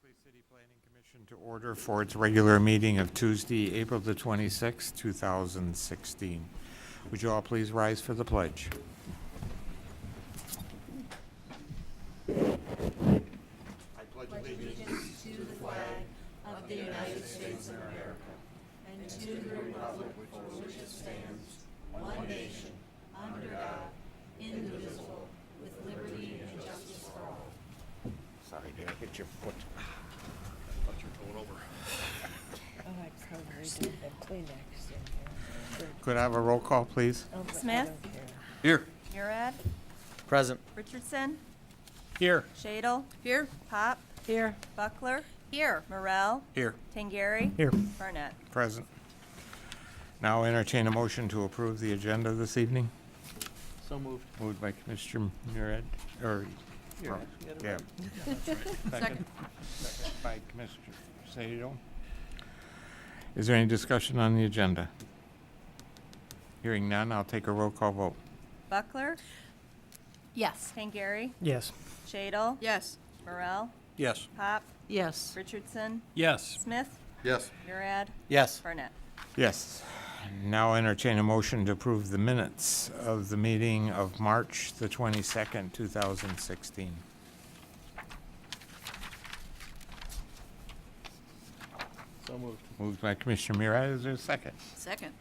Berkley City Planning Commission to order for its regular meeting of Tuesday, April the 26th, 2016. Would you all please rise for the pledge? I pledge allegiance to the flag of the United States of America and to the republic for which it stands, one nation, under God, indivisible, with liberty and justice for all. Sorry, did I hit your foot? Thought you were going over. Oh, I probably did have Kleenex in here. Could I have a roll call, please? Oh, but I Smith? don't care. Here. Murad, Present. Richardson, Here. Shadle. Here. Pop. Here. Buckler. Here. Morel. Here. Tangari. Here. Barnett. Present. Now entertain a motion to approve the agenda this evening. So moved. Moved by Commissioner Murad, or, Here. yeah. Second by Commissioner Sado. Is there any discussion on the agenda? Hearing none, I'll take a roll call vote. Buckler. Yes. Tangari. Yes. Shadle. Yes. Morel. Yes. Pop. Yes. Richardson. Yes. Smith. Yes. Murad. Yes. Barnett. Yes. Now entertain a motion to approve the minutes of the meeting of March the 22nd, 2016. So moved. Moved by Commissioner Murad. Is there a second? Second.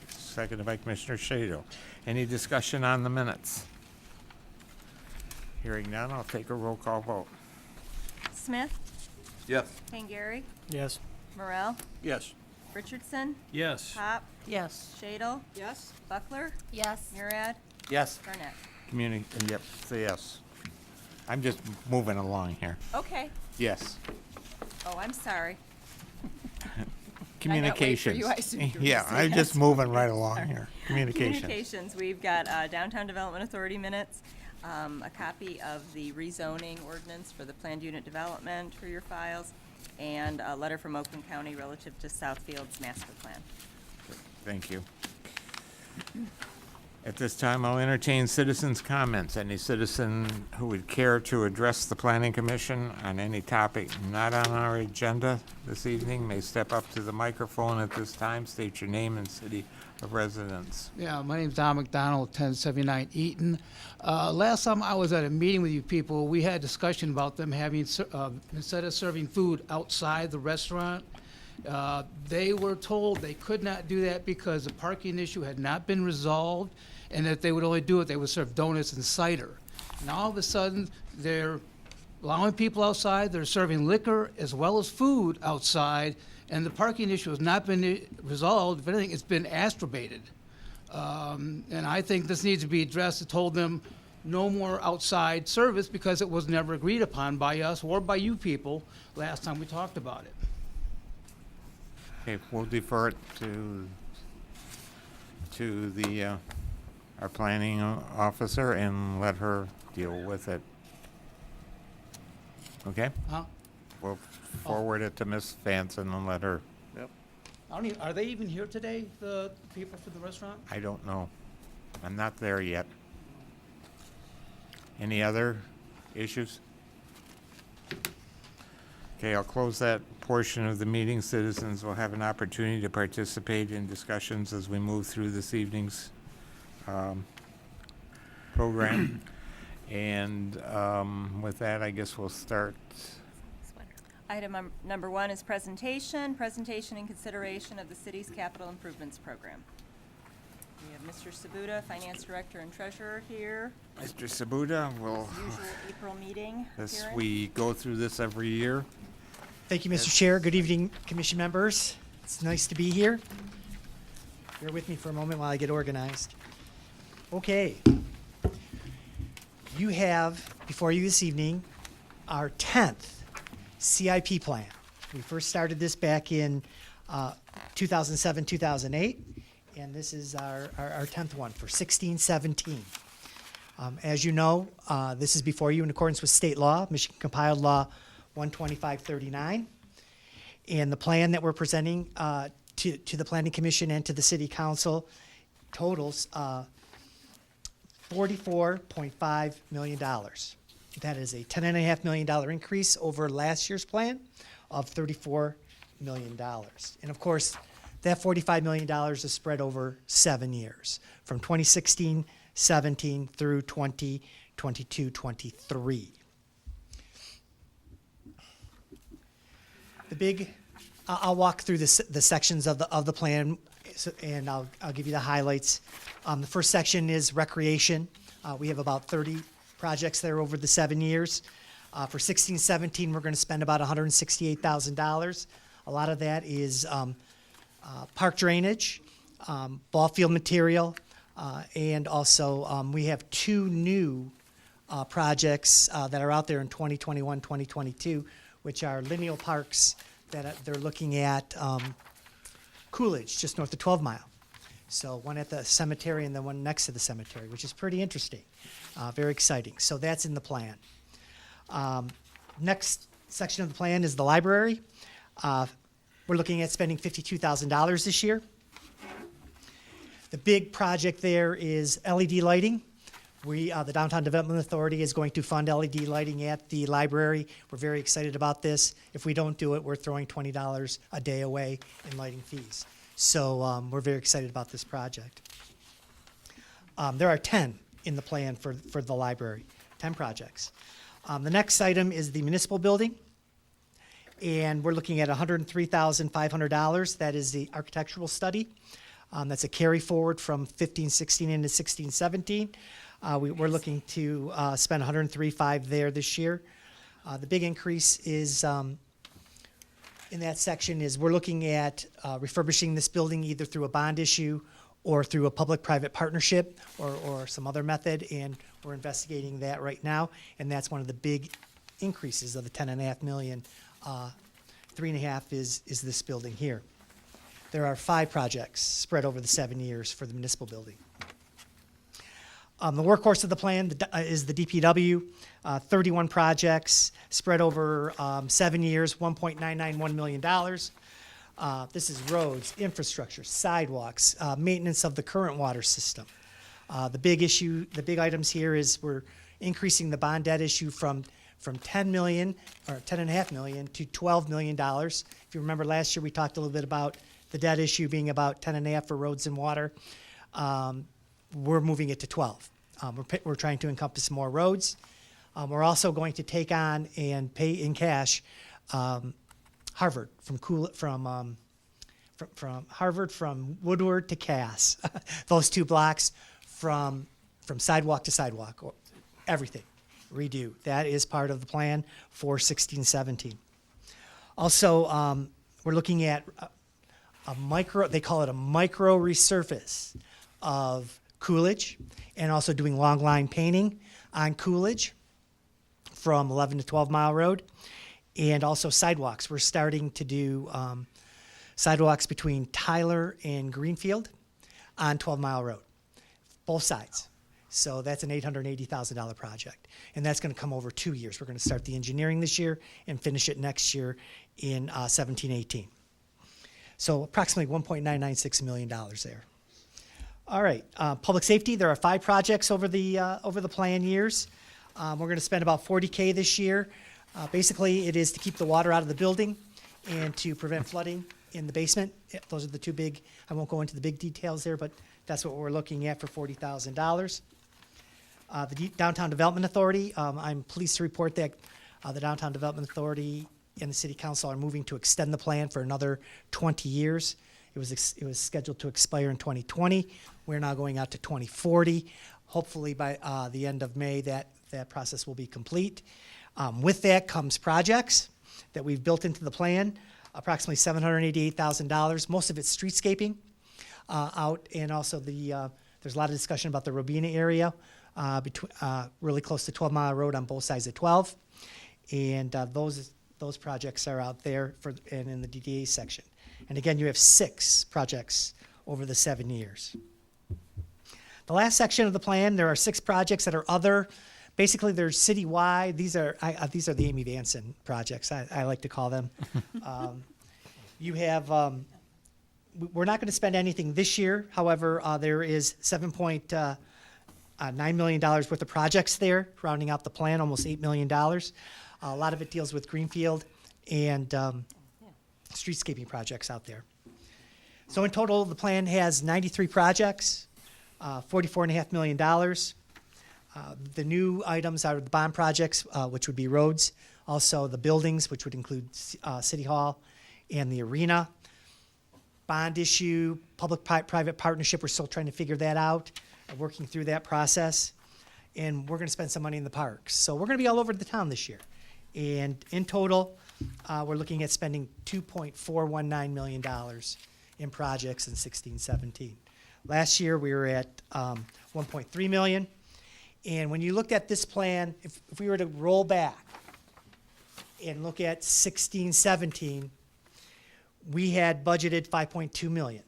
Seconded by Commissioner Shado. Any discussion on the minutes? Hearing none, I'll take a roll call vote. Smith. Yes. Tangari. Yes. Morel. Yes. Richardson. Yes. Pop. Yes. Shadle. Yes. Buckler. Yes. Murad. Yes. Barnett. Yep, say yes. I'm just moving along here. Okay. Yes. Oh, I'm sorry. Communications. you? I assumed you were Yeah, gonna say I'm yes. just moving right along here. Communications. Communications, we've got Downtown Development Authority minutes, a copy of the rezoning ordinance for the planned unit development for your files, and a letter from Oakland County relative to Southfield's master plan. Thank you. At this time, I'll entertain citizens' comments. Any citizen who would care to address the Planning Commission on any topic not on our agenda this evening may step up to the microphone at this time. State your name and city of residence. Yeah, my name's Don McDonald, 1079 Eaton. Last time I was at a meeting with you people, we had discussion about them having, instead of serving food outside the restaurant, they were told they could not do that because the parking issue had not been resolved, and that they would only do it, they would serve donuts and cider. Now all of a sudden, they're allowing people outside, they're serving liquor as well as food outside, and the parking issue has not been resolved. If anything, it's been exacerbated. And I think this needs to be addressed. I told them no more outside service because it was never agreed upon by us or by you people last time we talked about it. Okay, we'll defer it to the, our planning officer and let her deal with it. Okay? Huh? We'll forward it to Ms. Vanson and let her, Yep. I don't even, are they even here today, the people for the restaurant? I don't know. I'm not there yet. Any other issues? Okay, I'll close that portion of the meeting. Citizens will have an opportunity to participate in discussions as we move through this evening's program. And with that, I guess we'll start. Item number 1 is presentation and consideration of the city's capital improvements program. We have Mr. Sabuda, Finance Director and Treasurer here. Mr. Sabuda, will Usual April meeting hearing. we go through this every year? Thank you, Mr. Chair. Good evening, Commission members. It's nice to be here. Bear with me for a moment while I get organized. Okay. You have before you this evening our 10th CIP plan. We first started this back in 2007, 2008, and this is our 10th one for 16-17. As you know, this is before you in accordance with state law, Michigan Compiled Law 12539. And the plan that we're presenting to the Planning Commission and to the City Council totals $44.5 million. That is a $10.5 million increase over last year's plan of $34 million. And of course, that $45 million is spread over 7 years, from 2016-17 through 2022-23. I'll walk through the sections of the plan, and I'll give you the highlights. The first section is recreation. We have about 30 projects there over the 7 years. For 16-17, we're going to spend about $168,000. A lot of that is park drainage, ball field material, and also we have 2 new projects that are out there in 2021, 2022, which are lineal parks that they're looking at Coolidge, just north of 12 Mile. So one at the cemetery and then one next to the cemetery, which is pretty interesting, very exciting. So that's in the plan. Next section of the plan is the library. We're looking at spending $52,000 this year. The big project there is LED lighting. The Downtown Development Authority is going to fund LED lighting at the library. We're very excited about this. If we don't do it, we're throwing $20 a day away in lighting fees. So we're very excited about this project. There are 10 in the plan for the library, 10 projects. The next item is the municipal building, and we're looking at $103,500. That is the architectural study. That's a carry forward from 15-16 into 16-17. We're looking to spend $103,500 there this year. The big increase is in that section is we're looking at refurbishing this building either through a bond issue or through a public-private partnership or some other method, and we're investigating that right now, and that's one of the big increases of the $10.5 million. 3.5 is this building here. There are 5 projects spread over the 7 years for the municipal building. The workhorse of the plan is the DPW, 31 projects spread over 7 years, $1.991 million. This is roads, infrastructure, sidewalks, maintenance of the current water system. The big items here is we're increasing the bond debt issue from $10 million or $10.5 million to $12 million. If you remember last year, we talked a little bit about the debt issue being about 10.5 for roads and water. We're moving it to 12. We're trying to encompass more roads. We're also going to take on and pay in cash Harvard from Harvard from Woodward to Cass. Those 2 blocks from sidewalk to sidewalk, or everything redo. That is part of the plan for 16-17. Also, we're looking at they call it a micro resurface of Coolidge, and also doing long line painting on Coolidge from 11 to 12 Mile Road, and also sidewalks. We're starting to do sidewalks between Tyler and Greenfield on 12 Mile Road, both sides. So that's an $880,000 project, and that's going to come over 2 years. We're going to start the engineering this year and finish it next year in 17-18. So approximately $1.996 million there. All right, public safety. There are 5 projects over the plan years. We're going to spend about $40K this year. Basically, it is to keep the water out of the building and to prevent flooding in the basement. Those are the 2 big. I won't go into the big details there, but that's what we're looking at for $40,000. The Downtown Development Authority. I'm pleased to report that the Downtown Development Authority and the City Council are moving to extend the plan for another 20 years. It was scheduled to expire in 2020. We're now going out to 2040. Hopefully by the end of May that process will be complete. With that comes projects that we've built into the plan, approximately $788,000. Most of it's streetscaping out, and also there's a lot of discussion about the Robina area, really close to 12 Mile Road on both sides of 12. And those projects are out there and in the DDA section. And again, you have 6 projects over the 7 years. The last section of the plan, there are 6 projects that are other. Basically, they're citywide. These are the Amy Vanson projects, I like to call them. You have, we're not going to spend anything this year. However, there is $7.2 $9 million worth of projects there, rounding out the plan, almost $8 million. A lot of it deals with greenfield and streetscaping projects out there. So in total, the plan has 93 projects, $44.5 million. The new items are the bond projects, which would be roads, also the buildings, which would include City Hall and the arena. Bond issue, public-private partnership, we're still trying to figure that out, working through that process. And we're going to spend some money in the parks. So we're going to be all over the town this year. And in total, we're looking at spending $2.419 million in projects in 16-17. Last year, we were at 1.3 million. And when you looked at this plan, if we were to roll back and look at 16-17, we had budgeted 5.2 million,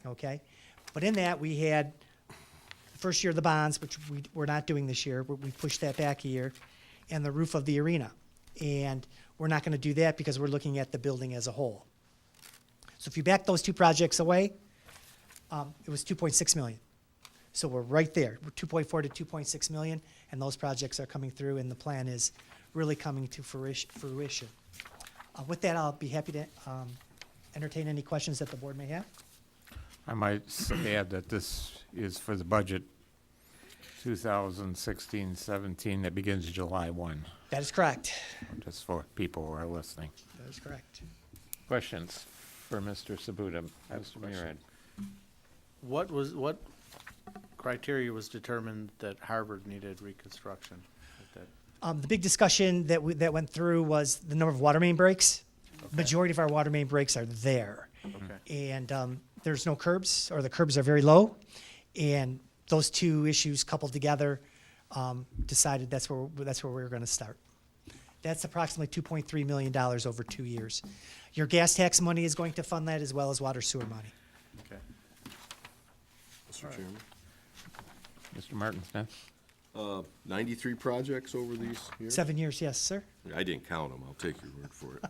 okay? But in that, we had the first year of the bonds, which we're not doing this year. We pushed that back a year, and the roof of the arena. And we're not going to do that because we're looking at the building as a whole. So if you back those two projects away, it was 2.6 million. So we're right there. We're 2.4 to 2.6 million, and those projects are coming through, and the plan is really coming to fruition. With that, I'll be happy to entertain any questions that the board may have. I might add that this is for the budget 2016-17 that begins July 1, That is correct. just for people who are listening. That is correct. Questions for Mr. Sabuda? Mr. Murad? What criteria was determined that Harvard needed reconstruction? The big discussion that went through was the number of water main breaks. Majority of our water main breaks are there. Okay. And there's no curbs, or the curbs are very low. And those two issues coupled together decided that's where we were going to start. That's approximately $2.3 million over 2 years. Your gas tax money is going to fund that, as well as water sewer money. Okay. Mr. Chairman. Mr. Martin Smith? 93 projects over these years? 7 years, yes, sir. I didn't count them, I'll take your word for it.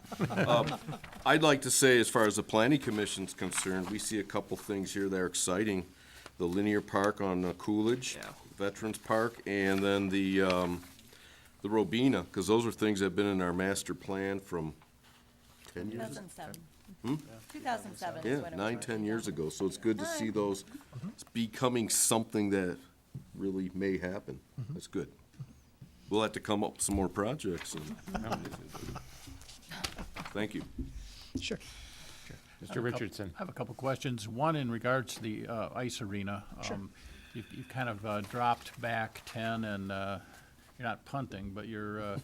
I'd like to say, as far as the planning commission's concerned, we see a couple things here that are exciting. The linear park on Coolidge, Veterans Park, and then the Robina, because those are things that have been in our master plan from 10 years? 2007. 2007 is Yeah, when it was. 9, 10 years ago, so it's good to see those becoming something that really may happen. That's good. We'll have to come up with some more projects. Thank you. Sure. Mr. Richardson? I have a couple questions. One in regards to the ice arena. You've kind of dropped back 10, and you're not punting, but you're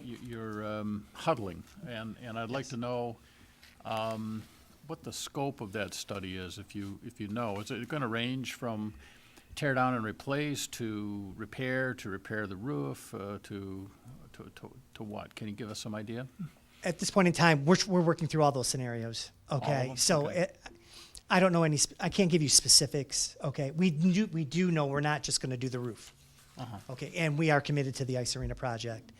you're huddling. And I'd like to know what the scope of that study is, if you know. Is it going to range from tear down and replace to repair the roof to what? Can you give us some idea? At this point in time, we're working through all those scenarios. Okay, them? so Okay. I don't know I can't give you specifics. Okay, we do know we're not just going to do the roof. Okay, and we are committed to the ice arena project.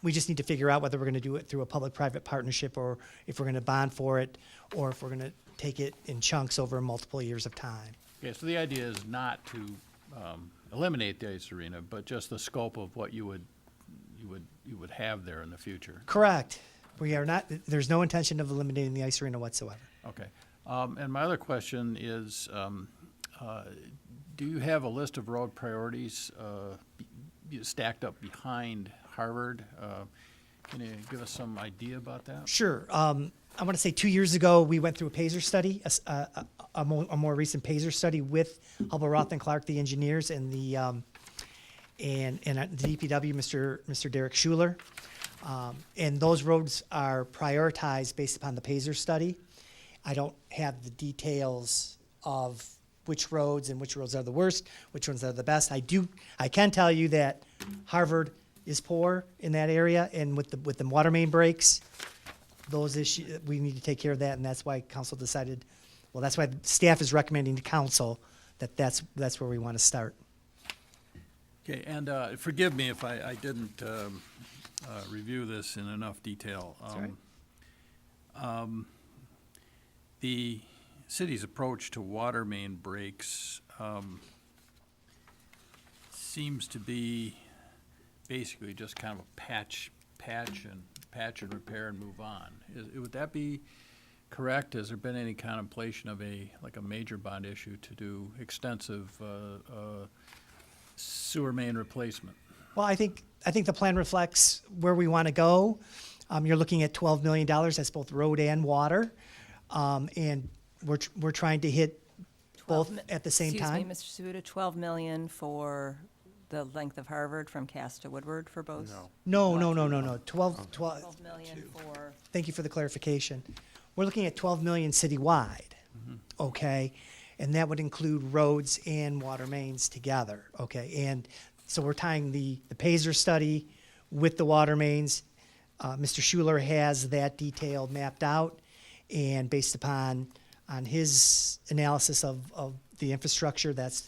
We just need to figure out whether we're going to do it through a public-private partnership, or if we're going to bond for it, or if we're going to take it in chunks over multiple years of time. Okay, so the idea is not to eliminate the ice arena, but just the scope of what you would have there in the future. Correct. We are not. There's no intention of eliminating the ice arena whatsoever. Okay. And my other question is, do you have a list of road priorities stacked up behind Harvard? Can you give us some idea about that? Sure. I want to say 2 years ago, we went through a PASER study, a more recent PASER study with Hubbell, Roth, and Clark, the engineers, and the DPW, Mr. Derek Schuler. And those roads are prioritized based upon the PASER study. I don't have the details of which roads are the worst, which ones are the best. I can tell you that Harvard is poor in that area, and with the water main breaks, those issues, we need to take care of that, and that's why council decided, well, that's why staff is recommending to council that that's where we want to start. Okay, and forgive me if I didn't review this in enough detail. That's all right. The city's approach to water main breaks, seems to be basically just kind of a patch and repair and move on. Would that be correct? Has there been any contemplation of like a major bond issue to do extensive sewer main replacement? Well, I think the plan reflects where we want to go. You're looking at $12 million. That's both road and water. And we're trying to hit both at the same time. Excuse me, Mr. Suda, 12 million for the length of Harvard from Cass to Woodward for both? No. No. 12, 12 million for, thank you for the clarification. We're looking at 12 million citywide, okay? And that would include roads and water mains together, okay? And so we're tying the Pazer study with the water mains. Mr. Schuler has that detail mapped out, and based upon his analysis of the infrastructure, that's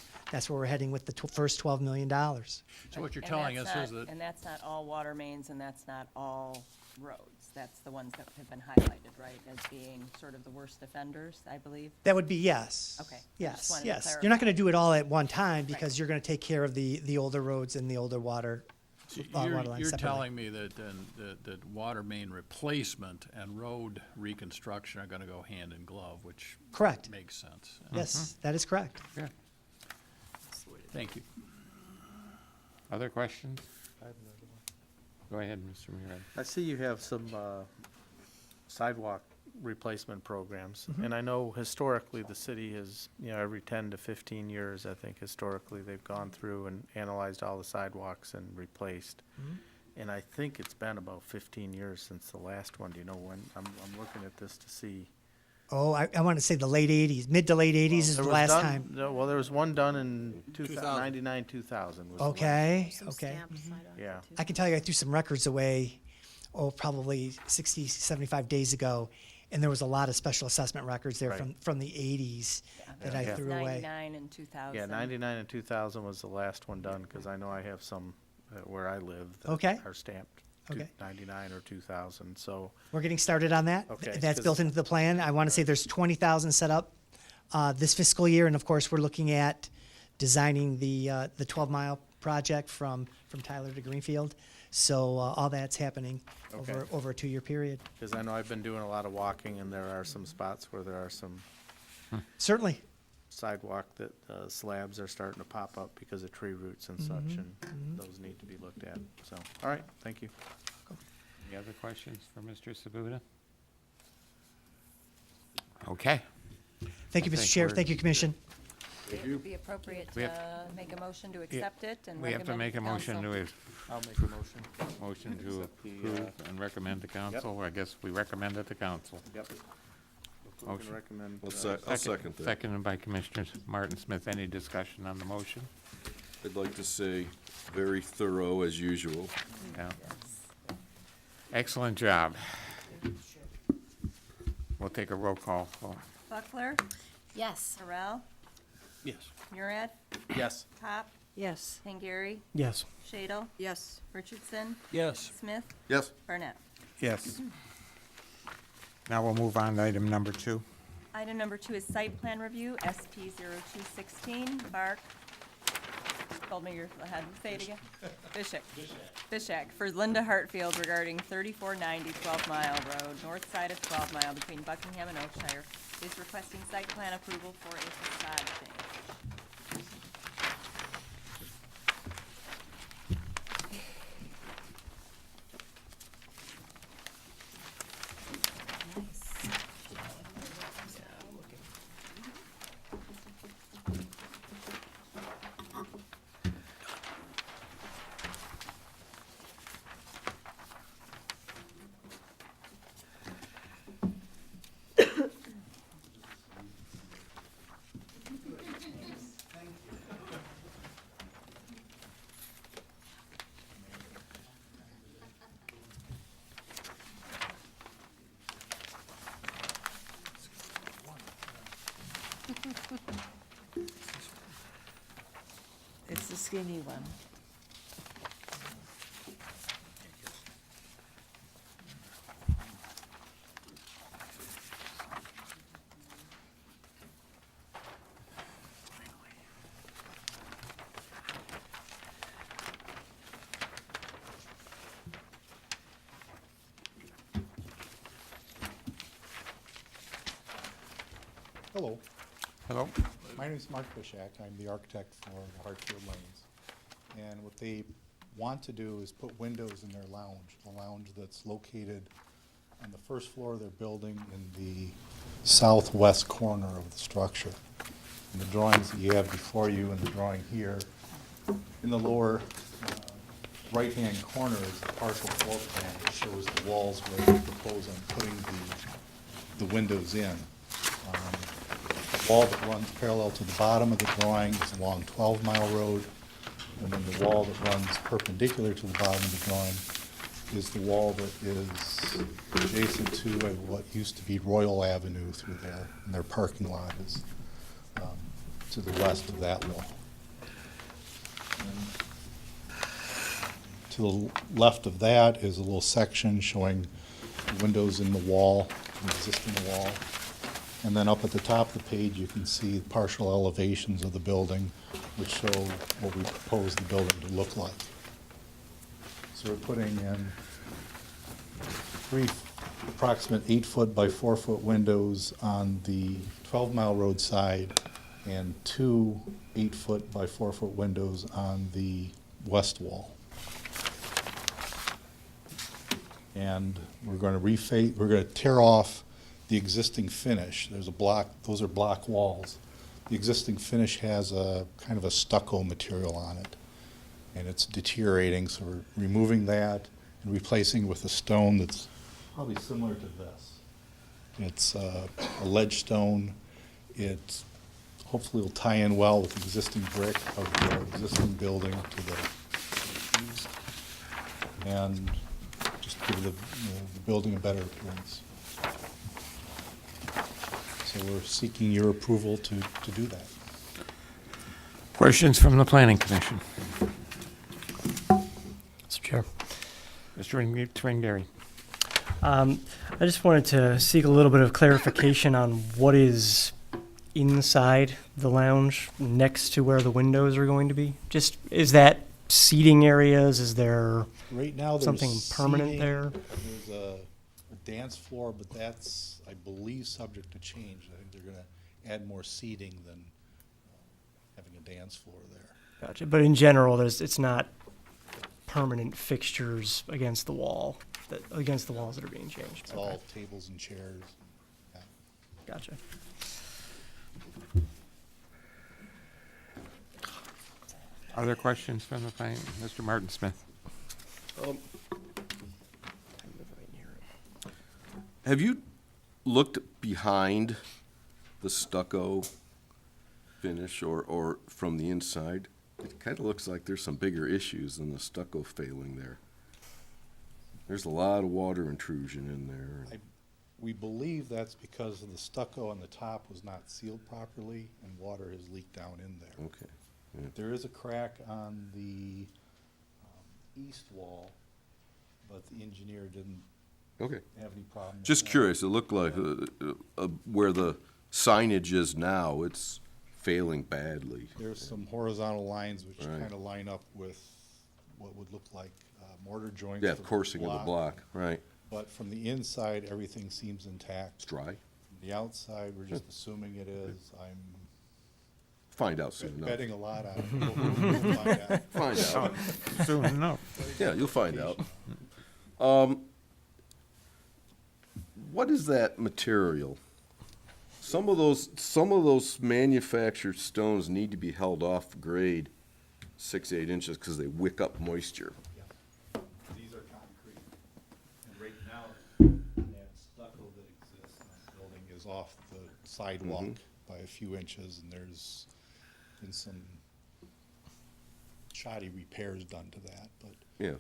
where we're heading with the first $12 million. So what you're telling us is that, and that's not all water mains, and that's not all roads. That's the ones that have been highlighted, right, as being sort of the worst offenders, I believe? That would be yes. Okay. I just Yes, wanted to yes. clarify. You're not going to do it all at one time because you're going to take care of the older roads and the older water water lines you're separately. telling me that that water main replacement and road reconstruction are gonna go hand in glove, which Correct. makes sense. Yes, that is correct. Good. Thank you. Other questions? Go ahead, Mr. Murad. I see you have some sidewalk replacement programs, and I know historically the city has, every 10 to 15 years, I think historically, they've gone through and analyzed all the sidewalks and replaced. And I think it's been about 15 years since the last one. Do you know when? I'm looking at this to see. Oh, I want to say the late 80s, mid to late 80s is There the was last done- time. no, Well, there was one done in 99, 2000. was the last. Okay, Some okay. stamps side on it, Yeah. too. I can tell you I threw some records away, probably 60, 75 days ago, and there was a lot of special assessment records there Right. from the 80s that I Yeah. threw away. 99 and 2000. Yeah, 99 and 2000 was the last one done, because I know I have some where I live Okay. that are stamped Okay. 99 or 2000, so. We're getting started on that. Okay, That's 'cause- built into the plan. I want to say there's 20,000 set up this fiscal year, and of course, we're looking at designing the 12-mile project from Tyler to Greenfield. So all that's happening Okay. over a 2-year period. Because I know I've been doing a lot of walking, and there are some spots where there are some Certainly. sidewalk that slabs are starting to pop up because of tree roots and such, and those need to be looked at. So, all right, thank you. Any other questions for Mr. Sabuda? Okay. Thank you, I Mr. think Chair. we're- Thank you, Commission. It would be appropriate We to have- make a motion to accept it and We have to recommend make it a to motion council. to, I'll make a motion. motion to Accept the, approve and recommend to council. I guess we recommend it to council. Yep. Motion. Recommend. I'll second that. Seconded by Commissioner Martin Smith. Any discussion on the motion? I'd like to say, very thorough as usual. Yeah. Excellent job. We'll take a roll call vote. Buckler, Yes. Harrell, Yes. Murad, Yes. Pop, Yes. Hengary, Yes. Shadle. Yes. Richardson, Yes. Smith, Yes. Barnett. Yes. Now we'll move on to item number 2. Item number 2 is site plan review, SP 0216, Bark. Told me you're ahead. Say it again. Bishak for Linda Hartfield regarding 3490 12 Mile Road, north side of 12 Mile between Buckingham and Oakshire. Is requesting site plan approval for a facade change. It's the skinny one. Hello, Hello? my name is Mark Bishak. I'm the architect for the Hartfield Lanes. And what they want to do is put windows in their lounge, the lounge that's located on the first floor of their building in the southwest corner of the structure. In the drawings that you have before you and the drawing here, in the lower right-hand corner is the partial floor plan that shows the walls where they propose on putting the windows in. The wall that runs parallel to the bottom of the drawing is along 12 Mile Road, and then the wall that runs perpendicular to the bottom of the drawing is the wall that is adjacent to what used to be Royal Avenue through there, and their parking lot is to the west of that wall. And to the left of that is a little section showing windows in the wall, the existing wall. And then up at the top of the page, you can see partial elevations of the building, which show what we propose the building to look like. So we're putting in three approximate 8-foot by 4-foot windows on the 12 Mile Road side and 2 8-foot by 4-foot windows on the west wall. And we're going to tear off the existing finish. There's a block, those are block walls. The existing finish has a kind of a stucco material on it, and it's deteriorating, so we're removing that and replacing with a stone that's probably similar to this. It's a ledge stone. It hopefully will tie in well with the existing brick of the existing building to the east, and just give the building a better appearance. So we're seeking your approval to do that. Questions from the planning commission? Mr. Chair. Mr. Tringary. I just wanted to seek a little bit of clarification on what is inside the lounge next to where the windows are going to be. Just, is that seating areas? Is there Right now, there's something permanent seating, there? There's a dance floor, but that's, I believe, subject to change. I think they're going to add more seating than having a dance floor there. Gotcha. But in general, it's not permanent fixtures against the wall, against the walls that are being changed. It's all tables and chairs. Yeah. Gotcha. Other questions from the planning? Mr. Martin Smith. Have you looked behind the stucco finish or from the inside? It kind of looks like there's some bigger issues than the stucco failing there. There's a lot of water intrusion in there. We believe that's because of the stucco on the top was not sealed properly and water has leaked down in there. Okay. Yeah. There is a crack on the east wall, but the engineer didn't Okay. have any problem with Just that. curious, it looked like where the signage is now, it's failing badly. There's some horizontal lines which Right. kind of line up with what would look like mortar joints. Yeah, for the coursing of the block, right. But from the inside, everything seems intact. It's dry. From the outside, we're just assuming it is. I'm Find out soon enough. betting a lot on it. We'll find out. Find out. Soon enough. Yeah, you'll find out. What is that material? Some of those manufactured stones need to be held off grade 6-8 inches because they wick up moisture. These are concrete. And right now, that stucco that exists in this building is off the sidewalk by a few inches, and there's been some shoddy repairs done to that, but Yeah,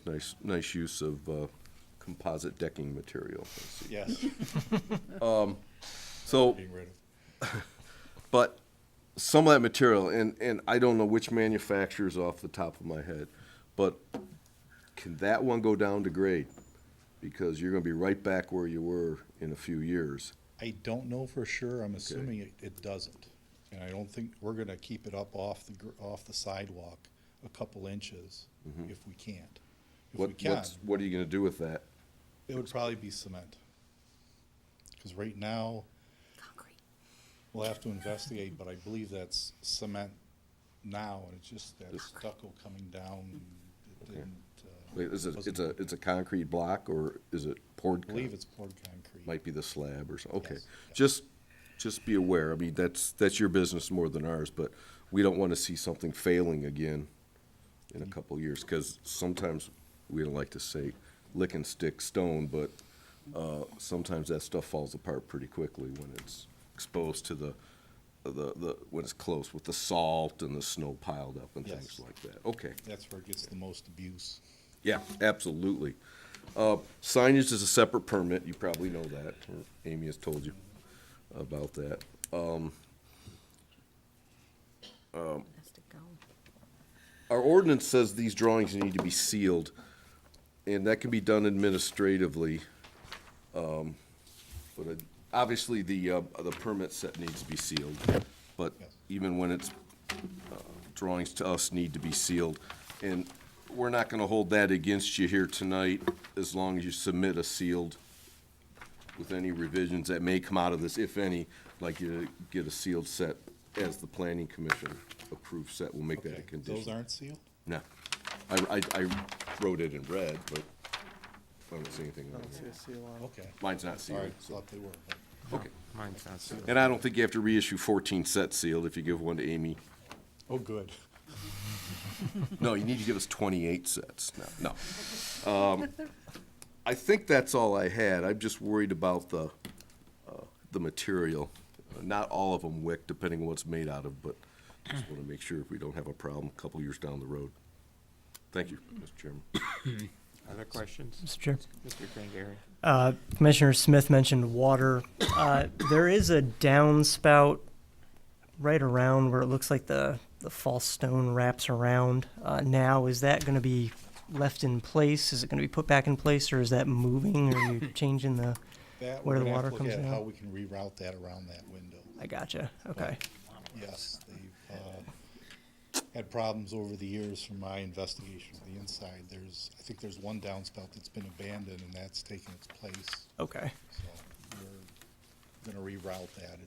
nice use of composite decking material. yes, So, being rid of. but some of that material, and I don't know which manufacturer's off the top of my head, but can that one go down to grade? Because you're gonna be right back where you were in a few years. I don't know for sure. I'm assuming it doesn't. And I don't think, we're gonna keep it up off the sidewalk a couple inches if we can't. If we can, What are you gonna do with that? it would probably be cement. Because right now, We'll have to investigate, but I believe that's cement now, and it's just that stucco coming down. It didn't, Wait, wasn't- it's a concrete block, or is it poured? I believe it's poured concrete. Might be the slab or so, okay. Yes, Just be aware, I mean, that's your business more than ours, but we don't wanna see something failing again in a couple years, cause sometimes, we don't like to say lick and stick stone, but, sometimes that stuff falls apart pretty quickly when it's exposed to the, when it's close with the salt and the snow piled up and things Yes. like that, okay. That's where it gets the most abuse. Yeah, absolutely. Signage is a separate permit, you probably know that, or Amy has told you about that. Has to go. Our ordinance says these drawings need to be sealed, and that can be done administratively. But obviously, the permit set needs to be sealed. But Yes. even when it's, drawings to us need to be sealed. And we're not gonna hold that against you here tonight, as long as you submit a sealed, with any revisions that may come out of this, if any, like you get a sealed set as the planning commission approved set, we'll make that a Okay, condition. those aren't sealed? No. I wrote it in red, but I don't see anything I on don't see there. a seal on it. Okay. Mine's not All sealed, right, so, thought they were, but, okay. Mine's not sealed. And I don't think you have to reissue 14 sets sealed if you give one to Amy. oh, good. No, you need to give us 28 sets. No. I think that's all I had. I'm just worried about the material. Not all of them wick, depending on what it's made out of, but just want to make sure we don't have a problem a couple years down the road. Thank you, Mr. Chairman. Other questions? Mr. Chair. Mr. Grangarry? Commissioner Smith mentioned water. There is a downspout right around where it looks like the false stone wraps around. Now, is that going to be left in place? Is it going to be put back in place, or is that moving? Or are you changing the? That, Where we're the gonna have water to comes look at down? how we can reroute that around that window. I gotcha. Okay. Yes, they've had problems over the years from my investigation of the inside. I think there's one downspout that's been abandoned, and that's taken its place. Okay. So we're gonna reroute that.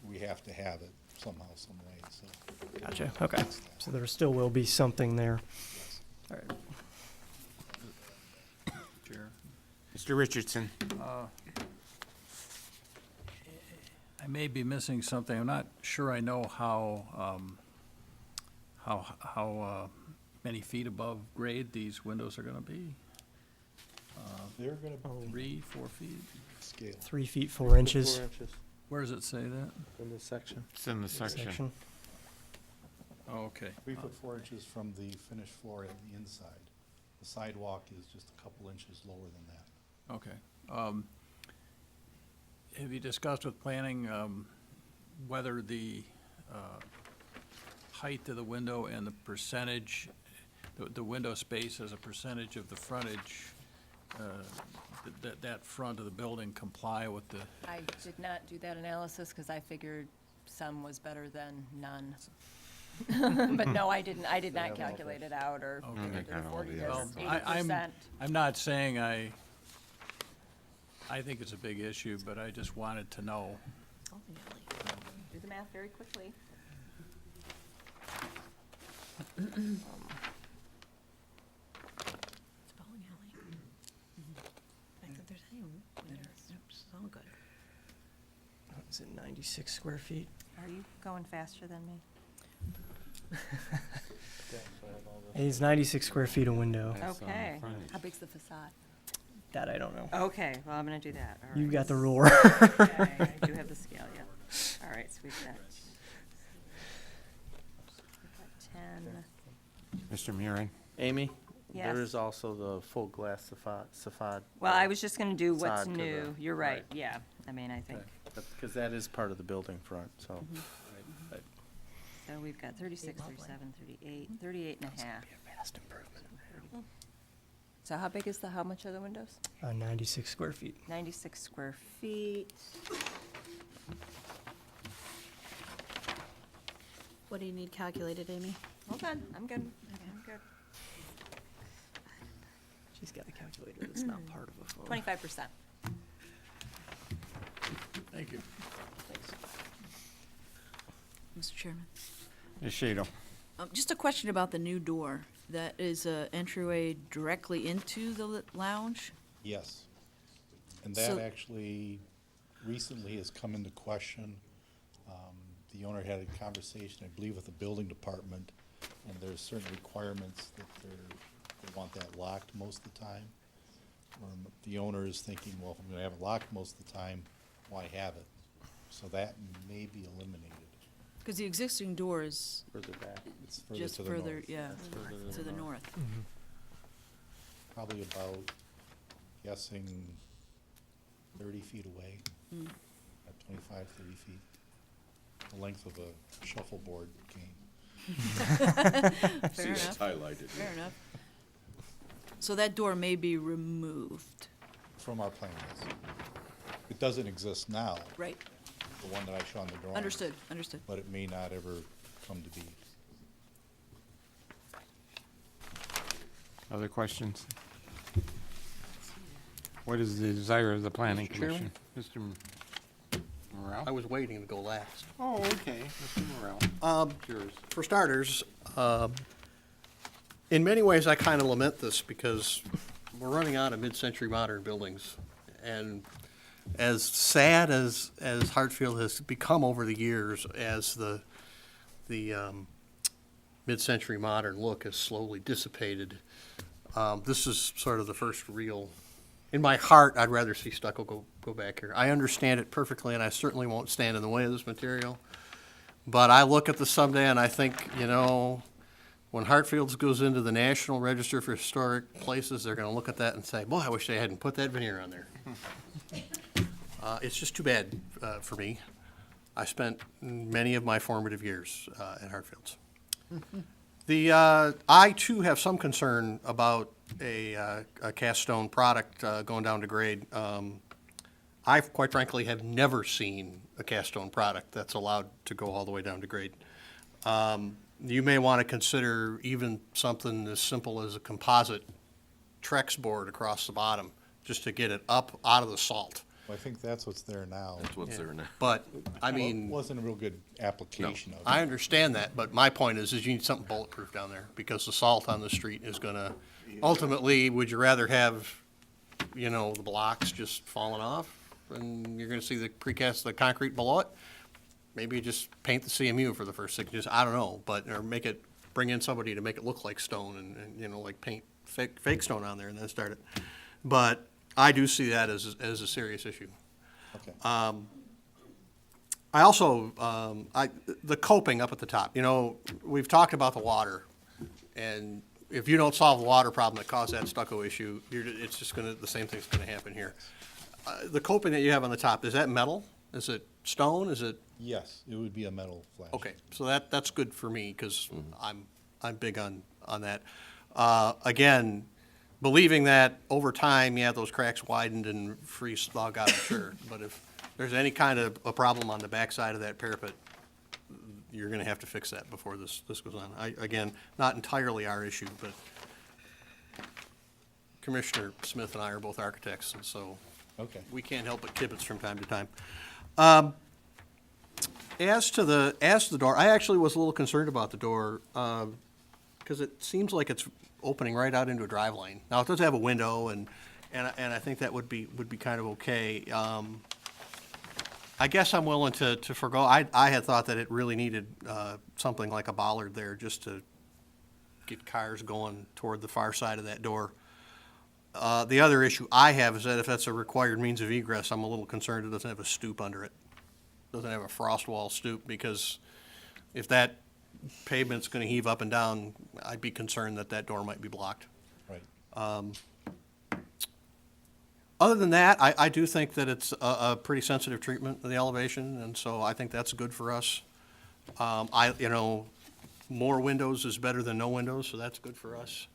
We have to have it somehow, some way, so. Gotcha. Okay. So there still will be something there. All right. Chair. Mr. Richardson? I may be missing something. I'm not sure I know how many feet above grade these windows are gonna be. They're gonna 3, 4 feet? scale. 3 feet 4 inches 4 inches Where does it say that? in this section. It's in the section. section. Oh, okay. 3 foot 4 inches from the finished floor at the inside. The sidewalk is just a couple inches lower than that. Okay. Have you discussed with planning whether the height of the window and the percentage, the window space as a percentage of the frontage, that front of the building comply with the, I did not do that analysis because I figured some was better than none. But no, I did not calculate it out or Okay. figure They got all the because others. Well, I'm 80%. not saying I think it's a big issue, but I just wanted to know. Do the math very quickly. It's a bowling alley. I thought there's any windows. It's all good. Is it 96 square feet? Are you going faster than me? It's 96 square feet a window. That's on the Okay. frontage. How big's the facade? That I don't know. Okay, well, I'm gonna do that. All You right. got the ruler. Okay, I do have the scale, yeah. All right, so we've got 10, Mr. Murin? Amy? Yes. There is also the full glass facade. well, I was just gonna do what's Facade to the new. You're right, right. yeah. I mean, I think, Because that is part of the building front, so. But so we've got 36, 37, 38, 38 and a half. Vast improvement. So how big is how much are the windows? 96 square feet. 96 square feet. What do you need calculated, Amy? Hold on, I'm good. I'm good. She's got a calculator that's not part of a phone. 25%. Thank you. Mr. Chairman. Ms. Shadow. Just a question about the new door. That is a entryway directly into the lounge? Yes. And So- that actually recently has come into question. The owner had a conversation, I believe, with the building department, and there's certain requirements that they want that locked most of the time. The owner is thinking, well, if I'm gonna have it locked most of the time, why have it? So that may be eliminated. Because the existing door is Further back. It's further just to the further, north. yeah, Further to the north. Probably about, guessing, 30 feet away. At 25, 30 feet. The length of a shuffleboard game. See, Fair it's enough, highlighted. fair enough. So that door may be removed, From our plans. It doesn't exist now, right? the one that I show on the drawing. Understood, understood. But it may not ever come to be. Other questions? What is the desire of the planning Mr. Chairman? commission? Mr. Morel? I was waiting to go last. Oh, okay, Mr. Morel. Yours. For starters, in many ways, I kind of lament this because we're running out of mid-century modern buildings. And as sad as Hartfield has become over the years, as the mid-century modern look has slowly dissipated, this is sort of the first real. In my heart, I'd rather see stucco go back here. I understand it perfectly, and I certainly won't stand in the way of this material. But I look at this someday, and I think, you know, when Hartfields goes into the National Register for Historic Places, they're going to look at that and say, boy, I wish they hadn't put that veneer on there. It's just too bad for me. I spent many of my formative years at Hartfields. I too have some concern about a cast stone product going down to grade. I quite frankly have never seen a cast stone product that's allowed to go all the way down to grade. You may want to consider even something as simple as a composite Trex board across the bottom, just to get it up out of the salt. Well, I think that's what's there now. That's what's there now. But, I Well, mean. it wasn't a real good application of it. I understand that, but my point is you need something bulletproof down there, because the salt on the street is gonna, ultimately, would you rather have, you know, the blocks just falling off, and you're gonna see the the concrete below it? Maybe you just paint the CMU for the first 6 inches, I don't know, but, or bring in somebody to make it look like stone, and, you know, like paint fake stone on there and then start it. But I do see that as a serious issue. Okay. I also, the coping up at the top, you know, we've talked about the water, and if you don't solve the water problem that caused that stucco issue, it's just the same thing's gonna happen here. The coping that you have on the top, is that metal? Is it stone? Is it, Yes, it would be a metal flash. okay, so that's good for me, because I'm big on that. Again, believing that over time, yeah, those cracks widened and freeze thawed out, sure, but if there's any kind of a problem on the backside of that parapet, you're gonna have to fix that before this goes on. Again, not entirely our issue, but Commissioner Smith and I are both architects, and so Okay. we can't help but kibitz from time to time. As to the door, I actually was a little concerned about the door, because it seems like it's opening right out into a drive lane. Now, it does have a window, and I think that would be kind of okay. I guess I'm willing to forego. I had thought that it really needed something like a bollard there, just to get cars going toward the far side of that door. The other issue I have is that if that's a required means of egress, I'm a little concerned it doesn't have a stoop under it. Doesn't have a frost wall stoop, because if that pavement's gonna heave up and down, I'd be concerned that door might be blocked. Right. Other than that, I do think that it's a pretty sensitive treatment of the elevation, and so I think that's good for us. You know, more windows is better than no windows, so that's good for us.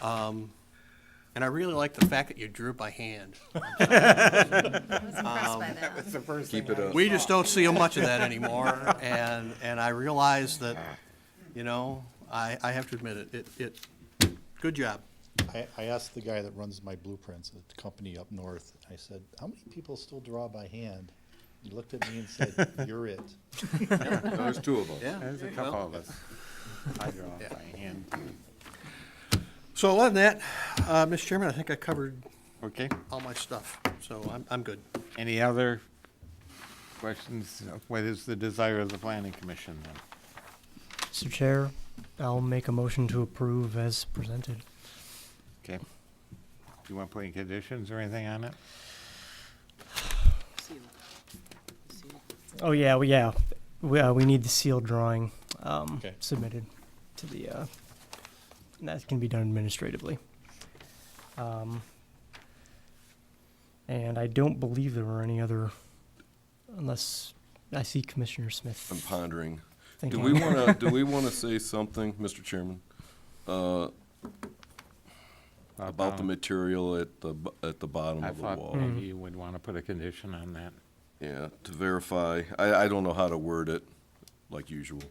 And I really like the fact that you drew it by hand. I was impressed by that. Keep it up. We just don't see much of that anymore, and I realize that, you know, I have to admit it, good job. I asked the guy that runs my blueprints at the company up north, I said, how many people still draw by hand? He looked at me and said, "You're it." There's two of them. Yeah. There's a couple of us. I draw by hand. So other than that, Mr. Chairman, I think I covered Okay. all my stuff, so I'm good. Any other questions? What is the desire of the planning commission then? Mr. Chair, I'll make a motion to approve as presented. Okay. Do you want to put any conditions or anything on it? Oh, yeah, we need the sealed drawing, Okay. submitted to the, and that can be done administratively. And I don't believe there were any other, unless I see Commissioner Smith. I'm pondering. Do thinking. we wanna say something, Mr. Chairman? About the material at the bottom I of the thought wall? maybe you would want to put a condition on that. Yeah, to verify. I don't know how to word it, like usual.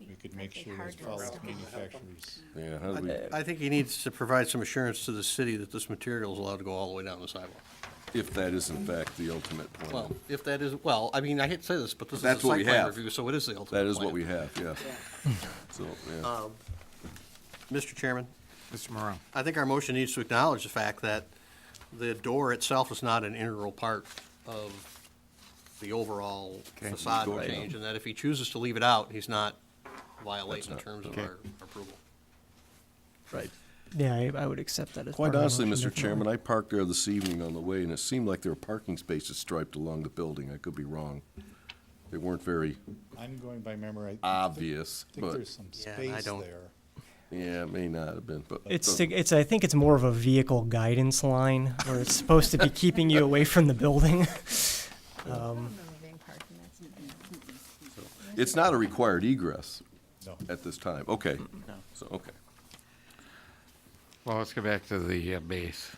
We could make sure it follows manufacturers. Yeah, how do we, I think he needs to provide some assurance to the city that this material is allowed to go all the way down the sidewalk. if that is in fact the ultimate plan. Well, if that is, well, I mean, I hate to say this, but this is a That's what site we plan have. review, so it is the ultimate plan. That is what we have, yes. So, yeah. Mr. Chairman, Mr. Morrow? I think our motion needs to acknowledge the fact that the door itself is not an integral part of the overall Okay. facade Door, yeah. change, and that if he chooses to leave it out, he's not violating the That's not- terms of okay. our approval. Right. Yeah, I would accept that as Quite part of the honestly, motion, Mr. definitely. Chairman, I parked there this evening on the way, and it seemed like there were parking spaces striped along the building. I could be wrong. They weren't very I'm going by memory. obvious, I think but, there's some Yeah, I space don't- there. yeah, it may not have been, but. I think it's more of a vehicle guidance line where it's supposed to be keeping you away from the building. It's not a required egress No. at this time. Okay. So, okay. Well, let's go back to the base.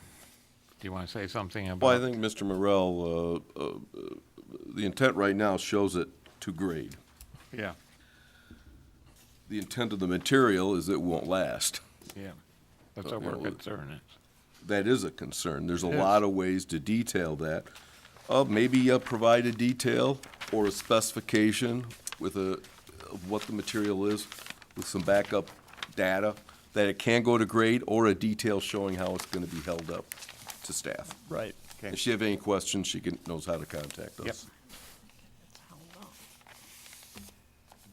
Do you want to say something about? Well, I think Mr. Morel, the intent right now shows it to grade. Yeah, The intent of the material is it won't last. yeah. That's what we're concerned is. That is a concern. There's a It is. lot of ways to detail that. Maybe provide a detail or a specification with of what the material is, with some backup data, that it can go to grade, or a detail showing how it's gonna be held up to staff. Right. Okay. If she have any questions, she knows how to contact Yep. us.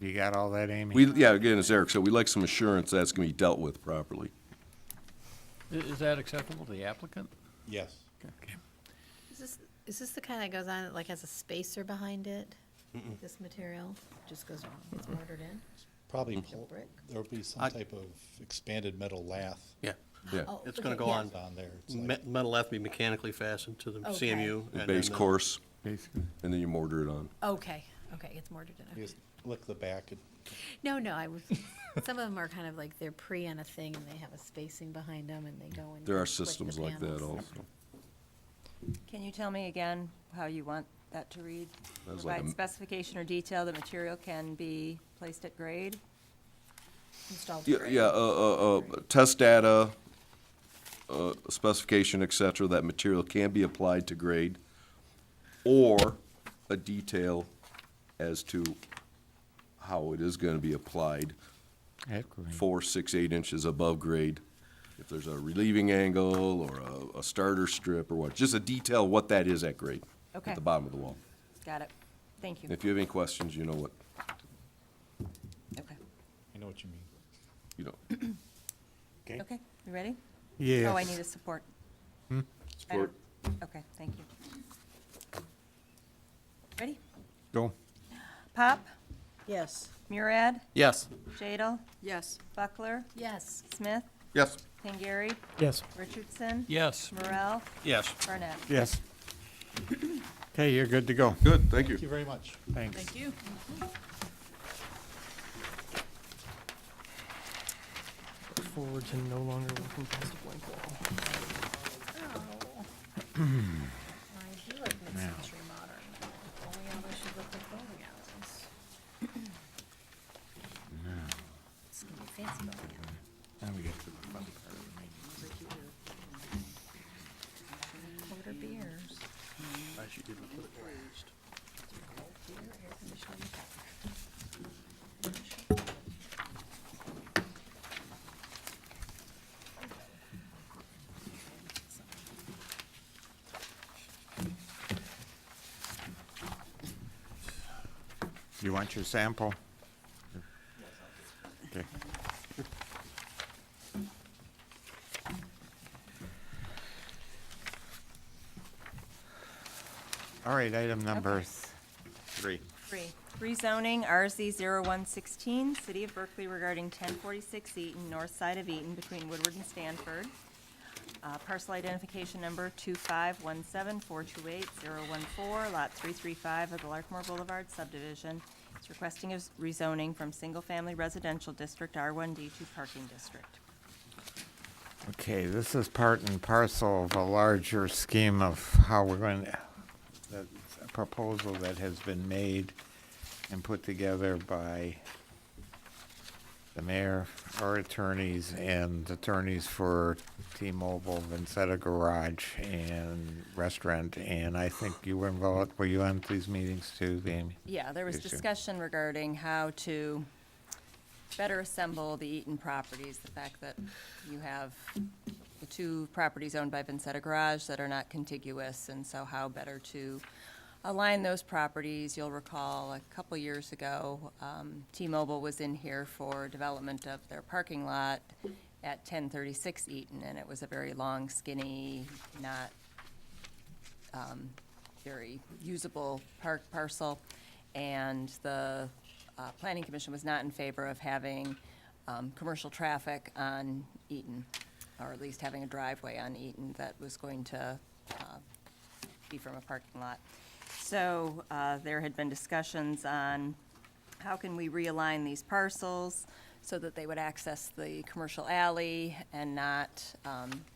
You got all that, Amy? Yeah, again, as Eric said, we'd like some assurance that's gonna be dealt with properly. Is that acceptable to the applicant? Yes. Okay. Is this the kind that goes on, like has a spacer behind it? This material just goes, it's mortared in? Probably Like brick? there'll be some I- type of expanded metal lath Yeah, Yeah, Oh, it's okay, gonna go yeah. on, on there. It's me- like, metal left be mechanically fastened to the Okay. CMU. the and base then the- course, Basically. and then you mortar it on. Okay, it's mortared in. you Okay. just lick the back. No, I was, some of them are kind of like they're pre on a thing and they have a spacing behind them and they go and. There are click the systems like that panels. also. Can you tell me again how you want that to read? That was like Provide a- specification or detail that material can be placed at grade? Installed Yeah, grade. yeah, test data, specification, et cetera, that material can be applied to grade, or a detail as to how it is gonna be applied, At grade. 4, 6, 8 inches above grade. If there's a relieving angle or a starter strip or what, just a detail what that is at grade, Okay. at the bottom of the wall. Got it. Thank you. If you have any questions, you know what, Okay. I know what you mean. you know. Okay, you ready? Yes. Oh, I need a support. I Support. don't- Okay, thank you. Ready? Go. Pop, Yes. Murad, Yes. Jadel, Yes. Buckler, Yes. Smith, Yes. Pingary, Yes. Richardson, Yes. Morel, Yes. Barnett. Yes. Okay, you're good to go. Good, thank you. Thank you very much. Thanks. Thank you. Look forward to no longer looking past a blank wall. I do like mid-century modern. Only how they should look like bowling alleys. It's gonna be fancy bowling alley. Now we get to the fun part of the meeting. You want your sample? Okay. All right, item number 3. 3, rezoning RZ 0116, City of Berkeley regarding 1046 Eaton, north side of Eaton, between Woodward and Stanford. Parcel identification number 2517428-014, lot 335 of the Larkmore Boulevard subdivision. It's requesting a rezoning from single-family residential district R1D to parking district. Okay, this is part and parcel of a larger scheme of how we're going to, the proposal that has been made and put together by the mayor, our attorneys, and attorneys for T-Mobile, Vincetta Garage, and restaurant, and I think you were involved, were you on these meetings too, Amy? Yeah, there was Yes, sir. discussion regarding how to better assemble the Eaton properties, the fact that you have the 2 properties owned by Vincetta Garage that are not contiguous, and so how better to align those properties. You'll recall a couple years ago, T-Mobile was in here for development of their parking lot at 1036 Eaton, and it was a very long, skinny, not very usable parcel, and the Planning Commission was not in favor of having commercial traffic on Eaton, or at least having a driveway on Eaton that was going to be from a parking lot. So there had been discussions on how can we realign these parcels so that they would access the commercial alley and not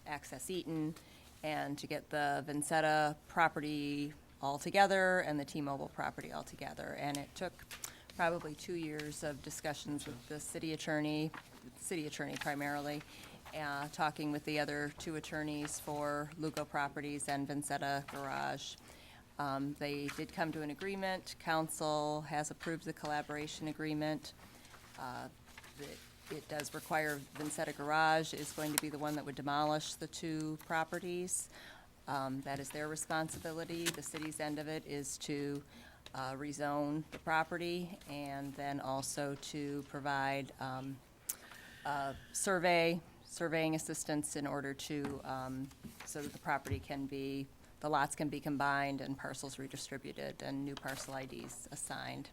access Eaton, and to get the Vincetta property all together and the T-Mobile property all together. And it took probably 2 years of discussions with the city attorney primarily, talking with the other 2 attorneys for Lugo Properties and Vincetta Garage. They did come to an agreement. Council has approved the collaboration agreement. It does require Vincetta Garage is going to be the one that would demolish the 2 properties. That is their responsibility. The city's end of it is to rezone the property, and then also to provide surveying assistance in order to, so that the property can be, the lots can be combined and parcels redistributed and new parcel IDs assigned.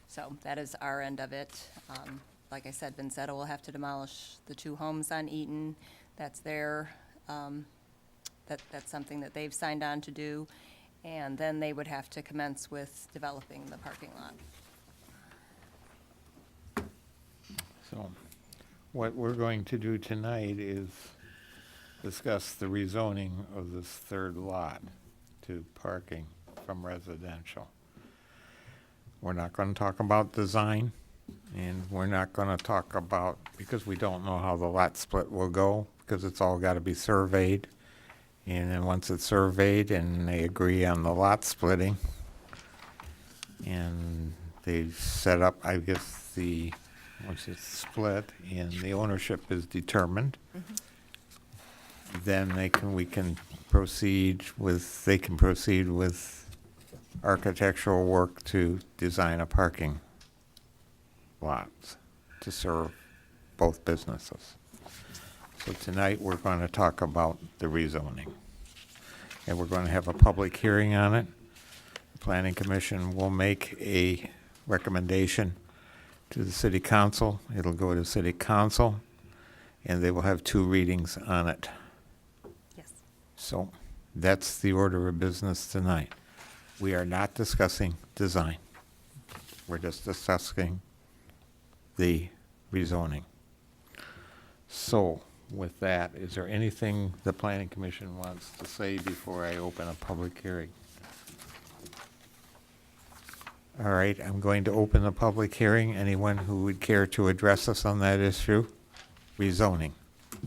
So that is our end of it. Like I said, Vincetta will have to demolish the 2 homes on Eaton. That's their, that's something that they've signed on to do. And then they would have to commence with developing the parking lot. So, what we're going to do tonight is discuss the rezoning of this 3rd lot to parking from residential. We're not going to talk about design, and we're not going to talk about, because we don't know how the lot split will go, because it's all got to be surveyed. And then once it's surveyed and they agree on the lot splitting, and they've set up, I guess, once it's split and the ownership is determined, then they can proceed with architectural work to design a parking lot to serve both businesses. So tonight, we're going to talk about the rezoning. And we're going to have a public hearing on it. The Planning Commission will make a recommendation to the City Council. It'll go to City Council, and they will have 2 readings on it. Yes. So that's the order of business tonight. We are not discussing design. We're just discussing the rezoning. So, with that, is there anything the Planning Commission wants to say before I open a public hearing? All right, I'm going to open the public hearing. Anyone who would care to address us on that issue? Rezoning.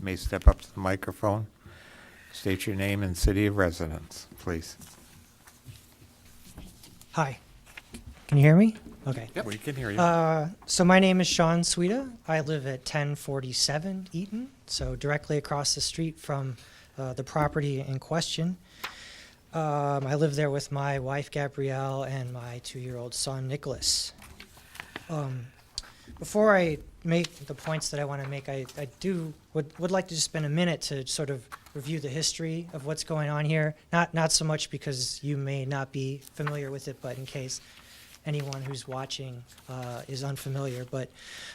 May step up to the microphone. State your name and city of residence, please. Hi. Can you hear me? Okay. We can hear you. So my name is Sean Sweeta. I live at 1047 Eaton, so directly across the street from the property in question. I live there with my wife Gabrielle and my 2-year-old son Nicholas. Before I make the points that I want to make, I would like to just spend a minute to sort of review the history of what's going on here. Not so much because you may not be familiar with it, but in case anyone who's watching is unfamiliar. But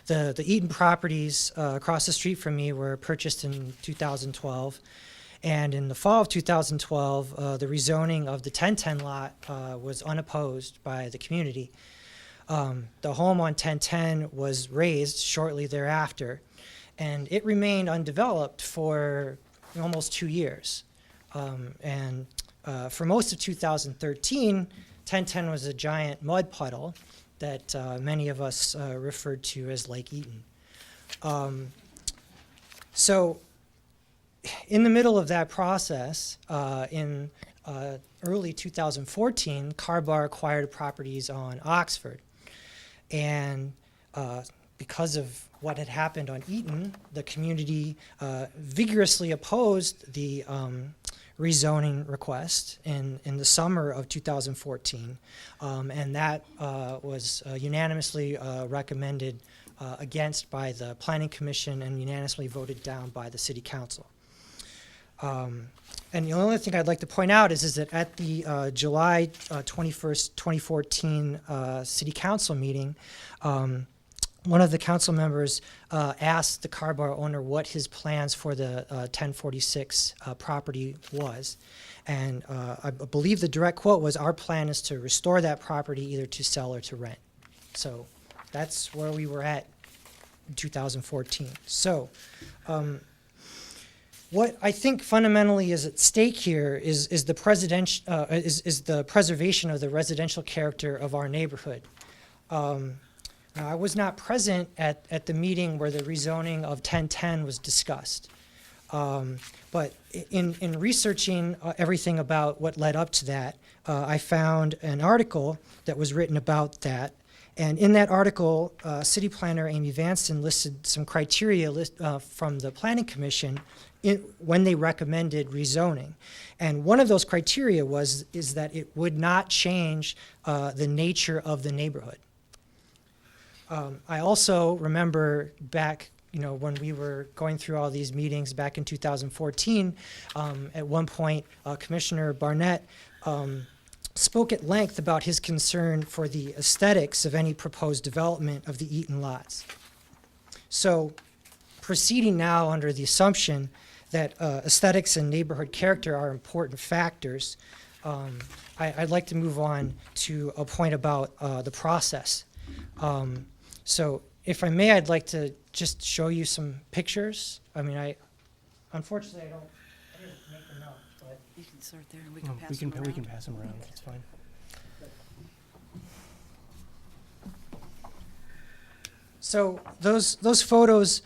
the Eaton properties across the street from me were purchased in 2012. And in the fall of 2012, the rezoning of the 1010 lot was unopposed by the community. The home on 1010 was raised shortly thereafter, and it remained undeveloped for almost 2 years. For most of 2013, 1010 was a giant mud puddle that many of us referred to as Lake Eaton. So in the middle of that process, in early 2014, Carbar acquired properties on Oxford. And because of what had happened on Eaton, the community vigorously opposed the rezoning request in the summer of 2014. And that was unanimously recommended against by the Planning Commission and unanimously voted down by the City Council. And the only thing I'd like to point out is that at the July 21st, 2014 City Council meeting, one of the council members asked the Carbar owner what his plans for the 1046 property was. And I believe the direct quote was, "Our plan is to restore that property either to sell or to rent." So that's where we were at in 2014. So what I think fundamentally is at stake here is the preservation of the residential character of our neighborhood. Now, I was not present at the meeting where the rezoning of 1010 was discussed. But in researching everything about what led up to that, I found an article that was written about that. And in that article, City Planner Amy Vanston listed some criteria from the Planning Commission when they recommended rezoning. And one of those criteria is that it would not change the nature of the neighborhood. I also remember back, when we were going through all these meetings back in 2014, at one point, Commissioner Barnett spoke at length about his concern for the aesthetics of any proposed development of the Eaton lots. So proceeding now under the assumption that aesthetics and neighborhood character are important factors, I'd like to move on to a point about the process. So if I may, I'd like to just show you some pictures. Unfortunately, I didn't make enough, but. You can start there and we We can pass them around, it's fine. So those photos,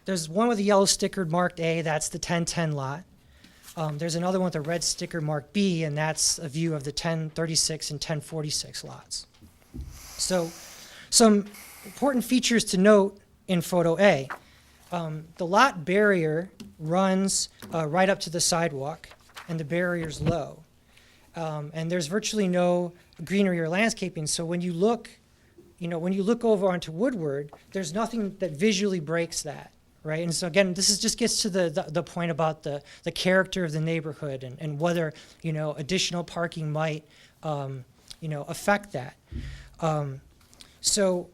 there's one with a yellow sticker marked A, that's the 1010 lot. There's another one with a red sticker marked B, and that's a view of the 1036 and 1046 lots. So some important features to note in photo A. The lot barrier runs right up to the sidewalk, and the barrier's low. And there's virtually no greenery or landscaping, so when you look over onto Woodward, there's nothing that visually breaks that, right? And so again, this just gets to the point about the character of the neighborhood and whether, additional parking might, affect that. So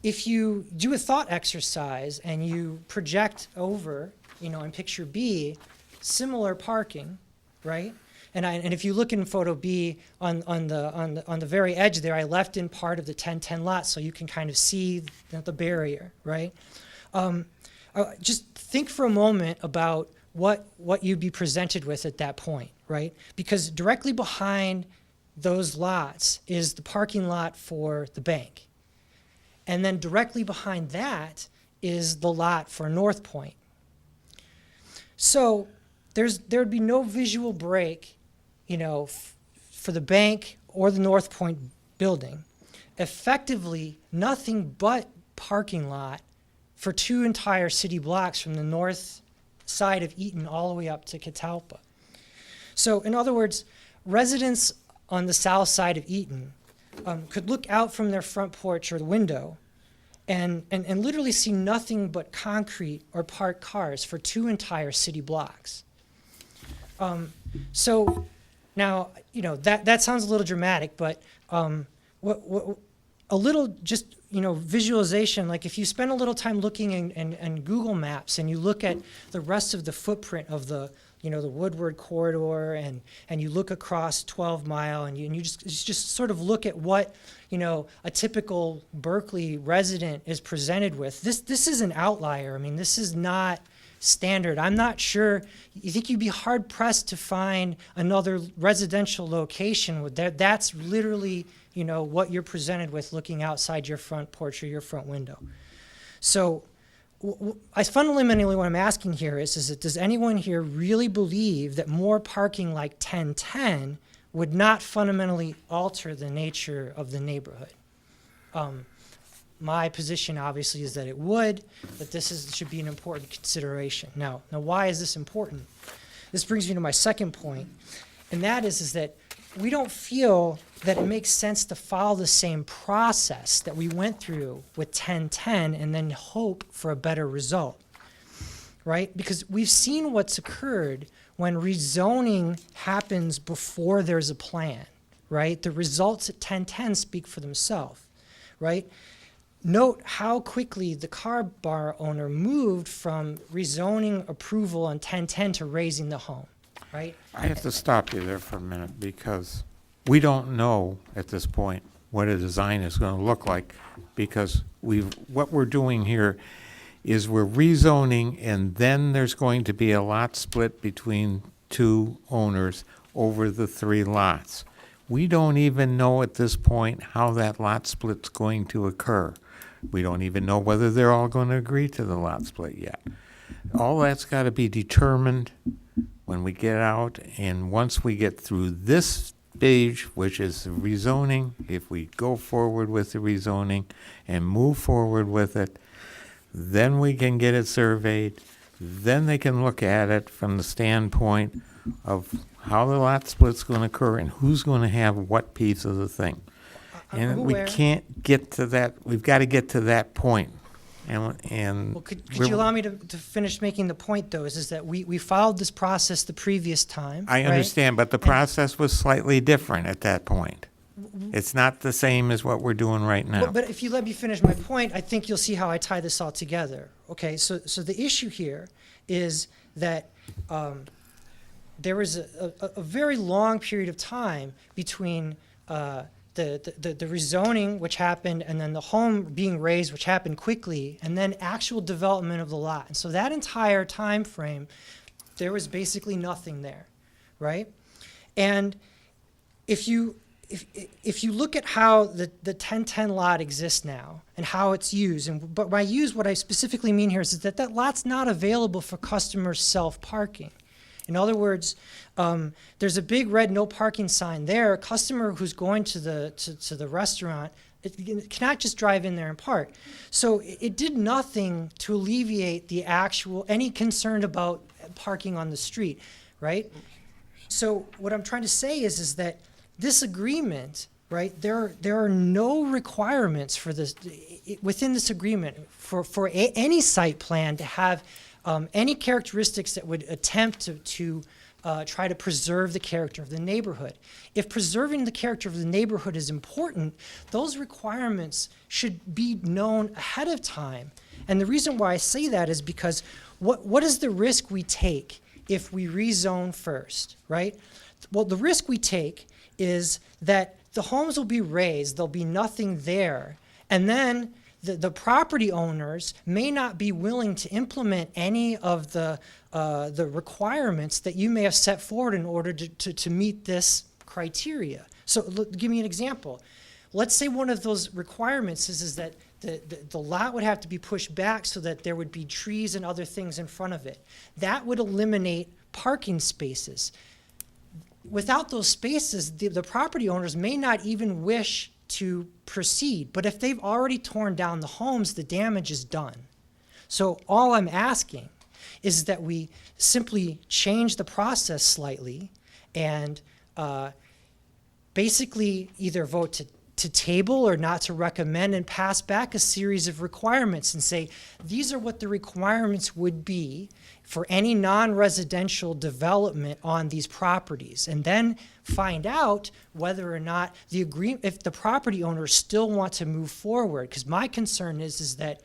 if you do a thought exercise and you project over, in picture B, similar parking, right? And if you look in photo B on the very edge there, I left in part of the 1010 lot so you can kind of see the barrier, right? Just think for a moment about what you'd be presented with at that point, right? Because directly behind those lots is the parking lot for the bank. And then directly behind that is the lot for North Point. So there'd be no visual break, for the bank or the North Point building. Effectively, nothing but parking lot for 2 entire city blocks from the north side of Eaton all the way up to Catalpa. So in other words, residents on the south side of Eaton could look out from their front porch or the window and literally see nothing but concrete or parked cars for 2 entire city blocks. So now, that sounds a little dramatic, but what a little just, visualization, like if you spend a little time looking in Google Maps and you look at the rest of the footprint of the Woodward corridor and you look across 12 Mile and you just sort of look at what, a typical Berkley resident is presented with. This is an outlier. I mean, this is not standard. I'm not sure, you think you'd be hard pressed to find another residential location with that's literally, what you're presented with looking outside your front porch or your front window. So I fundamentally what I'm asking here is that does anyone here really believe that more parking like 1010 would not fundamentally alter the nature of the neighborhood? My position obviously is that it would, that should be an important consideration. Now why is this important? This brings me to my second point, and that is that we don't feel that it makes sense to follow the same process that we went through with 1010 and then hope for a better result, right? Because we've seen what's occurred when rezoning happens before there's a plan, right? The results at 1010 speak for themselves, right? Note how quickly the car bar owner moved from rezoning approval on 1010 to raising the home, right? I have to stop you there for a minute because we don't know at this point what a design is going to look like because what we're doing here is we're rezoning and then there's going to be a lot split between 2 owners over the 3 lots. We don't even know at this point how that lot split's going to occur. We don't even know whether they're all going to agree to the lot split yet. All that's got to be determined when we get out, and once we get through this stage, which is the rezoning, if we go forward with the rezoning and move forward with it, then we can get it surveyed. Then they can look at it from the standpoint of how the lot split's going to occur and who's going to have what piece of the thing. And we can't get to that. We've got to get to that point. And Well, could you allow me to finish making the point, though, is that we followed this process the previous time, I right? understand, but the process was slightly different at that point. It's not the same as what we're doing right now. But if you let me finish my point, I think you'll see how I tie this all together. Okay, so the issue here is that there was a very long period of time between the rezoning, which happened, and then the home being raised, which happened quickly, and then actual development of the lot. And so that entire time frame, there was basically nothing there, right? And if you look at how the 1010 lot exists now and how it's used, but by used, what I specifically mean here is that lot's not available for customer self-parking. In other words, there's a big red no parking sign there. A customer who's going to the restaurant cannot just drive in there and park. So it did nothing to alleviate any concern about parking on the street, right? So what I'm trying to say is that this agreement, right? There are no requirements for this within this agreement for any site plan to have any characteristics that would attempt to try to preserve the character of the neighborhood. If preserving the character of the neighborhood is important, those requirements should be known ahead of time. And the reason why I say that is because what is the risk we take if we rezone first, right? Well, the risk we take is that the homes will be raised, there'll be nothing there, and then the property owners may not be willing to implement any of the requirements that you may have set forward in order to meet this criteria. So give me an example. Let's say one of those requirements is that the lot would have to be pushed back so that there would be trees and other things in front of it. That would eliminate parking spaces. Without those spaces, the property owners may not even wish to proceed. But if they've already torn down the homes, the damage is done. So all I'm asking is that we simply change the process slightly and basically either vote to table or not to recommend and pass back a series of requirements and say, these are what the requirements would be for any non-residential development on these properties, and then find out whether or not if the property owners still want to move forward. Because my concern is that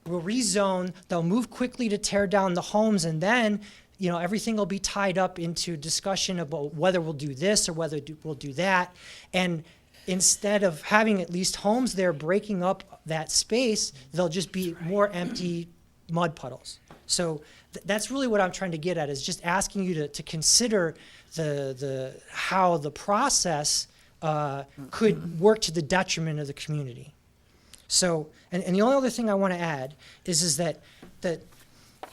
we'll rezone, they'll move quickly to tear down the homes, and then everything will be tied up into discussion about whether we'll do this or whether we'll do that. And instead of having at least homes there breaking up that space, there'll just be more empty mud puddles. So that's really what I'm trying to get at, is just asking you to consider how the process could work to the detriment of the community. So, and the only other thing I want to add is that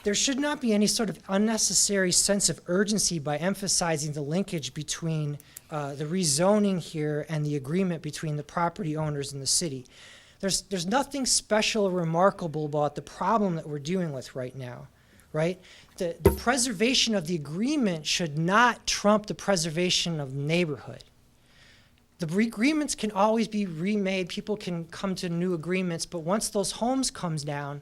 there should not be any sort of unnecessary sense of urgency by emphasizing the linkage between the rezoning here and the agreement between the property owners and the city. There's nothing special or remarkable about the problem that we're dealing with right now, right? The preservation of the agreement should not trump the preservation of the neighborhood. The agreements can always be remade. People can come to new agreements, but once those homes comes down,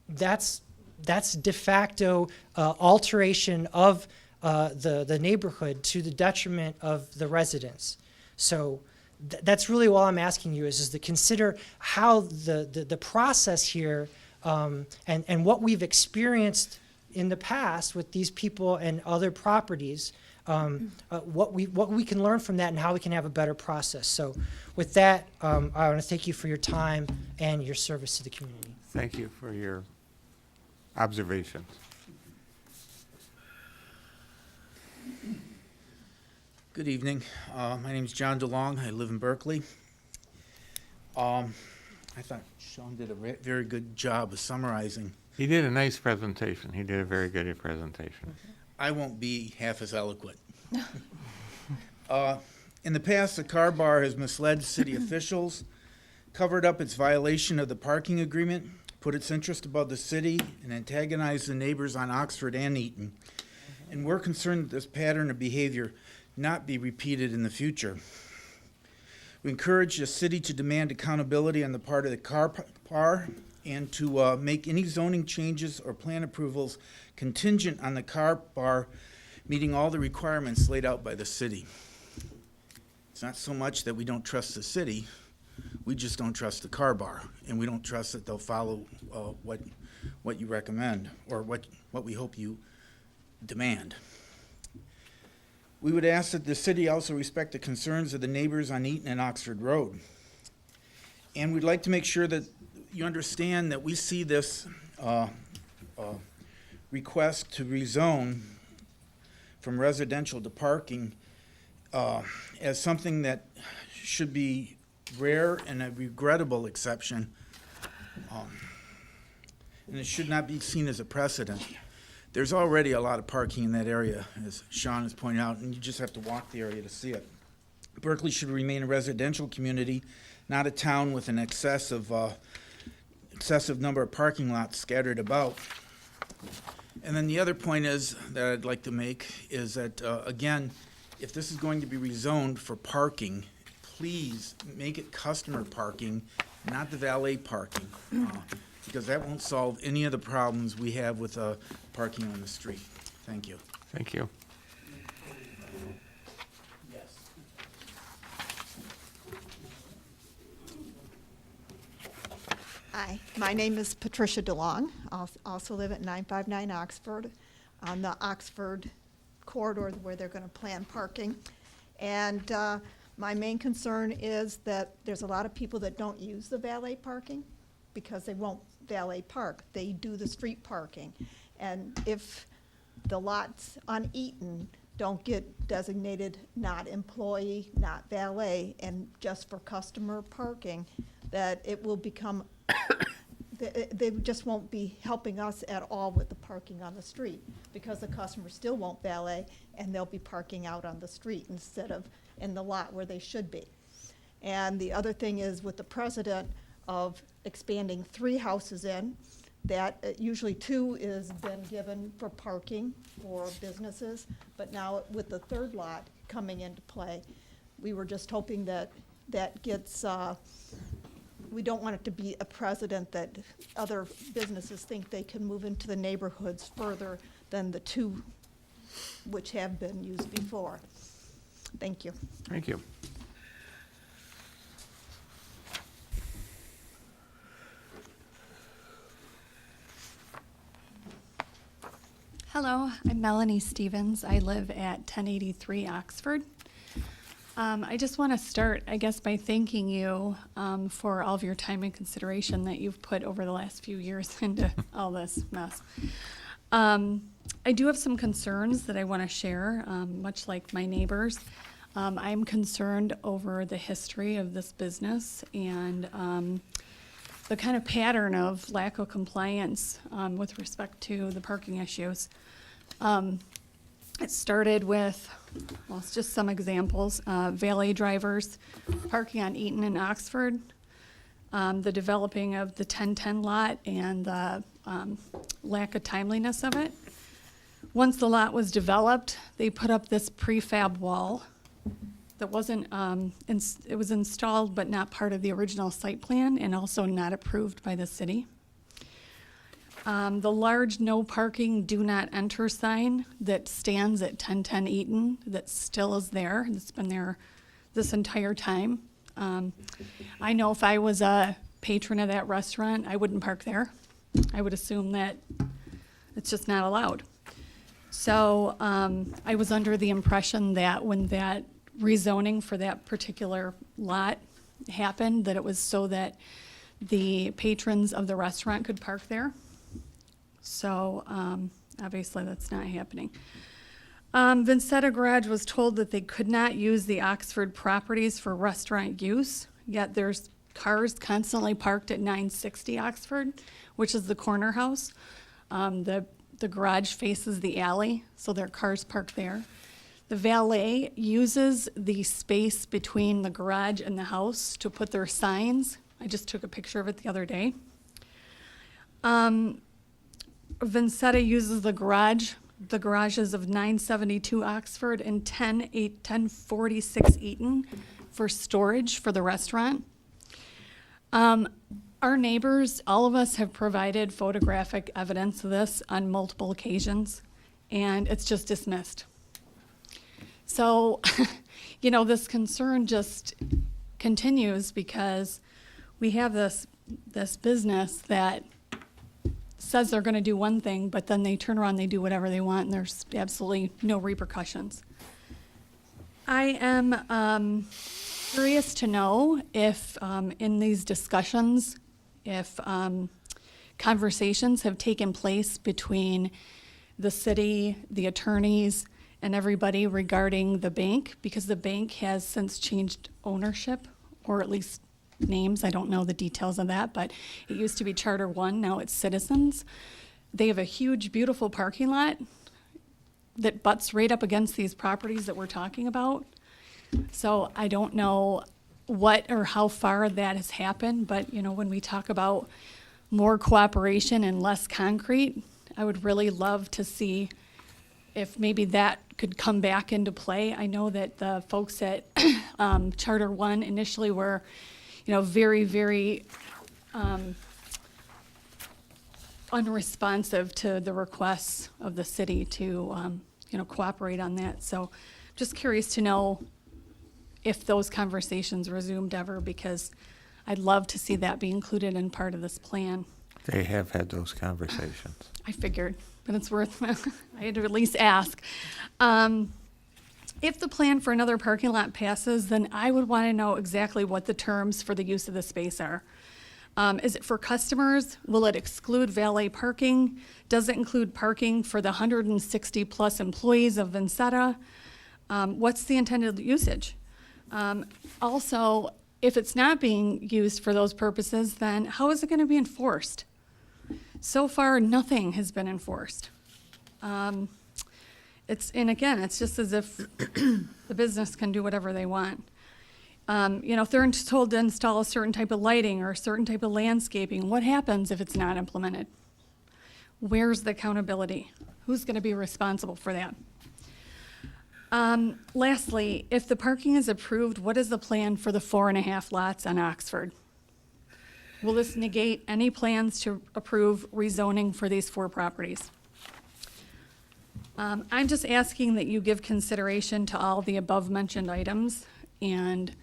that's de facto alteration of the neighborhood to the detriment of the residents. So that's really all I'm asking you is to consider how the process here and what we've experienced in the past with these people and other properties, what we can learn from that and how we can have a better process. So with that, I want to thank you for your time and your service to the community. Thank you for your observations. Good evening. My name is John DeLong. I live in Berkeley. I thought Sean did a very good job of summarizing. He did a nice presentation. He did a very good presentation. I won't be half as eloquent. In the past, the car bar has misled city officials, covered up its violation of the parking agreement, put its interest above the city, and antagonized the neighbors on Oxford and Eaton. And we're concerned that this pattern of behavior not be repeated in the future. We encourage the city to demand accountability on the part of the car bar and to make any zoning changes or plan approvals contingent on the car bar meeting all the requirements laid out by the city. It's not so much that we don't trust the city, we just don't trust the car bar, and we don't trust that they'll follow what you recommend or what we hope you demand. We would ask that the city also respect the concerns of the neighbors on Eaton and Oxford Road. And we'd like to make sure that you understand that we see this request to rezone from residential to parking as something that should be rare and a regrettable exception. And it should not be seen as a precedent. There's already a lot of parking in that area, as Sean has pointed out, and you just have to walk the area to see it. Berkeley should remain a residential community, not a town with an excessive number of parking lots scattered about. And then the other point is that I'd like to make is that, again, if this is going to be rezoned for parking, please make it customer parking, not the valet parking, because that won't solve any of the problems we have with parking on the street. Thank you. Thank you. Hi, my name is Patricia DeLong. I also live at 959 Oxford, on the Oxford corridor where they're going to plan parking. And my main concern is that there's a lot of people that don't use the valet parking because they won't valet park. They do the street parking. And if the lots on Eaton don't get designated not employee, not valet, and just for customer parking, that it will become they just won't be helping us at all with the parking on the street because the customers still won't valet and they'll be parking out on the street instead of in the lot where they should be. And the other thing is with the precedent of expanding 3 houses in, that usually 2 is been given for parking for businesses, but now with the third lot coming into play, we were just hoping that that gets, we don't want it to be a precedent that other businesses think they can move into the neighborhoods further than the 2 which have been used before. Thank you. Thank you. Hello, I'm Melanie Stevens. I live at 1083 Oxford. I just want to start, I guess, by thanking you for all of your time and consideration that you've put over the last few years into all this mess. I do have some concerns that I want to share, much like my neighbors. I'm concerned over the history of this business and the kind of pattern of lack of compliance with respect to the parking issues. It started with, well, it's just some examples, valet drivers parking on Eaton and Oxford, the developing of the 1010 lot and the lack of timeliness of it. Once the lot was developed, they put up this prefab wall that wasn't, it was installed but not part of the original site plan and also not approved by the city. The large no parking, do not enter sign that stands at 1010 Eaton, that still is there, it's been there this entire time. I know if I was a patron of that restaurant, I wouldn't park there. I would assume that it's just not allowed. So I was under the impression that when that rezoning for that particular lot happened, that it was so that the patrons of the restaurant could park there. So obviously that's not happening. Vincetta Garage was told that they could not use the Oxford properties for restaurant use, yet there's cars constantly parked at 960 Oxford, which is the corner house. The garage faces the alley, so there are cars parked there. The valet uses the space between the garage and the house to put their signs. I just took a picture of it the other day. Vincetta uses the garages of 972 Oxford and 1046 Eaton for storage for the restaurant. Our neighbors, all of us have provided photographic evidence of this on multiple occasions, and it's just dismissed. So, you know, this concern just continues because we have this business that says they're going to do one thing, but then they turn around, they do whatever they want, and there's absolutely no repercussions. I am curious to know if in these discussions, if conversations have taken place between the city, the attorneys, and everybody regarding the bank, because the bank has since changed ownership, or at least names. I don't know the details of that, but it used to be Charter One, now it's Citizens. They have a huge, beautiful parking lot that butts right up against these properties that we're talking about. So I don't know what or how far that has happened, but you know, when we talk about more cooperation and less concrete, I would really love to see if maybe that could come back into play. I know that the folks at Charter One initially were, you know, very, very unresponsive to the requests of the city to, you know, cooperate on that. So just curious to know if those conversations resumed ever, because I'd love to see that be included in part of this plan. They have had those conversations. I figured, but it's worth, I had to at least ask. If the plan for another parking lot passes, then I would want to know exactly what the terms for the use of the space are. Is it for customers? Will it exclude valet parking? Does it include parking for the 160 plus employees of Vincetta? What's the intended usage? Also, if it's not being used for those purposes, then how is it going to be enforced? So far, nothing has been enforced. And again, it's just as if the business can do whatever they want. You know, if they're told to install a certain type of lighting or a certain type of landscaping, what happens if it's not implemented? Where's the accountability? Who's going to be responsible for that? Lastly, if the parking is approved, what is the plan for the 4.5 lots on Oxford? Will this negate any plans to approve rezoning for these 4 properties? I'm just asking that you give consideration to all the above-mentioned items and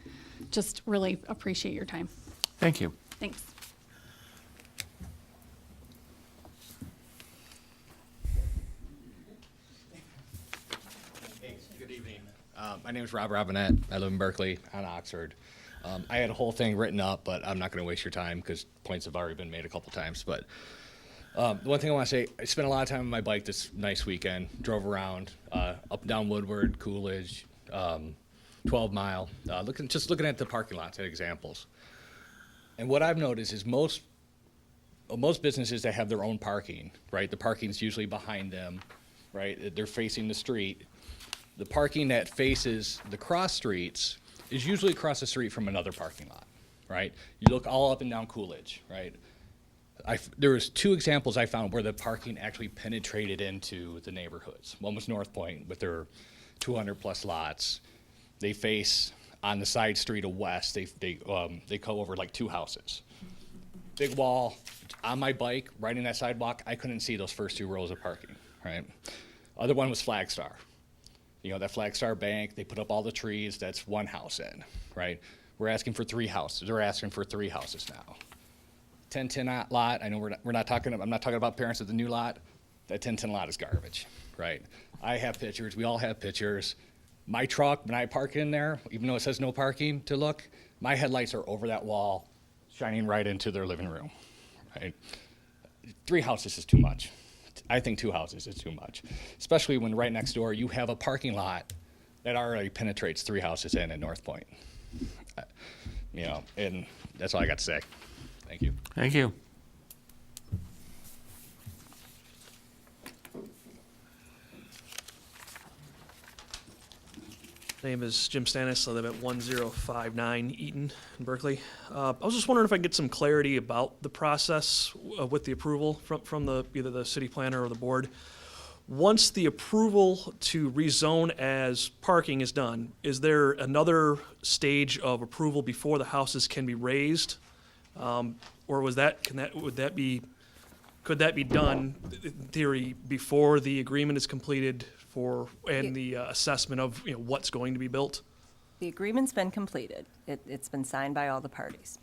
just really appreciate your time. Thank you. Thanks. Good evening. My name is Rob Robinette. I live in Berkley on Oxford. I had a whole thing written up, but I'm not going to waste your time because points have already been made a couple times. But the one thing I want to say, I spent a lot of time on my bike this nice weekend. Drove around up and down Woodward, Coolidge, 12 Mile, looking at the parking lots and examples. And what I've noticed is most businesses that have their own parking, right? The parking's usually behind them, right? They're facing the street. The parking that faces the cross streets is usually across the street from another parking lot, right? You look all up and down Coolidge, right? There was 2 examples I found where the parking actually penetrated into the neighborhoods. One was North Point with their 200+ lots. They face on the side street of West. They go over like 2 houses. Big wall. On my bike, riding that sidewalk, I couldn't see those first 2 rows of parking, right? Other one was Flagstar. You know, that Flagstar Bank, they put up all the trees, that's 1 house in, right? We're asking for 3 houses. They're asking for 3 houses now. 1010 lot, I know I'm not talking about parents of the new lot. That 1010 lot is garbage, right? I have pictures, we all have pictures. My truck, when I park in there, even though it says no parking to look, my headlights are over that wall, shining right into their living room, right? 3 houses is too much. I think 2 houses is too much, especially when right next door you have a parking lot that already penetrates 3 houses in at North Point. You know, and that's all I got to say. Thank you. Thank you. Name is Jim Stannis. I live at 1059 Eaton in Berkeley. I was just wondering if I could get some clarity about the process with the approval from either the city planner or the board. Once the approval to rezone as parking is done, is there another stage of approval before the houses can be raised? Or could that be done in theory before the agreement is completed and the assessment of what's going to be built? The agreement's been completed. It's been signed by all the parties.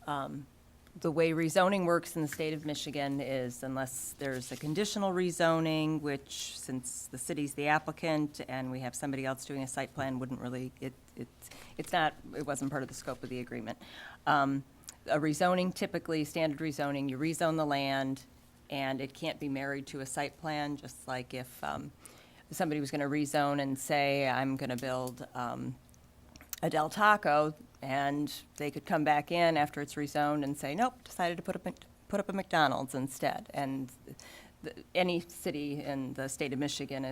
The way rezoning works in the state of Michigan is unless there's a conditional rezoning, which since the city's the applicant and we have somebody else doing a site plan, it wasn't part of the scope of the agreement. A rezoning, typically standard rezoning, you rezone the land and it can't be married to a site plan, just like if somebody was going to rezone and say, I'm going to build a Del Taco, and they could come back in after it's rezoned and say, nope, decided to put up a McDonald's instead. And any city in the state of Michigan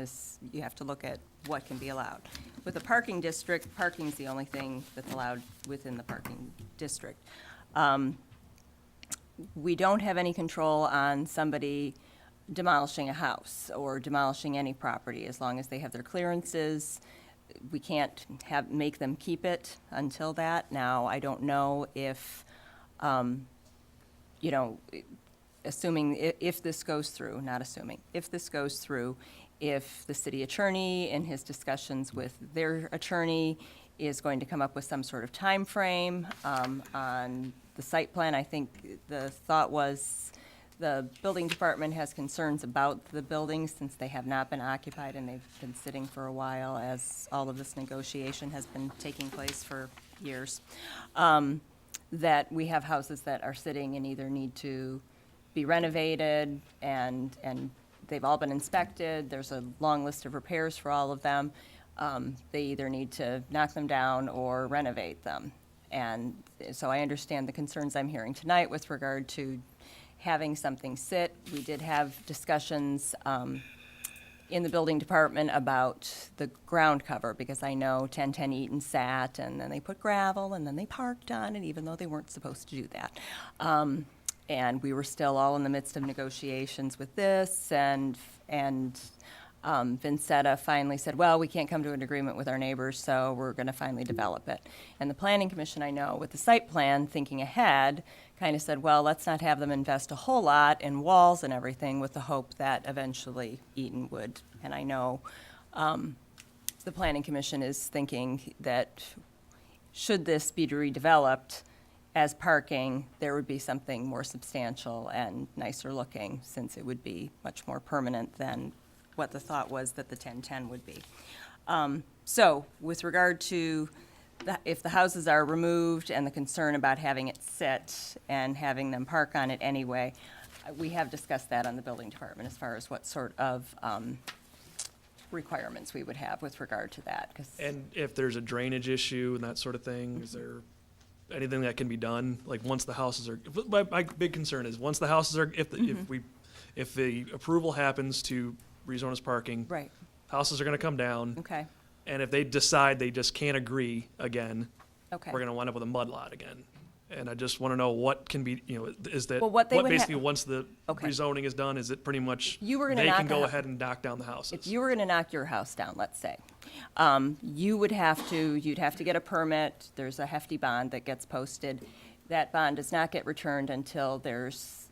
you have to look at what can be allowed. With a parking district, parking's the only thing that's allowed within the parking district. We don't have any control on somebody demolishing a house or demolishing any property as long as they have their clearances. We can't make them keep it until that. Now, I don't know if, assuming if this goes through, not assuming, if this goes through, if the city attorney in his discussions with their attorney is going to come up with some sort of time frame on the site plan. I think the thought was the building department has concerns about the buildings since they have not been occupied and they've been sitting for a while as all of this negotiation has been taking place for years. That we have houses that are sitting and either need to be renovated and they've all been inspected. There's a long list of repairs for all of them. They either need to knock them down or renovate them. And so I understand the concerns I'm hearing tonight with regard to having something sit. We did have discussions in the building department about the ground cover because I know 1010 Eaton sat and then they put gravel and then they parked on it even though they weren't supposed to do that. And we were still all in the midst of negotiations with this, and Vincetta finally said, well, we can't come to an agreement with our neighbors, so we're going to finally develop it. And the Planning Commission, I know, with the site plan, thinking ahead, kind of said, well, let's not have them invest a whole lot in walls and everything with the hope that eventually Eaton would. And I know the Planning Commission is thinking that should this be redeveloped as parking, there would be something more substantial and nicer looking, since it would be much more permanent than what the thought was that the 1010 would be. So with regard to if the houses are removed and the concern about having it sit and having them park on it anyway, we have discussed that on the building department as far as what sort of requirements we would have with regard to that. And if there's a drainage issue and that sort of thing, is there anything that can be done? Like, once the houses are, my big concern is, once the houses are, if the approval happens to rezone as parking, Right. houses are gonna come down. Okay. And if they decide they just can't agree again, Okay. we're gonna wind up with a mud lot again. And I just wanna know what can be, is that, Well, what they would basically, ha- once the Okay. rezoning is done, is it pretty much, You were gonna they knock can a go hou- ahead and knock down the houses? If you were gonna knock your house down, let's say, you'd have to get a permit. There's a hefty bond that gets posted. That bond does not get returned until there's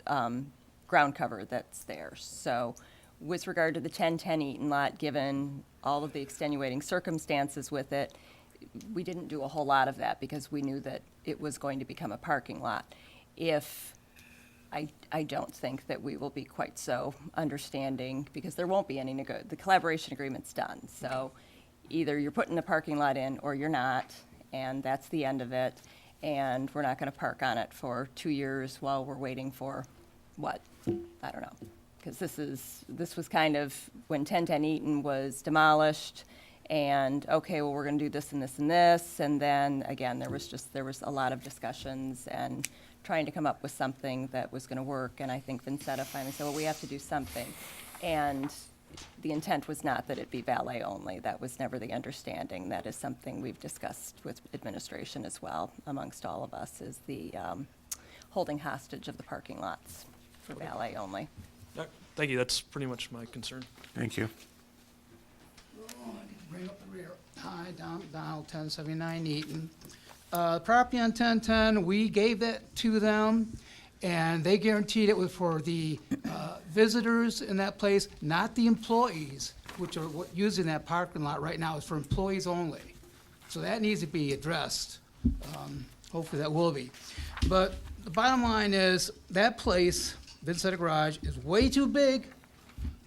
ground cover that's there. So with regard to the 1010 Eaton lot, given all of the extenuating circumstances with it, we didn't do a whole lot of that because we knew that it was going to become a parking lot. I don't think that we will be quite so understanding, because there won't be any the collaboration agreement's done. So either you're putting the parking lot in or you're not, and that's the end of it. And we're not gonna park on it for 2 years while we're waiting for what? I don't know. Because this was kind of when 1010 Eaton was demolished, and okay, well, we're gonna do this and this and this, and then again, there was a lot of discussions and trying to come up with something that was gonna work, and I think Vincetta finally said, well, we have to do something. And the intent was not that it be valet only. That was never the understanding. That is something we've discussed with administration as well, amongst all of us, is the holding hostage of the parking lots for valet only. Thank you, that's pretty much my concern. Thank you. Bring up the rear. Hi, Donald, 1079 Eaton. Property on 1010, we gave that to them, and they guaranteed it was for the visitors in that place, not the employees, which are using that parking lot right now. Is for employees only. So that needs to be addressed. Hopefully that will be. But the bottom line is, that place, Vincetta Garage, is way too big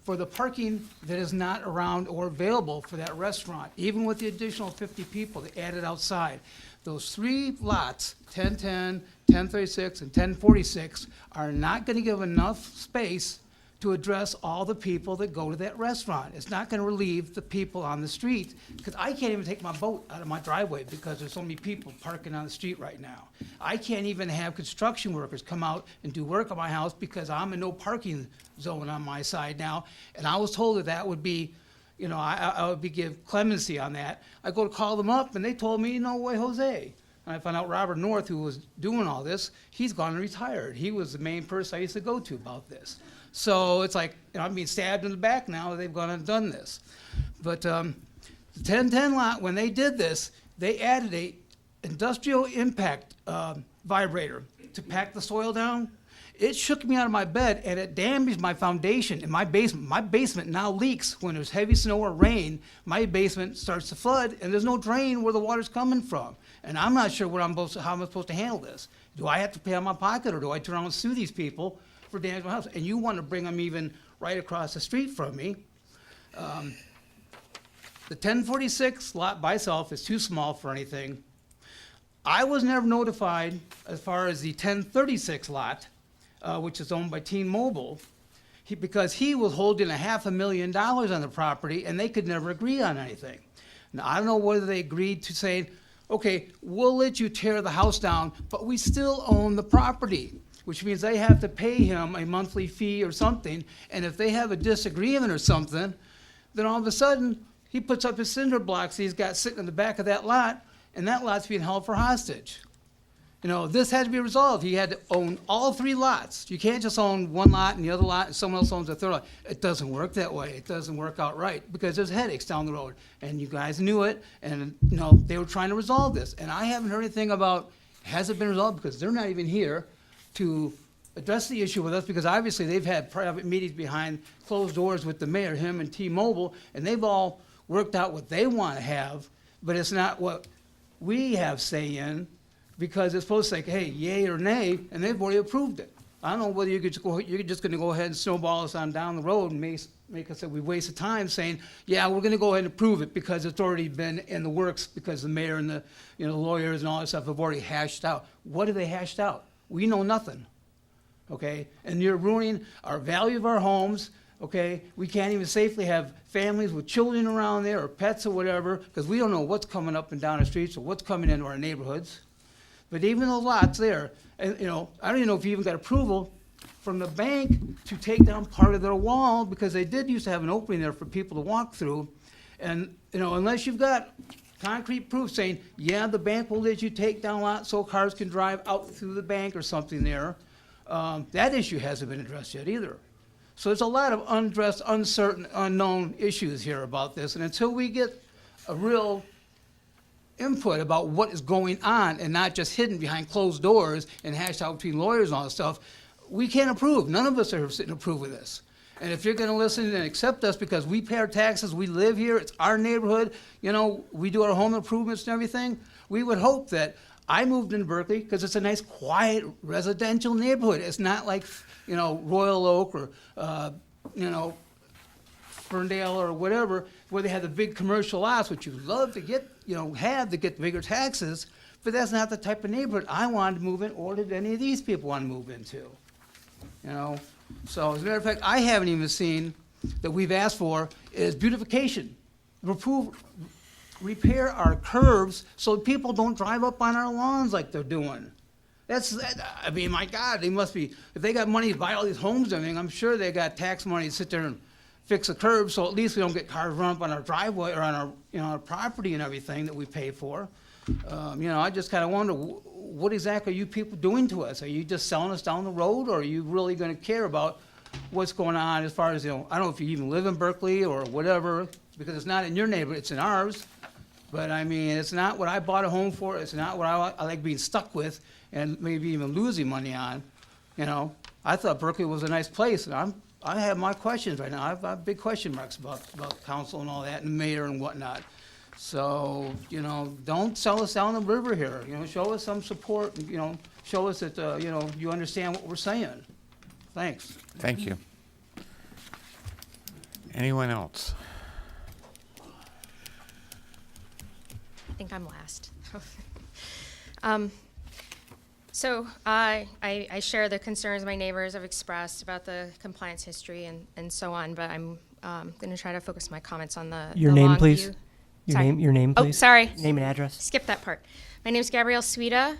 for the parking that is not around or available for that restaurant, even with the additional 50 people that added outside. Those three lots, 1010, 1036, and 1046, are not gonna give enough space to address all the people that go to that restaurant. It's not gonna relieve the people on the street, because I can't even take my boat out of my driveway because there's so many people parking on the street right now. I can't even have construction workers come out and do work on my house because I'm in no parking zone on my side now. And I was told that that would be, I would be give clemency on that. I go to call them up and they told me, no way, Jose. And I found out Robert North, who was doing all this, he's gone and retired. He was the main person I used to go to about this. So it's like, I'm being stabbed in the back now, they've gone and done this. But the 1010 lot, when they did this, they added a industrial impact vibrator to pack the soil down. It shook me out of my bed and it damaged my foundation in my basement. My basement now leaks when there's heavy snow or rain. My basement starts to flood and there's no drain where the water's coming from. And I'm not sure how I'm supposed to handle this. Do I have to pay out of my pocket, or do I turn around and sue these people for damage to my house? And you want to bring them even right across the street from me. The 1046 lot by itself is too small for anything. I was never notified as far as the 1036 lot, which is owned by T-Mobile, because he was holding $500,000 on the property and they could never agree on anything. Now, I don't know whether they agreed to say, okay, we'll let you tear the house down, but we still own the property, which means they have to pay him a monthly fee or something. And if they have a disagreement or something, then all of a sudden, he puts up his cinder blocks he's got sitting in the back of that lot, and that lot's being held for hostage. You know, this had to be resolved. He had to own all 3 lots. You can't just own one lot and the other lot and someone else owns the third lot. It doesn't work that way. It doesn't work out right because there's headaches down the road. And you guys knew it, and, you know, they were trying to resolve this. And I haven't heard anything about, has it been resolved? Because they're not even here to address the issue with us, because obviously they've had private meetings behind closed doors with the mayor, him and T-Mobile, and they've all worked out what they want to have, but it's not what we have say in, because it's supposed to say, hey, yay or nay, and they've already approved it. I don't know whether you're just going to go ahead and snowball us on down the road and make us say we wasted time saying, yeah, we're going to go ahead and approve it because it's already been in the works because the mayor and the, you know, lawyers and all that stuff have already hashed out. What have they hashed out? We know nothing, okay? And you're ruining our value of our homes, okay? We can't even safely have families with children around there or pets or whatever, because we don't know what's coming up and down the streets or what's coming into our neighborhoods. But even the lots there, and, you know, I don't even know if you even got approval from the bank to take down part of their wall, because they did used to have an opening there for people to walk through. And, you know, unless you've got concrete proof saying, yeah, the bank will let you take down lots so cars can drive out through the bank or something there, that issue hasn't been addressed yet either. So there's a lot of undressed, uncertain, unknown issues here about this. And until we get a real input about what is going on and not just hidden behind closed doors and hashed out between lawyers and all that stuff, we can't approve. None of us are sitting to approve of this. And if you're going to listen and accept us because we pay our taxes, we live here, it's our neighborhood, you know, we do our home improvements and everything, we would hope that I moved in Berkeley because it's a nice, quiet, residential neighborhood. It's not like, you know, Royal Oak or, you know, Ferndale or whatever, where they have the big commercial lots, which you love to get, you know, have to get bigger taxes, but that's not the type of neighborhood I wanted to move in, or did any of these people want to move into, you know? So, as a matter of fact, I haven't even seen that we've asked for is beautification. Repair our curves so people don't drive up on our lawns like they're doing. I mean, my God, they must be, if they got money to buy all these homes and everything, I'm sure they got tax money to sit there and fix a curb, so at least we don't get cars run up on our driveway or on our, you know, our property and everything that we pay for. You know, I just kind of wonder, what exactly are you people doing to us? Are you just selling us down the road, or are you really going to care about what's going on as far as, you know, I don't know if you even live in Berkeley or whatever, because it's not in your neighborhood, it's in ours. But I mean, it's not what I bought a home for, it's not what I like being stuck with and maybe even losing money on, you know. I thought Berkeley was a nice place, and I have my questions right now. I have big question marks about council and all that, and mayor and whatnot. So, you know, don't sell us down the river here. You know, show us some support, you know, show us that, you know, you understand what we're saying. Thanks. Thank you. Anyone else? I think I'm last. So I share the concerns my neighbors have expressed about the compliance history and so on, but I'm going to try to focus my comments on the Your the name, long please. view. Your Sorry. name, Oh, please. sorry. Name and address. Skip that part. My name is Gabrielle Suida.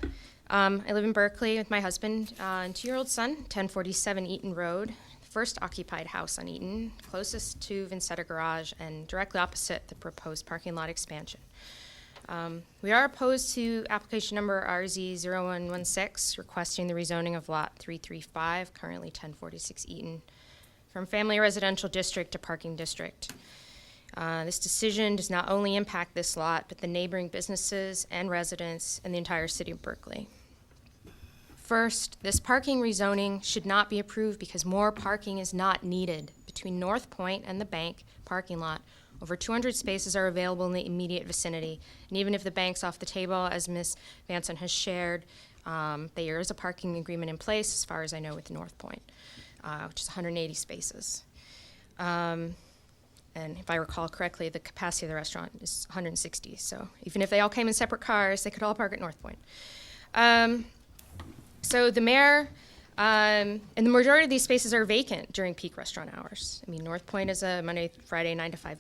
I live in Berkeley with my husband and 2-year-old son, 1047 Eaton Road, first occupied house on Eaton, closest to Vincetta Garage and directly opposite the proposed parking lot expansion. We are opposed to application number RZ0116, requesting the rezoning of lot 335, currently 1046 Eaton, from family residential district to parking district. This decision does not only impact this lot, but the neighboring businesses and residents in the entire city of Berkeley. First, this parking rezoning should not be approved because more parking is not needed between North Point and the bank parking lot. Over 200 spaces are available in the immediate vicinity. And even if the bank's off the table, as Ms. Vanson has shared, there is a parking agreement in place, as far as I know, with North Point, which is 180 spaces. And if I recall correctly, the capacity of the restaurant is 160. So even if they all came in separate cars, they could all park at North Point. So the mayor, and the majority of these spaces are vacant during peak restaurant hours. I mean, North Point is a Monday, Friday, 9 to 5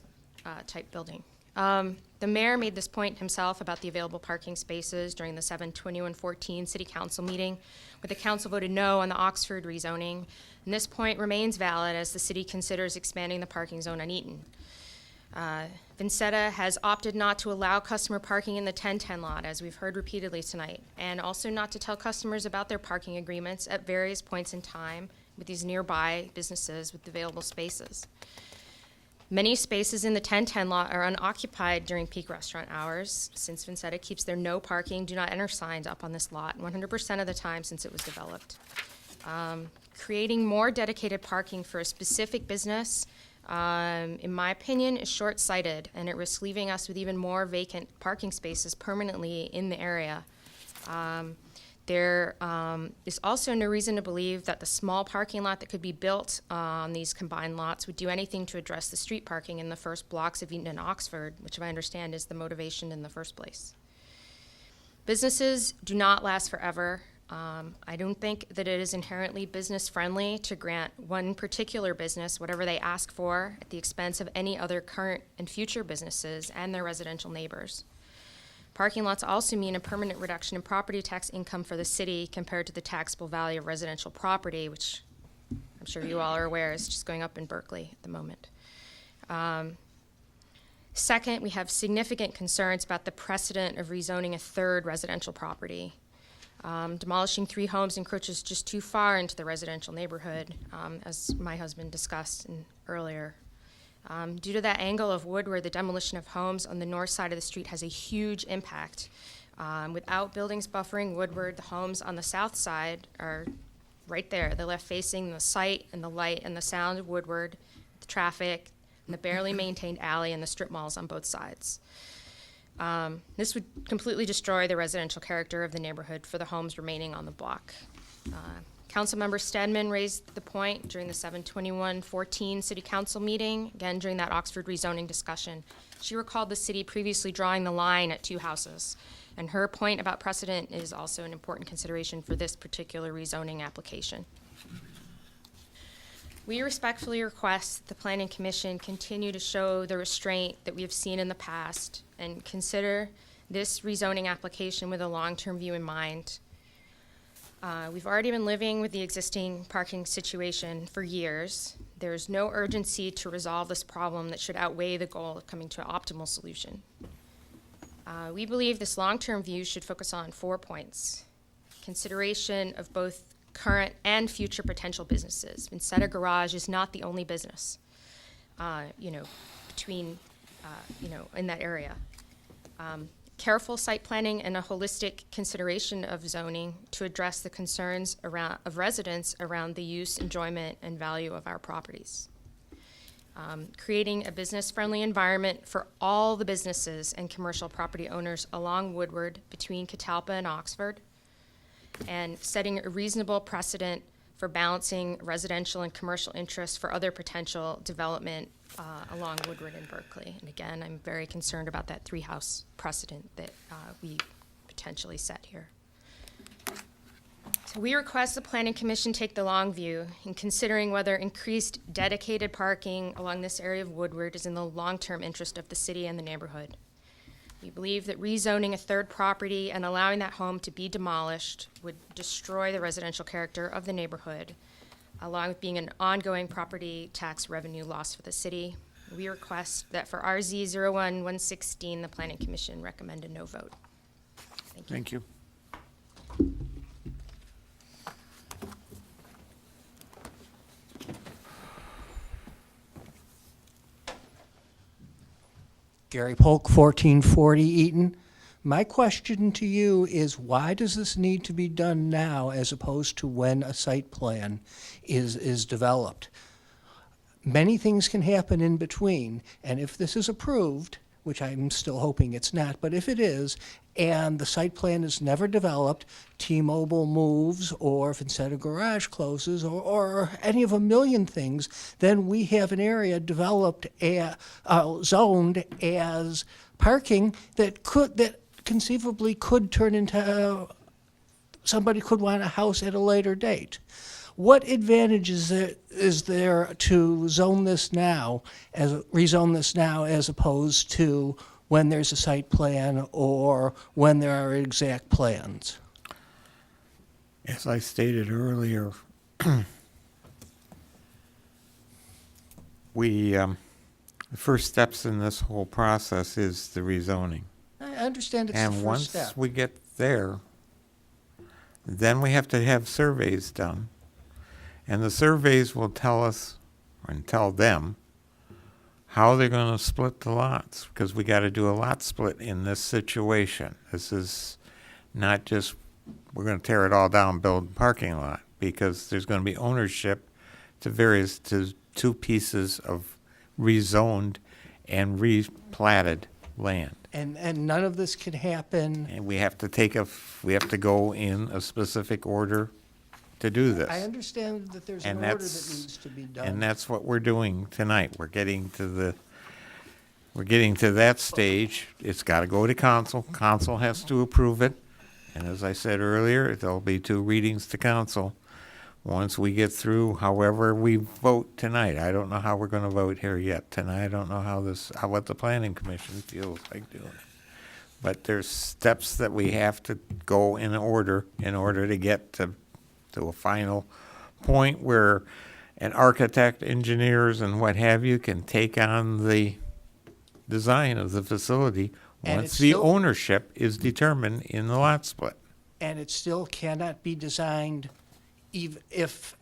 type building. The mayor made this point himself about the available parking spaces during the 7/21/14 city council meeting, where the council voted no on the Oxford rezoning. And this point remains valid as the city considers expanding the parking zone on Eaton. Vincetta has opted not to allow customer parking in the 1010 lot, as we've heard repeatedly tonight, and also not to tell customers about their parking agreements at various points in time with these nearby businesses with available spaces. Many spaces in the 1010 lot are unoccupied during peak restaurant hours, since Vincetta keeps their no parking, do not enter signs up on this lot 100% of the time since it was developed. Creating more dedicated parking for a specific business, in my opinion, is short-sighted, and it risks leaving us with even more vacant parking spaces permanently in the area. There is also no reason to believe that the small parking lot that could be built on these combined lots would do anything to address the street parking in the first blocks of Eaton and Oxford, which I understand is the motivation in the first place. Businesses do not last forever. I don't think that it is inherently business-friendly to grant one particular business whatever they ask for at the expense of any other current and future businesses and their residential neighbors. Parking lots also mean a permanent reduction in property tax income for the city compared to the taxable value of residential property, which I'm sure you all are aware is just going up in Berkeley at the moment. Second, we have significant concerns about the precedent of rezoning a third residential property. Demolishing 3 homes encroaches just too far into the residential neighborhood, as my husband discussed earlier. Due to that angle of Woodward, the demolition of homes on the north side of the street has a huge impact. Without buildings buffering Woodward, the homes on the south side are right there. They're left facing the sight and the light and the sound of Woodward, the traffic, and the barely maintained alley and the strip malls on both sides. This would completely destroy the residential character of the neighborhood for the homes remaining on the block. Councilmember Stedman raised the point during the 7/21/14 City Council meeting, again during that Oxford rezoning discussion. She recalled the city previously drawing the line at 2 houses, and her point about precedent is also an important consideration for this particular rezoning application. We respectfully request that the Planning Commission continue to show the restraint that we have seen in the past and consider this rezoning application with a long-term view in mind. We've already been living with the existing parking situation for years. There's no urgency to resolve this problem that should outweigh the goal of coming to an optimal solution. We believe this long-term view should focus on 4 points. Consideration of both current and future potential businesses. Vincetta Garage is not the only business, in that area. Careful site planning and a holistic consideration of zoning to address the concerns of residents around the use, enjoyment, and value of our properties. Creating a business-friendly environment for all the businesses and commercial property owners along Woodward between Catalpa and Oxford, and setting a reasonable precedent for balancing residential and commercial interests for other potential development along Woodward and Berkeley. And again, I'm very concerned about that 3-house precedent that we potentially set here. So we request the Planning Commission take the long view in considering whether increased dedicated parking along this area of Woodward is in the long-term interest of the city and the neighborhood. We believe that rezoning a third property and allowing that home to be demolished would destroy the residential character of the neighborhood, along with being an ongoing property tax revenue loss for the city. We request that for RZ 01116, the Planning Commission recommend a no vote. Thank you. Thank you. Gary Polk, 1440 Eaton. My question to you is, why does this need to be done now as opposed to when a site plan is developed? Many things can happen in between, and if this is approved, which I'm still hoping it's not, but if it is, and the site plan is never developed, T-Mobile moves, or Vincetta Garage closes, or any of a million things, then we have an area developed, zoned as parking that conceivably could turn into, somebody could want a house at a later date. What advantage is there to rezone this now as opposed to when there's a site plan or when there are exact plans? As I stated earlier, we The first steps in this whole process is the rezoning. I understand it's the And first once step. we get there, then we have to have surveys done. And the surveys will tell us, and tell them, how they're gonna split the lots, because we gotta do a lot split in this situation. This is not just, we're gonna tear it all down, build a parking lot, because there's gonna be ownership to two pieces of rezoned and replatted land. And none of this can happen. And we have to go in a specific order to do this. I understand that there's an And order that that's- needs to be done. And that's what we're doing tonight. We're getting to that stage. It's gotta go to council. Council has to approve it. And as I said earlier, there'll be 2 readings to council. Once we get through, however we vote tonight, I don't know how we're gonna vote here yet tonight. I don't know what the planning commission feels like doing it. But there's steps that we have to go in order to get to a final point where an architect, engineers, and what have you can take on the design of the facility And once it's the still- ownership is determined in the lot split. And it still cannot be designed if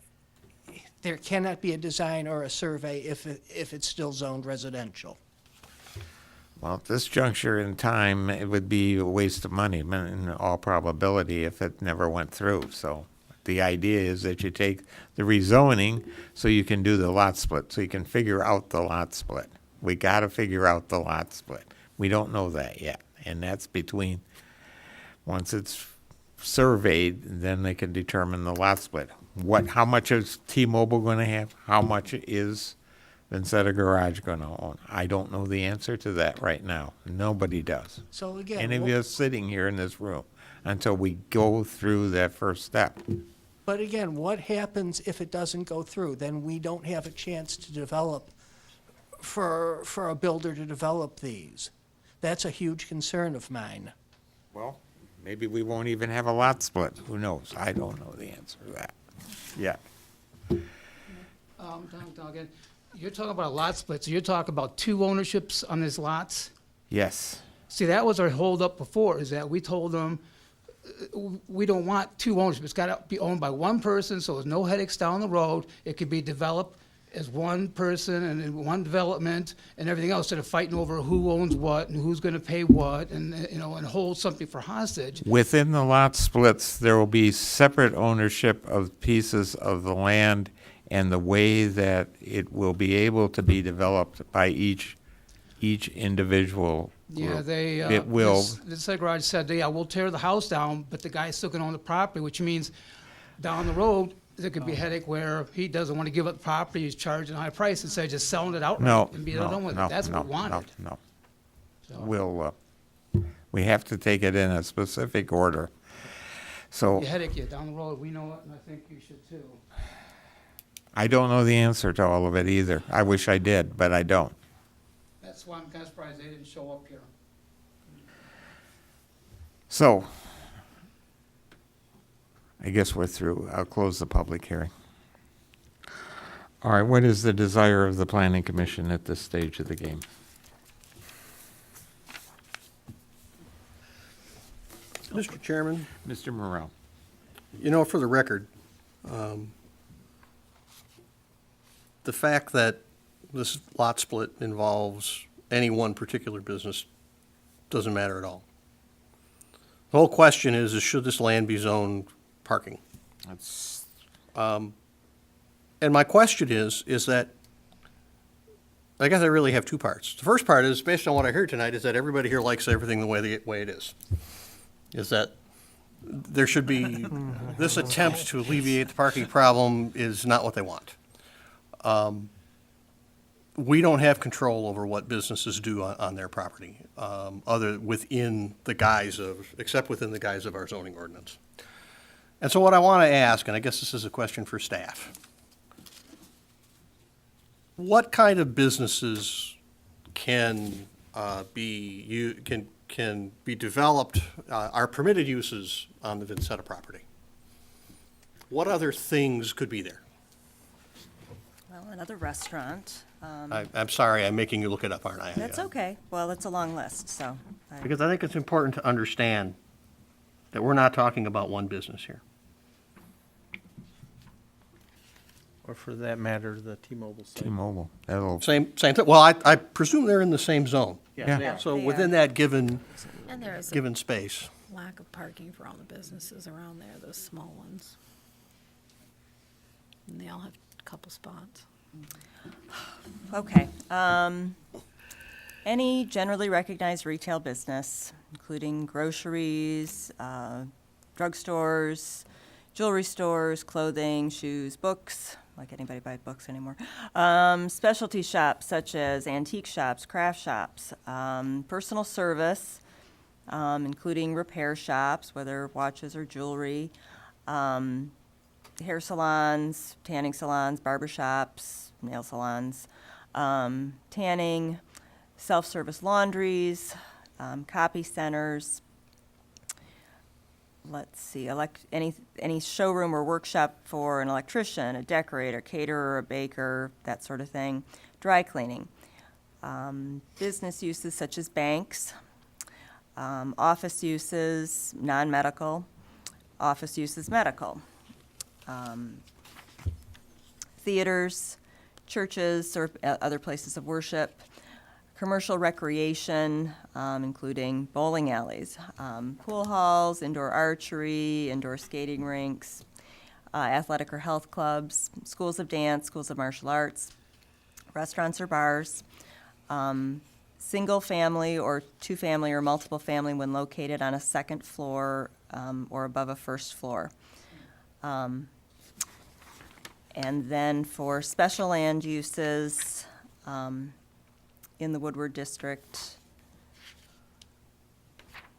there cannot be a design or a survey if it's still zoned residential. Well, at this juncture in time, it would be a waste of money in all probability if it never went through. So the idea is that you take the rezoning so you can do the lot split, so you can figure out the lot split. We gotta figure out the lot split. We don't know that yet. And that's once it's surveyed, then they can determine the lot split. How much is T-Mobile gonna have? How much is Vincetta Garage gonna own? I don't know the answer to that right now. Nobody does. So again, Any of us sitting here in this room, until we go through that first step. but again, what happens if it doesn't go through? Then we don't have a chance to develop, for a builder to develop these. That's a huge concern of mine. Well, maybe we won't even have a lot split. Who knows? I don't know the answer to that. Yeah. Again, you're talking about a lot split, so you're talking about 2 ownerships on these lots? Yes. See, that was our holdup before, is that we told them, we don't want 2 ownerships. It's gotta be owned by one person, so there's no headaches down the road. It could be developed as one person and in one development and everything else, instead of fighting over who owns what and who's gonna pay what and, and hold something for hostage. Within the lot splits, there will be separate ownership of pieces of the land and the way that it will be able to be developed by each individual Yeah, group. they, It will, this garage said, yeah, we'll tear the house down, but the guy's still gonna own the property, which means down the road, there could be a headache where he doesn't wanna give up the property, he's charging a high price instead of just selling it outright no, and be no, done with no, it. That's what we no, wanted. no. So, We have to take it in a specific order. So you headache you down the road, we know it, and I think you should too. I don't know the answer to all of it either. I wish I did, but I don't. That's why I'm kinda surprised they didn't show up here. So, I guess we're through. I'll close the public hearing. All right, what is the desire of the planning commission at this stage of the game? Mr. Chairman, Mr. Morrell. for the record, the fact that this lot split involves any one particular business doesn't matter at all. The whole question is should this land be zoned parking? That's, And my question is that, I guess I really have 2 parts. The first part is, based on what I heard tonight, is that everybody here likes everything the way it is. Is that there should be, this attempt to alleviate the parking problem is not what they want. We don't have control over what businesses do on their property, except within the guise of our zoning ordinance. And so what I want to ask, and I guess this is a question for staff, what kind of businesses can be developed, are permitted uses on the Vincetta property? What other things could be there? Well, Well, another restaurant. I'm sorry, I'm making you look it up, aren't I? That's okay. Well, it's a long list, so. Because I think it's important to understand that we're not talking about one business here. Or for that matter, the T-Mobile site. T-Mobile, that'll, Same thing. Well, I presume they're in the same zone. Yeah. they are. So They within are. that given And there's a given space. lack of parking for all the businesses around there, those small ones. And they all have a couple spots. Okay. Any generally recognized retail business, including groceries, drugstores, jewelry stores, clothing, shoes, books, like anybody buy books anymore, specialty shops such as antique shops, craft shops, personal service, including repair shops, whether watches or jewelry, hair salons, tanning salons, barber shops, nail salons, tanning, self-service laundries, copy centers. Let's see, any showroom or workshop for an electrician, a decorator, caterer, a baker, that sort of thing. Dry cleaning. Business uses such as banks, office uses, non-medical, office uses, medical. Theaters, churches, or other places of worship. Commercial recreation, including bowling alleys, pool halls, indoor archery, indoor skating rinks, athletic or health clubs, schools of dance, schools of martial arts, restaurants or bars, single family or two family or multiple family when located on a second floor or above a first floor. And then for special land uses, in the Woodward District.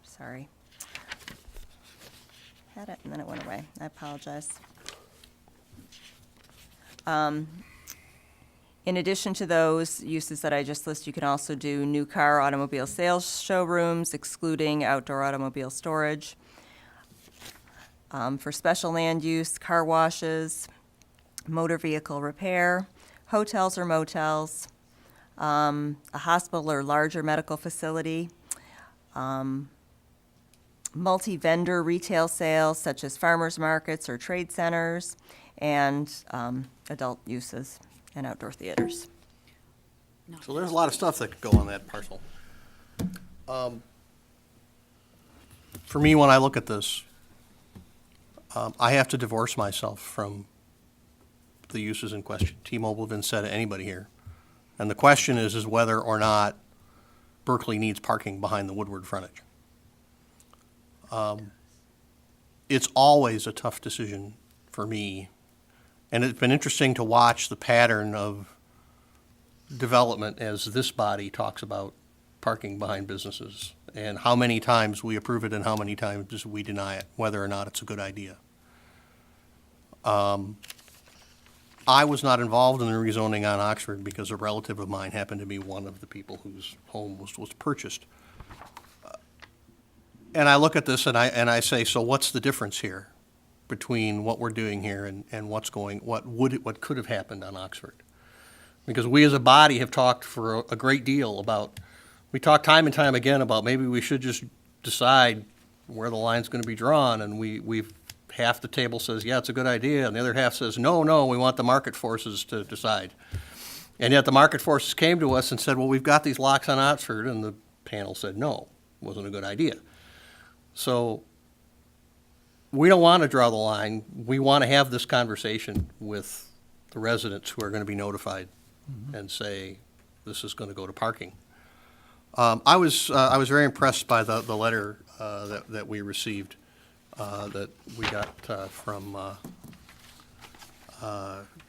Sorry. Had it and then it went away. I apologize. In addition to those uses that I just listed, you can also do new car automobile sales showrooms, excluding outdoor automobile storage. For special land use, car washes, motor vehicle repair, hotels or motels, a hospital or larger medical facility, multi-vendor retail sales such as farmers markets or trade centers, and adult uses and outdoor theaters. So there's a lot of stuff that could go on that parcel. For me, when I look at this, I have to divorce myself from the uses in question. T-Mobile, Vincetta, anybody here. And the question is whether or not Berkley needs parking behind the Woodward frontage. It's always a tough decision for me. And it's been interesting to watch the pattern of development as this body talks about parking behind businesses and how many times we approve it and how many times we deny it, whether or not it's a good idea. I was not involved in the rezoning on Oxford because a relative of mine happened to be one of the people whose home was purchased. And I look at this and I say, so what's the difference here between what we're doing here and what could have happened on Oxford? Because we as a body have talked for a great deal about, we talk time and time again about maybe we should just decide where the line's going to be drawn, and we've half the table says, yeah, it's a good idea, and the other half says, no, we want the market forces to decide. And yet the market forces came to us and said, well, we've got these locks on Oxford, and the panel said, no, it wasn't a good idea. So we don't want to draw the line. We want to have this conversation with the residents who are going to be notified and say, this is going to go to parking. I was very impressed by the letter that we received, that we got from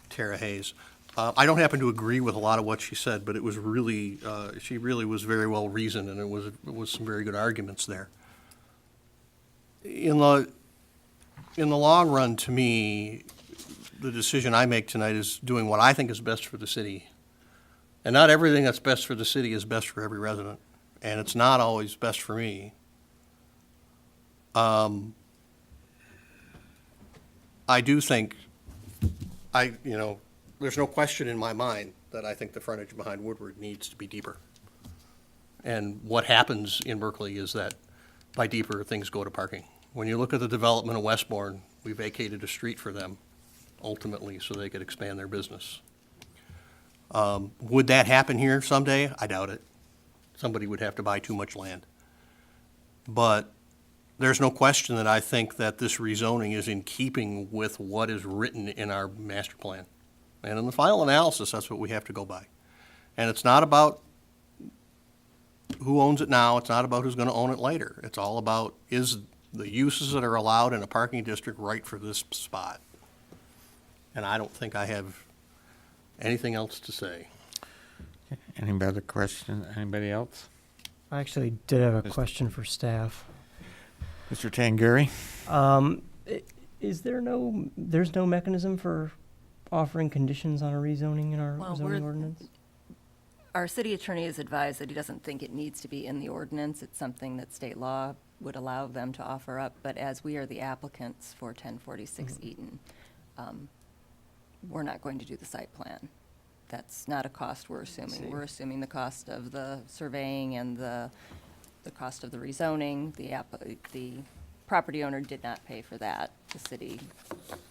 Tara Hayes. I don't happen to agree with a lot of what she said, but it was really, she really was very well reasoned, and it was some very good arguments there. In the long run, to me, the decision I make tonight is doing what I think is best for the city. And not everything that's best for the city is best for every resident, and it's not always best for me. I do think, there's no question in my mind that I think the frontage behind Woodward needs to be deeper. And what happens in Berkeley is that by deeper, things go to parking. When you look at the development of Westbourne, we vacated a street for them, ultimately, so they could expand their business. Would that happen here someday? I doubt it. Somebody would have to buy too much land. But there's no question that I think that this rezoning is in keeping with what is written in our master plan. And in the final analysis, that's what we have to go by. And it's not about who owns it now, it's not about who's gonna own it later. It's all about, is the uses that are allowed in a parking district right for this spot? And I don't think I have anything else to say. Any other question? Anybody else? I actually did have a Mr. question for staff. Mr. Tanguri? Is there's no mechanism for offering conditions on a rezoning in our Well, zoning ordinance? Our city attorney has advised that he doesn't think it needs to be in the ordinance. It's something that state law would allow them to offer up. But as we are the applicants for 1046 Eaton, we're not going to do the site plan. That's not a cost we're assuming. We're assuming the cost of the surveying and the cost of the rezoning. The property owner did not pay for that. The city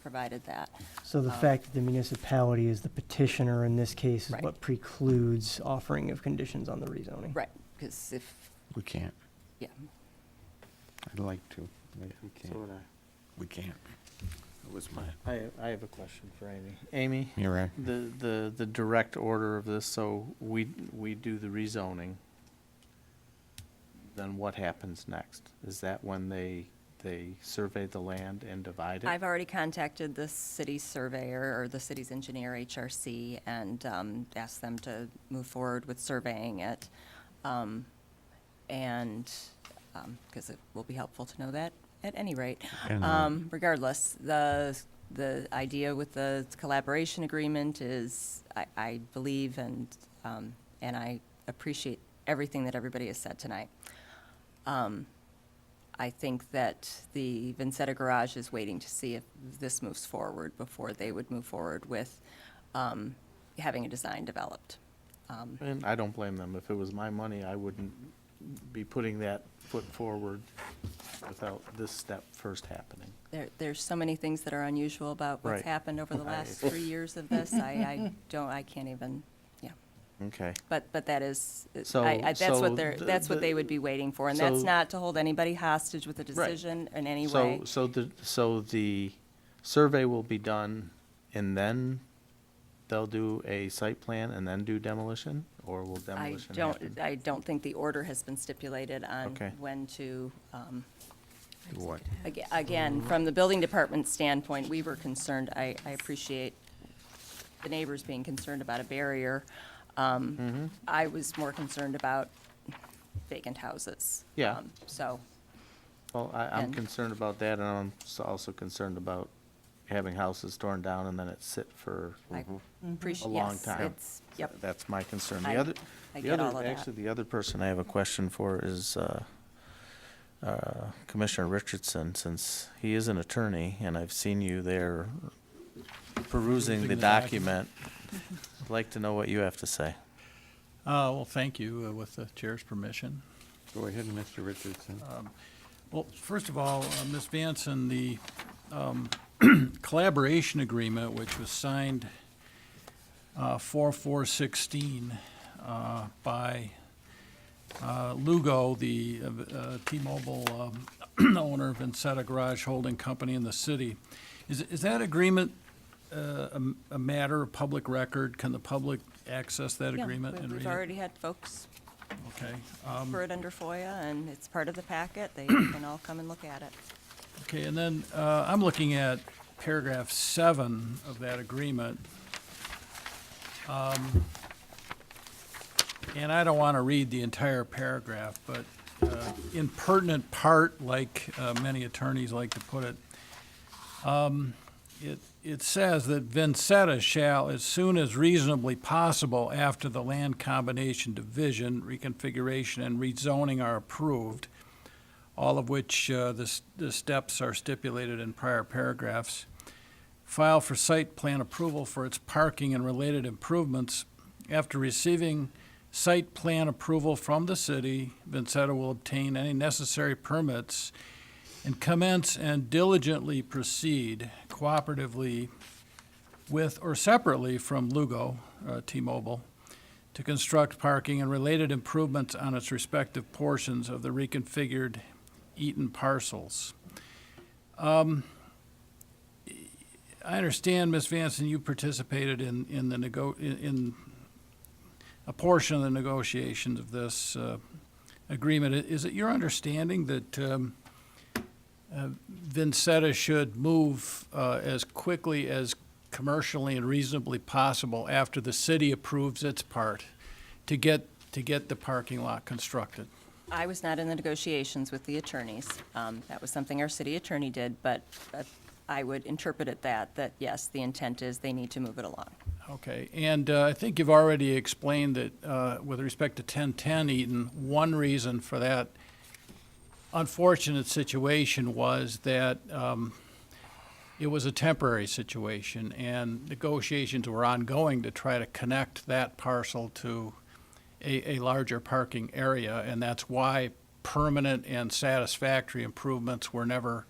provided that. So the fact that the municipality is the petitioner in this case is Right. what precludes offering of conditions on the rezoning? Right, because if, We can't. yeah. I'd like to, but we can't. So would I. We can't. It was my, I have a question for Amy. Amy? you're right. The direct order of this, so we do the rezoning, then what happens next? Is that when they survey the land and divide it? I've already contacted the city's surveyor or the city's engineer, HRC, and asked them to move forward with surveying it. Because it will be helpful to know that at any rate. And, Regardless, the idea with the collaboration agreement is, I believe and I appreciate everything that everybody has said tonight. I think that the Vincetta Garage is waiting to see if this moves forward before they would move forward with having a design developed. And I don't blame them. If it was my money, I wouldn't be putting that foot forward without this step first happening. There's so many things that are unusual about what's Right. happened over the last 3 years of this. I can't even, yeah. Okay. But that is, So- that's so that's what they would be waiting for. And that's so- not to hold anybody hostage with a decision in any way. So the survey will be done, and then they'll do a site plan and then do demolition? Or will demolition happen? I don't think the order has been stipulated on Okay. when to, Do what? again, from the building department standpoint, we were concerned, I appreciate the neighbors being concerned about a barrier. I was more concerned about vacant houses. Yeah. So, Well, I'm and- concerned about that, and I'm also concerned about having houses torn down and then it sit for I a appreciate, long yes, time. it's, yep. That's my concern. I- The other, I the get all other, of that. actually, the other person I have a question for is Commissioner Richardson, since he is an attorney, and I've seen you there perusing the document. I'd like to know what you have to say. Well, thank you, with the chair's permission. Go ahead, Mr. Richardson. Well, first of all, Ms. Vanson, the collaboration agreement, which was signed 4/4/16 by Lugo, the T-Mobile owner of Vincetta Garage Holding Company in the city, is that agreement a matter of public record? Can the public access that Yeah, agreement and read we've it? already had folks Okay. for it under FOIA, and it's part of the packet. They can all come and look at it. Okay, and then I'm looking at paragraph 7 of that agreement. And I don't want to read the entire paragraph, but in pertinent part, like many attorneys like to put it, it says that Vincetta shall, as soon as reasonably possible after the land combination division, reconfiguration, and rezoning are approved, all of which the steps are stipulated in prior paragraphs, file for site plan approval for its parking and related improvements. After receiving site plan approval from the city, Vincetta will obtain any necessary permits and commence and diligently proceed cooperatively with or separately from Lugo, T-Mobile, to construct parking and related improvements on its respective portions of the reconfigured Eaton parcels. I understand, Ms. Vanson, you participated in a portion of the negotiations of this agreement. Is it your understanding that Vincetta should move as quickly as commercially and reasonably possible after the city approves its part to get the parking lot constructed? I was not in the negotiations with the attorneys. That was something our city attorney did, but I would interpret it that yes, the intent is they need to move it along. Okay, and I think you've already explained that with respect to 1010 Eaton, one reason for that unfortunate situation was that it was a temporary situation, and negotiations were ongoing to try to connect that parcel to a larger parking area, and that's why permanent and satisfactory improvements were never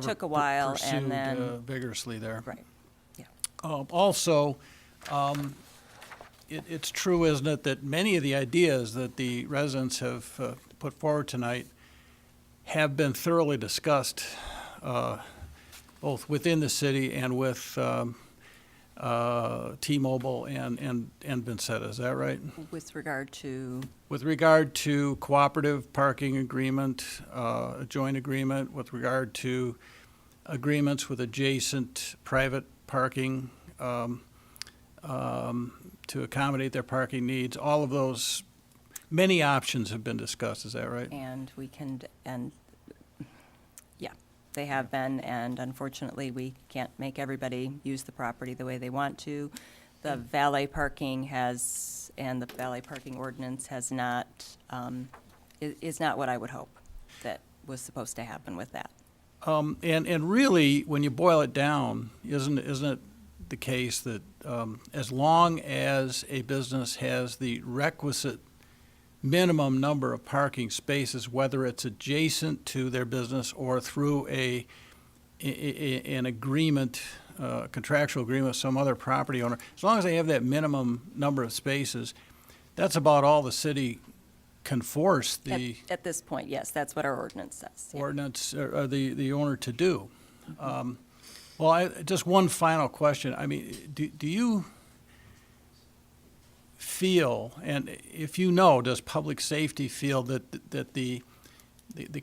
took a while, pursued and then vigorously there. Right. Yeah. Also, it's true, isn't it, that many of the ideas that the residents have put forward tonight have been thoroughly discussed, both within the city and with T-Mobile and Vincetta, is that right? With regard to? With regard to cooperative parking agreement, a joint agreement, with regard to agreements with adjacent private parking to accommodate their parking needs, all of those, many options have been discussed, is that right? And we can, and yeah, they have been, and unfortunately, we can't make everybody use the property the way they want to. The valet parking has, and the valet parking ordinance has not, is not what I would hope that was supposed to happen with that. And really, when you boil it down, isn't it the case that as long as a business has the requisite minimum number of parking spaces, whether it's adjacent to their business or through an agreement, contractual agreement with some other property owner, as long as they have that minimum number of spaces, that's about all the city can force the At this point, yes, that's what our ordinance says. Yeah. ordinance or the owner to do. Well, just one final question. I mean, do you feel, and if you know, does public safety feel that the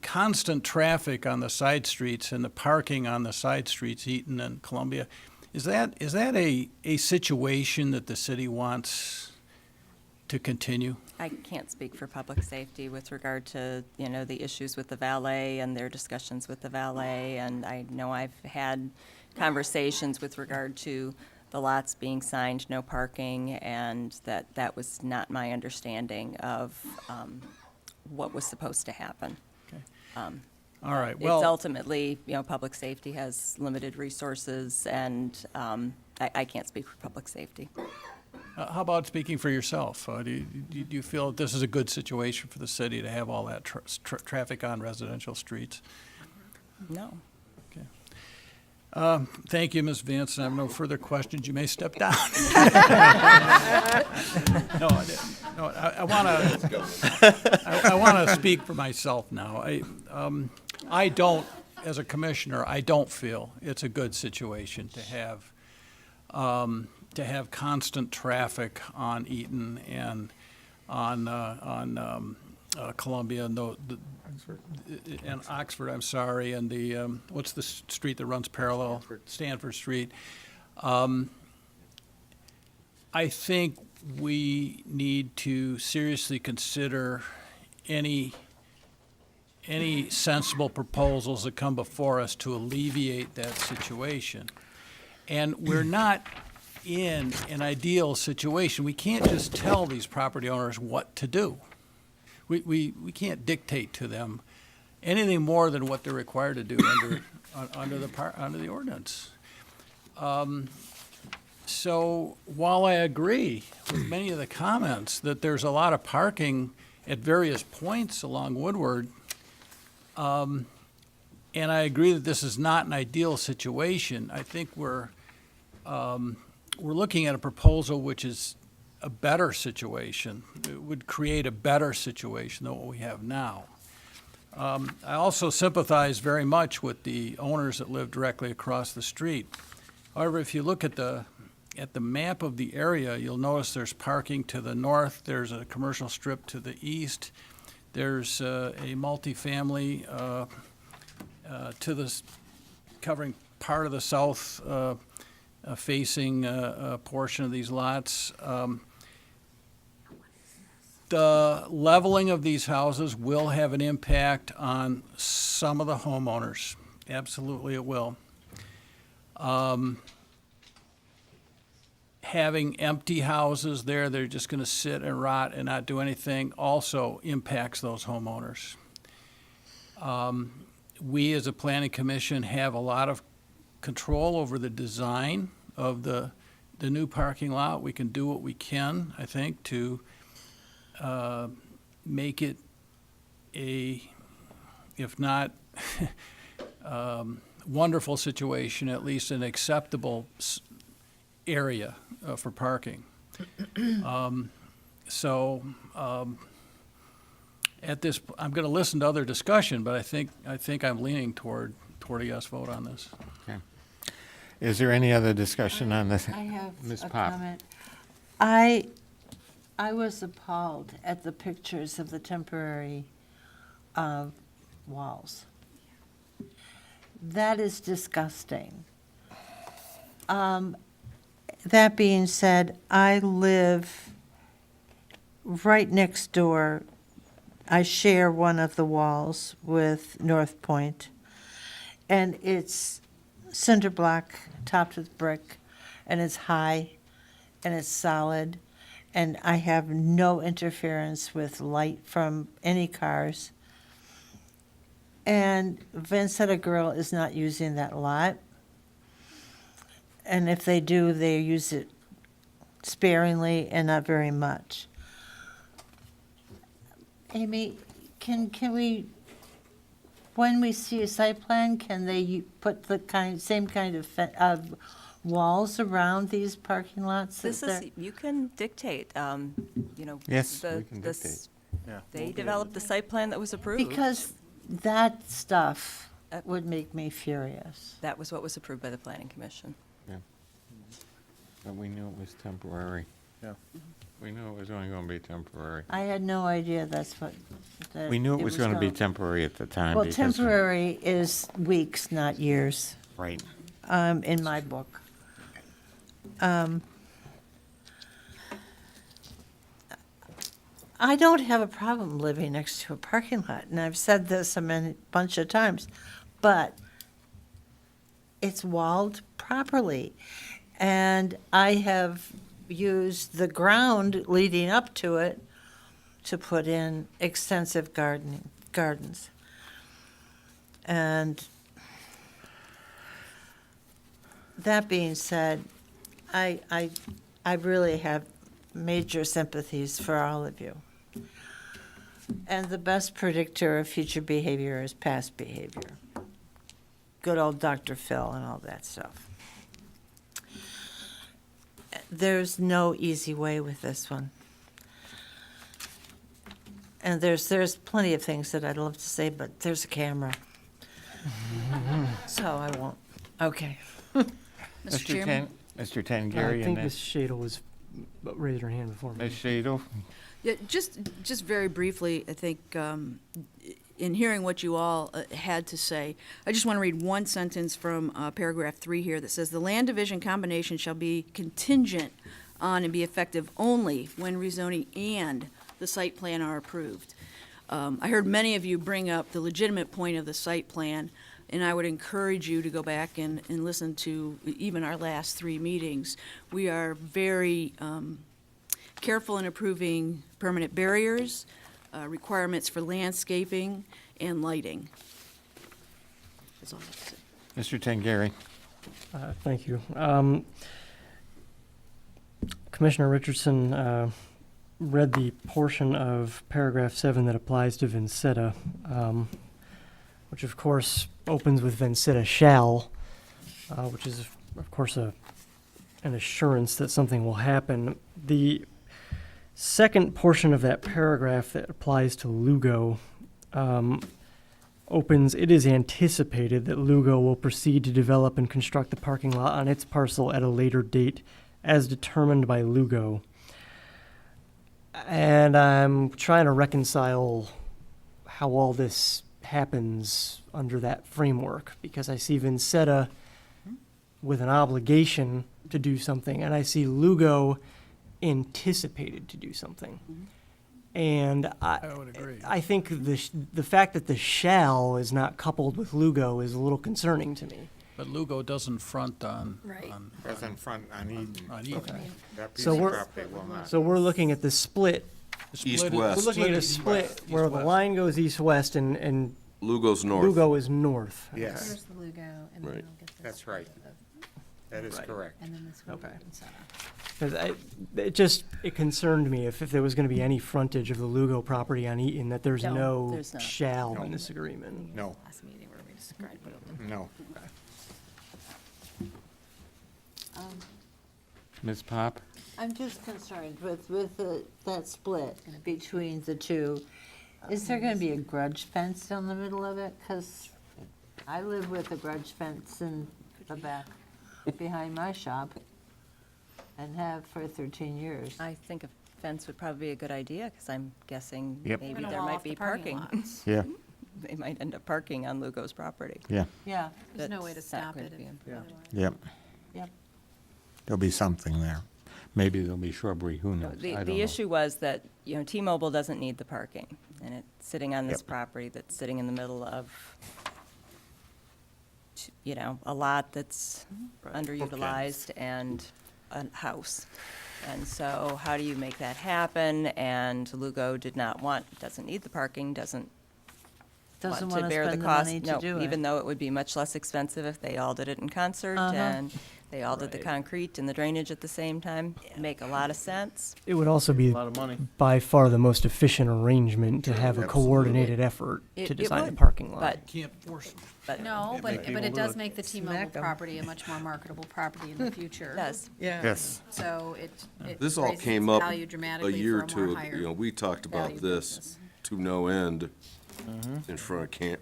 constant traffic on the side streets and the parking on the side streets, Eaton and Columbia, is that a situation that the city wants to continue? I can't speak for public safety with regard to, the issues with the valet and their discussions with the valet, and I know I've had conversations with regard to the lots being signed, no parking, and that was not my understanding of what was supposed to happen. Okay. All right, well. It's ultimately, public safety has limited resources, and I can't speak for public safety. How about speaking for yourself? Do you feel that this is a good situation for the city to have all that traffic on residential streets? No. Okay. Thank you, Ms. Vance. I have no further questions. You may step down. No, I want to speak for myself now. I don't, as a commissioner, I don't feel it's a good situation to have constant traffic on Eaton and on Columbia and Oxford, I'm sorry, and the what's the street that runs parallel? Stanford Street. I think we need to seriously consider any sensible proposals that come before us to alleviate that situation. And we're not in an ideal situation. We can't just tell these property owners what to do. We can't dictate to them. anything more than what they're required to do under the ordinance. So while I agree with many of the comments that there's a lot of parking at various points along Woodward, and I agree that this is not an ideal situation, I think we're looking at a proposal which is a better situation. It would create a better situation than what we have now. I also sympathize very much with the owners that live directly across the street. However, if you look at the map of the area, you'll notice there's parking to the north, there's a commercial strip to the east, there's a multifamily covering part of the south facing portion of these lots. The leveling of these houses will have an impact on some of the homeowners. Absolutely it will. Having empty houses there, they're just going to sit and rot and not do anything, also impacts those homeowners. We as a planning commission have a lot of control over the design of the new parking lot. We can do what we can, I think, to make it a, if not wonderful situation, at least an acceptable area for parking. At this, I'm going to listen to other discussion, but I think I'm leaning toward a yes vote on this. Okay. Is there any other discussion on this? I have Ms. a Pop? comment. I was appalled at the pictures of the temporary walls. That is disgusting. That being said, I live right next door. I share one of the walls with North Point, and it's cinder block topped with brick, and it's high, and it's solid, and I have no interference with light from any cars. And Vincetta Girl is not using that lot. And if they do, they use it sparingly and not very much. Amy, can we, when we see a site plan, can they put the same kind of walls around these parking lots? This is, you can dictate, you know. Yes, the- we can the dictate. s- They developed the site plan that was approved. Because that stuff would make me furious. That was what was approved by the planning commission. Yeah. But we knew it was temporary. Yeah. We knew it was only going to be temporary. I had no idea that's what. We knew it was going to be temporary at the time. Well, because- temporary is weeks, not years. Right. In my book. I don't have a problem living next to a parking lot, and I've said this a bunch of times, but it's walled properly. And I have used the ground leading up to it to put in extensive gardens. And that being said, I really have major sympathies for all of you. And the best predictor of future behavior is past behavior. Good old Dr. Phil and all that stuff. There's no easy way with this one. And there's plenty of things that I'd love to say, but there's a camera. So I won't. Okay. Mr. Chairman? Mr. Tangari, I think Ms. Shadle was raised her hand before me. Ms. Shadle? Yeah, just very briefly, I think, in hearing what you all had to say, I just want to read one sentence from paragraph 3 here that says, "The land division combination shall be contingent on and be effective only when rezoning and the site plan are approved." I heard many of you bring up the legitimate point of the site plan, and I would encourage you to go back and listen to even our last 3 meetings. We are very careful in approving permanent barriers. requirements for landscaping and lighting. That's all I have to say. Mr. Tangari. Thank you. Commissioner Richardson read the portion of paragraph 7 that applies to Vincetta, which of course opens with Vincetta shall, which is of course an assurance that something will happen. The second portion of that paragraph that applies to Lugo opens, it is anticipated that Lugo will proceed to develop and construct the parking lot on its parcel at a later date as determined by Lugo. And I'm trying to reconcile how all this happens under that framework, because I see Vincetta with an obligation to do something, and I see Lugo anticipated to do something. And I would agree. I think the fact that the shall is not coupled with Lugo is a little concerning to me. But Lugo doesn't front on. Right. Doesn't front on Eden. On Eden. That piece So of we're, property will not. so we're looking at the split. East-west. We're looking at a split where the line goes east-west and Lugo's north. Lugo is north. Yes. Here's the Lugo, and then Right. I'll get this. That's right. That is correct. And then this will be Okay. Vincetta. Because it concerned me if there was going to be any frontage of the Lugo property on Eaton, that there's No, no there's not. shall No. in this agreement. No, Last meeting where we described it. no. Ms. Pop? I'm just concerned with that split between the two. Is there gonna be a grudge fence down the middle of it? Because I live with a grudge fence in the back behind my shop and have for 13 years. I think a fence would probably be a good idea, because I'm guessing Yep. maybe We're gonna there wall might off the be parking parking. lots. Yeah, They might end up parking on Lugo's property. yeah, Yeah, There's no way to That's not stop going it. to be if- improved. yep. yep. There'll be something there. Maybe there'll be shrubbery, who knows? I The don't know. issue was that, T-Mobile doesn't need the parking, and it's sitting on this Yep. property that's sitting in the middle of, a lot that's underutilized and a house. And so how do you make that happen? And Lugo doesn't need the parking, doesn't Doesn't want to wanna bear the spend the cost. money to No, do it. even though it would be much less expensive if they all did it in concert and they all did the concrete and the drainage at the same time. Make a lot of sense. It would also be A lot of money. by far the most efficient arrangement to have a coordinated effort to It design the would, parking lot. but- Can't force them. But No, but people it do does it. make the T-Mobile Smack 'em. property a much more marketable property in the future. it does. Yes, So it This all raises came its up value a dramatically year or for a more two, higher we talked about value this business. to no end in front of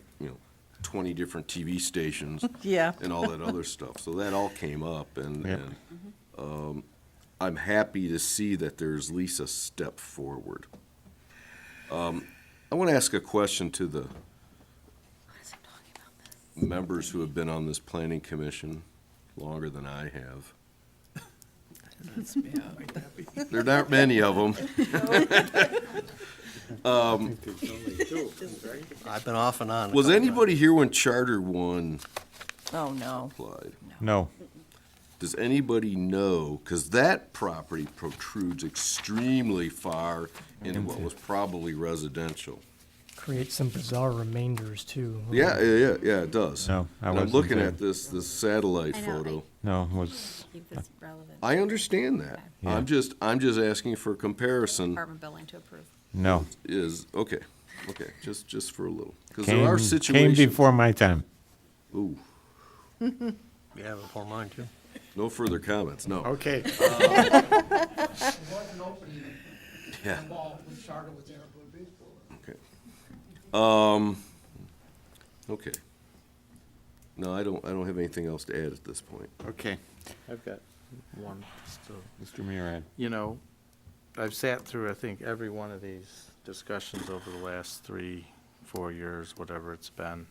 20 different TV stations. Yeah. And all that other stuff. So that all came up, and, Yep. and I'm happy to see that there's at least a step forward. I want to ask a question to the members who have been on this planning commission longer than I have. There aren't many of them. I've been off and on. a Was couple anybody here when Charter 1 Oh, no. applied? no. Does anybody know, because that property protrudes extremely far into what was probably residential. Create some bizarre remainders too. Yeah, it does. No, I And I'm wasn't looking there. at this satellite I know, photo. No, it was, Keep this relevant. I understand that. Yeah. I'm just asking for comparison Apartment building to approve. no. okay, just for a little. Because there are Came situations. before my time. Ooh, Yeah, before mine too. no further comments, no. Okay. Yeah. Okay. No, I don't have anything else to add at this point. Okay, I've got one still. Mr. Murad. I've sat through, I think, every one of these discussions over the last 3-4 years, whatever it's been.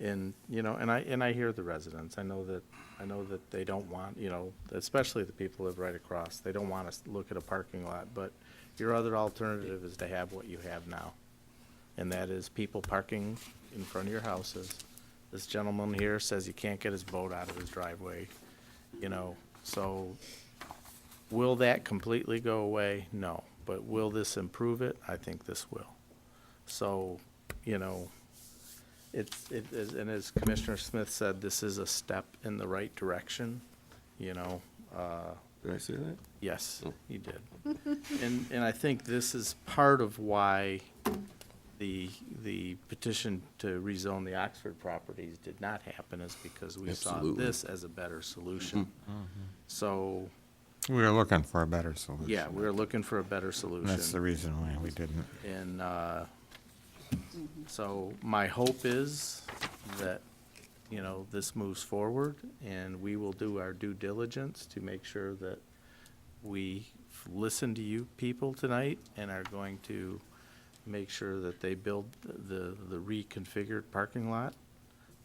And, and I hear the residents. I know that they don't want, especially the people who live right across, they don't want to look at a parking lot, but your other alternative is to have what you have now. And that is people parking in front of your houses. This gentleman here says he can't get his boat out of his driveway, so will that completely go away? No. But will this improve it? I think this will. So, you know, it is, and as Commissioner Smith said, this is a step in the right direction, you know. Did I say that? Yes, you did. And I think this is part of why the petition to rezone the Oxford properties did not happen, is because we saw Absolutely. this as a better solution. So, We were looking for a better solution. yeah, we were looking for a better solution. That's the reason why we didn't. And so my hope is that, you know, this moves forward, and we will do our due diligence to make sure that we listen to you people tonight and are going to make sure that they build the reconfigured parking lot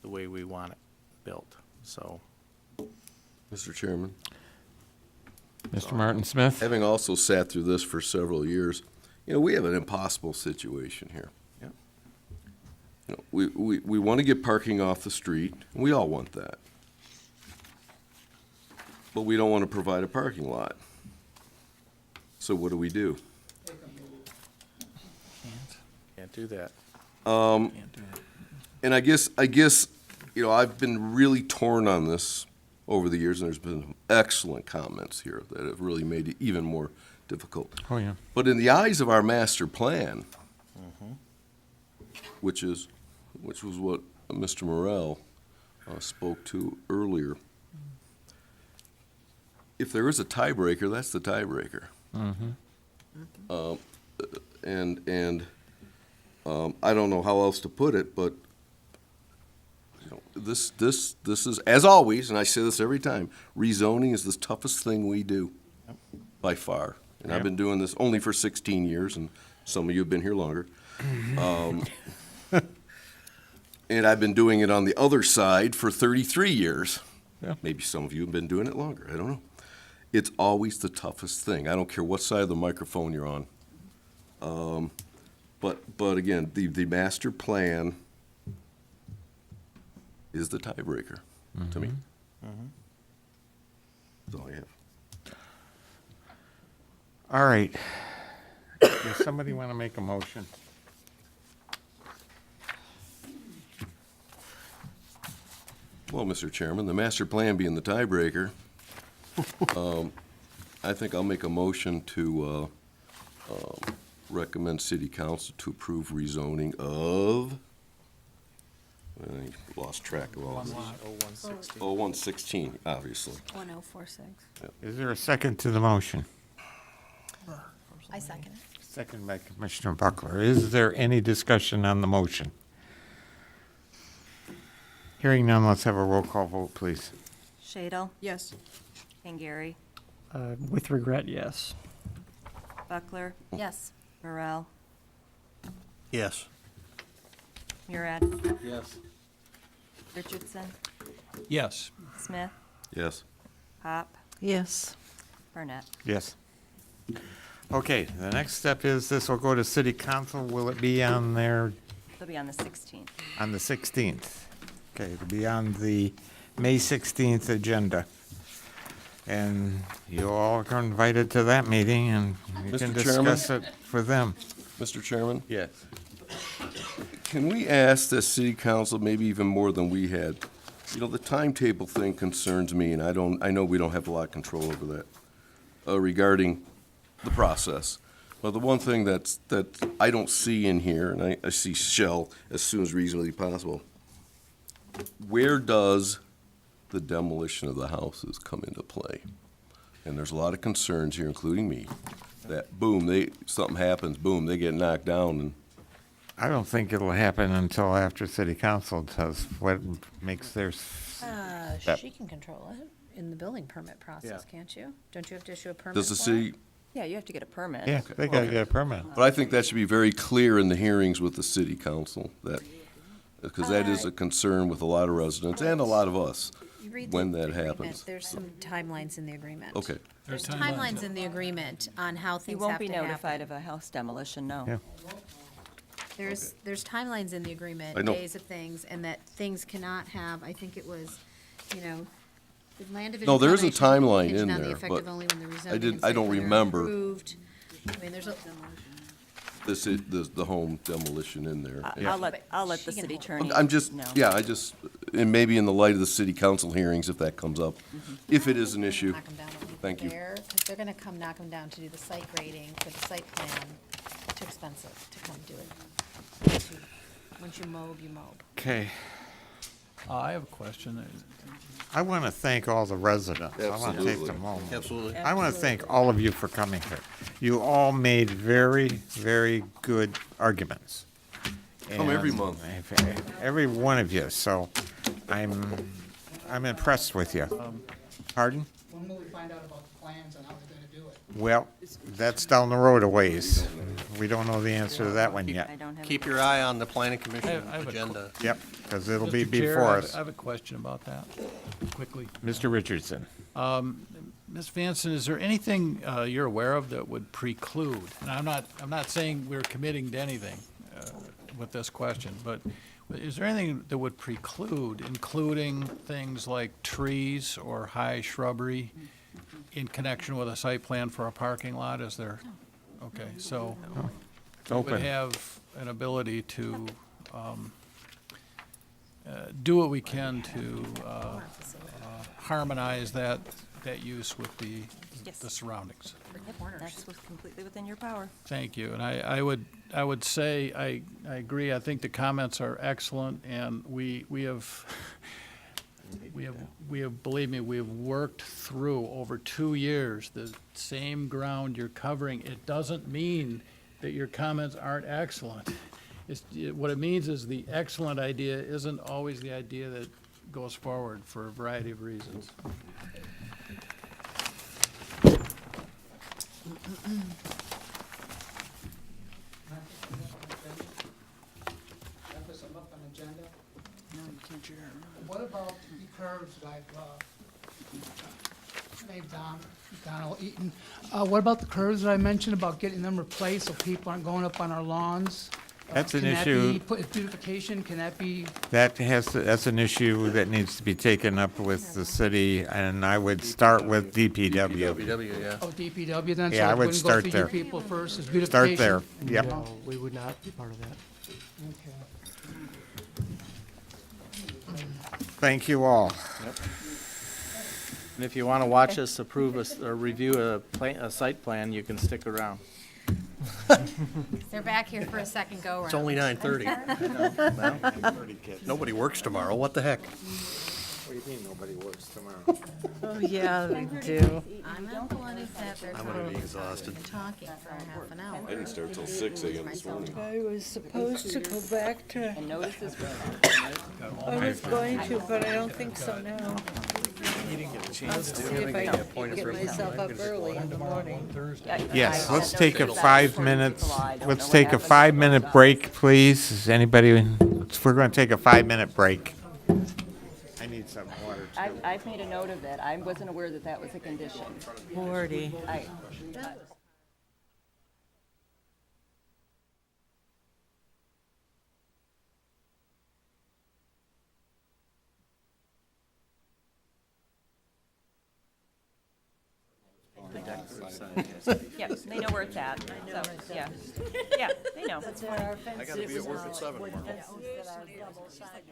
the way we want it built, so. Mr. Chairman? Mr. Martin Smith? Having also sat through this for several years, you know, we have an impossible situation here. Yep. You know, we want to get parking off the street, and we all want that. But we don't want to provide a parking lot. So what do we do? Can't do that. And I guess, you know, I've been really torn on this over the years, and there's been excellent comments here that have really made it even more difficult. Oh, yeah. But in the eyes of our master plan, which was what Mr. Morel spoke to earlier, if there is a tiebreaker, that's the tiebreaker. I don't know how else to put it, but you know, this is, as always, and I say this every time, rezoning is the toughest thing we do by far. And I've been doing this only for 16 years, and some of you have been here longer. And I've been doing it on the other side for 33 years. Yeah. Maybe some of you have been doing it longer. I don't know. It's always the toughest thing. I don't care what side of the microphone you're on. But again, the master plan is the tiebreaker to me. That's all I have. All right. Does somebody want to make a motion? Well, Mr. Chairman, the master plan being the tiebreaker, I think I'll make a motion to recommend city council to approve rezoning of, I lost track of all this. 0116, obviously. 1046. Is there a second to the motion? I second it. Second by Commissioner Buckler. Is there any discussion on the motion? Hearing none, let's have a roll call vote, please. Shadle? Yes. Gary? With regret, yes. Buckler? Yes. Morel? Yes. Murad? Yes. Richardson? Yes. Smith? Yes. Pop? Yes. Burnett? Yes. Okay, the next step is this will go to city council. Will it be on there They'll be on the 16th. on the 16th? Okay, it'll be on the May 16th agenda. And you all are invited to that meeting, and you Mr. can Chairman? discuss it for them. Mr. Chairman? Yes. Can we ask the city council, maybe even more than we had, you know, the timetable thing concerns me, and I know we don't have a lot of control over that, regarding the process. But the one thing that I don't see in here, and I see shall as soon as reasonably possible, where does the demolition of the houses come into play? And there's a lot of concerns here, including me, that boom, something happens, boom, they get knocked down, and I don't think it'll happen until after city council does what makes their step. She can control it in the building permit process, can't you? Don't you have to issue a permit does the for it? city? Yeah, you have to get a permit. Yeah, they gotta get a permit. But I think that should be very clear in the hearings with the city council, that, because that is a concern with a lot of residents and a lot of us, You read when the that agreement, happens. There's some timelines in the agreement. Okay. There's timelines in the agreement on how You things won't have be to happen. notified of a house demolition, no. Yeah. There's timelines in the agreement, I know. days of things, and that things cannot have, I think it was, you know, the land division. No, there is a combination timeline contingent in on the there, effective but only when the rezoning I and don't site plan are remember. approved. I mean, there's a, the home demolition in there. I'll let the city attorney I'm just, know. yeah, and maybe in the light of the city council hearings, if that comes up, if it is an issue. Knock 'em down, don't leave them Thank you. there, 'cause they're gonna come knock them down to do the site grading for the site plan. Too expensive to come do it. Once you mow, you mow. Okay. I have a question. I want to thank all the residents. I want to take Absolutely. the moment. Absolutely. I want to thank all of you for coming here. You all made very, very good arguments. Come every And month. Every one of you, so I'm impressed with you. Pardon? When will we find out about the plans and how they're gonna do it? Well, that's down the road a ways. We don't know the answer to that one yet. Keep your eye on the planning I commission have a agenda. Yep, because it'll be Mr. Chair, before I us. have a question about that, quickly. Mr. Richardson. Ms. Vanson, is there anything you're aware of that would preclude, and I'm not saying we're committing to anything with this question, but is there anything that would preclude including things like trees or high shrubbery in connection with a site plan for a parking lot? Is there? Okay, so It's we would open. have an ability to do what we can to harmonize that use with the surroundings. That's completely within your power. Thank you, and I would say, I agree, I think the comments are excellent, and we have, believe me, we have worked through over 2 years the same ground you're covering. It doesn't mean that your comments aren't excellent. What it means is the excellent idea isn't always the idea that goes forward for a variety of reasons. Can I put something up on the agenda? No, you can't do that. What about the curves that I've, named Donald Eaton? What about the curves that I mentioned about getting them replaced so people aren't going up on our lawns? That's an Can that issue. be put, beautification, can that be, That's an issue that needs to be taken up with the city, and I would start with DPW. DPW, yeah. oh, DPW then? So Yeah, I it would wouldn't go start through there. you people first, is Start beautification? there, yep. No, we would not be part of that. Okay. Thank you all. And if you want to watch us approve or review a site plan, you can stick around. They're back here for a second go-around. It's only 9:30. Nobody works tomorrow, what the heck? What do you mean nobody works tomorrow? Oh, yeah, they do. I'm not the one who sat there I'm gonna be exhausted. talking for half an hour. I didn't start till 6 a.m. this morning. I was supposed to go back to, And notice this. I was going to, but I don't think so now. You didn't get a I'll chance see to. if I can get myself up early in the morning. Yes, let's take a 5 minutes, let's take a 5-minute break, please. Is anybody, we're going to take a 5-minute break. I need some water too. I've made a note of it. I wasn't aware that that was a condition. Lordy. Yeah, they know where it's at, so, yeah. Yeah, they know. I gotta be at work at 7 tomorrow.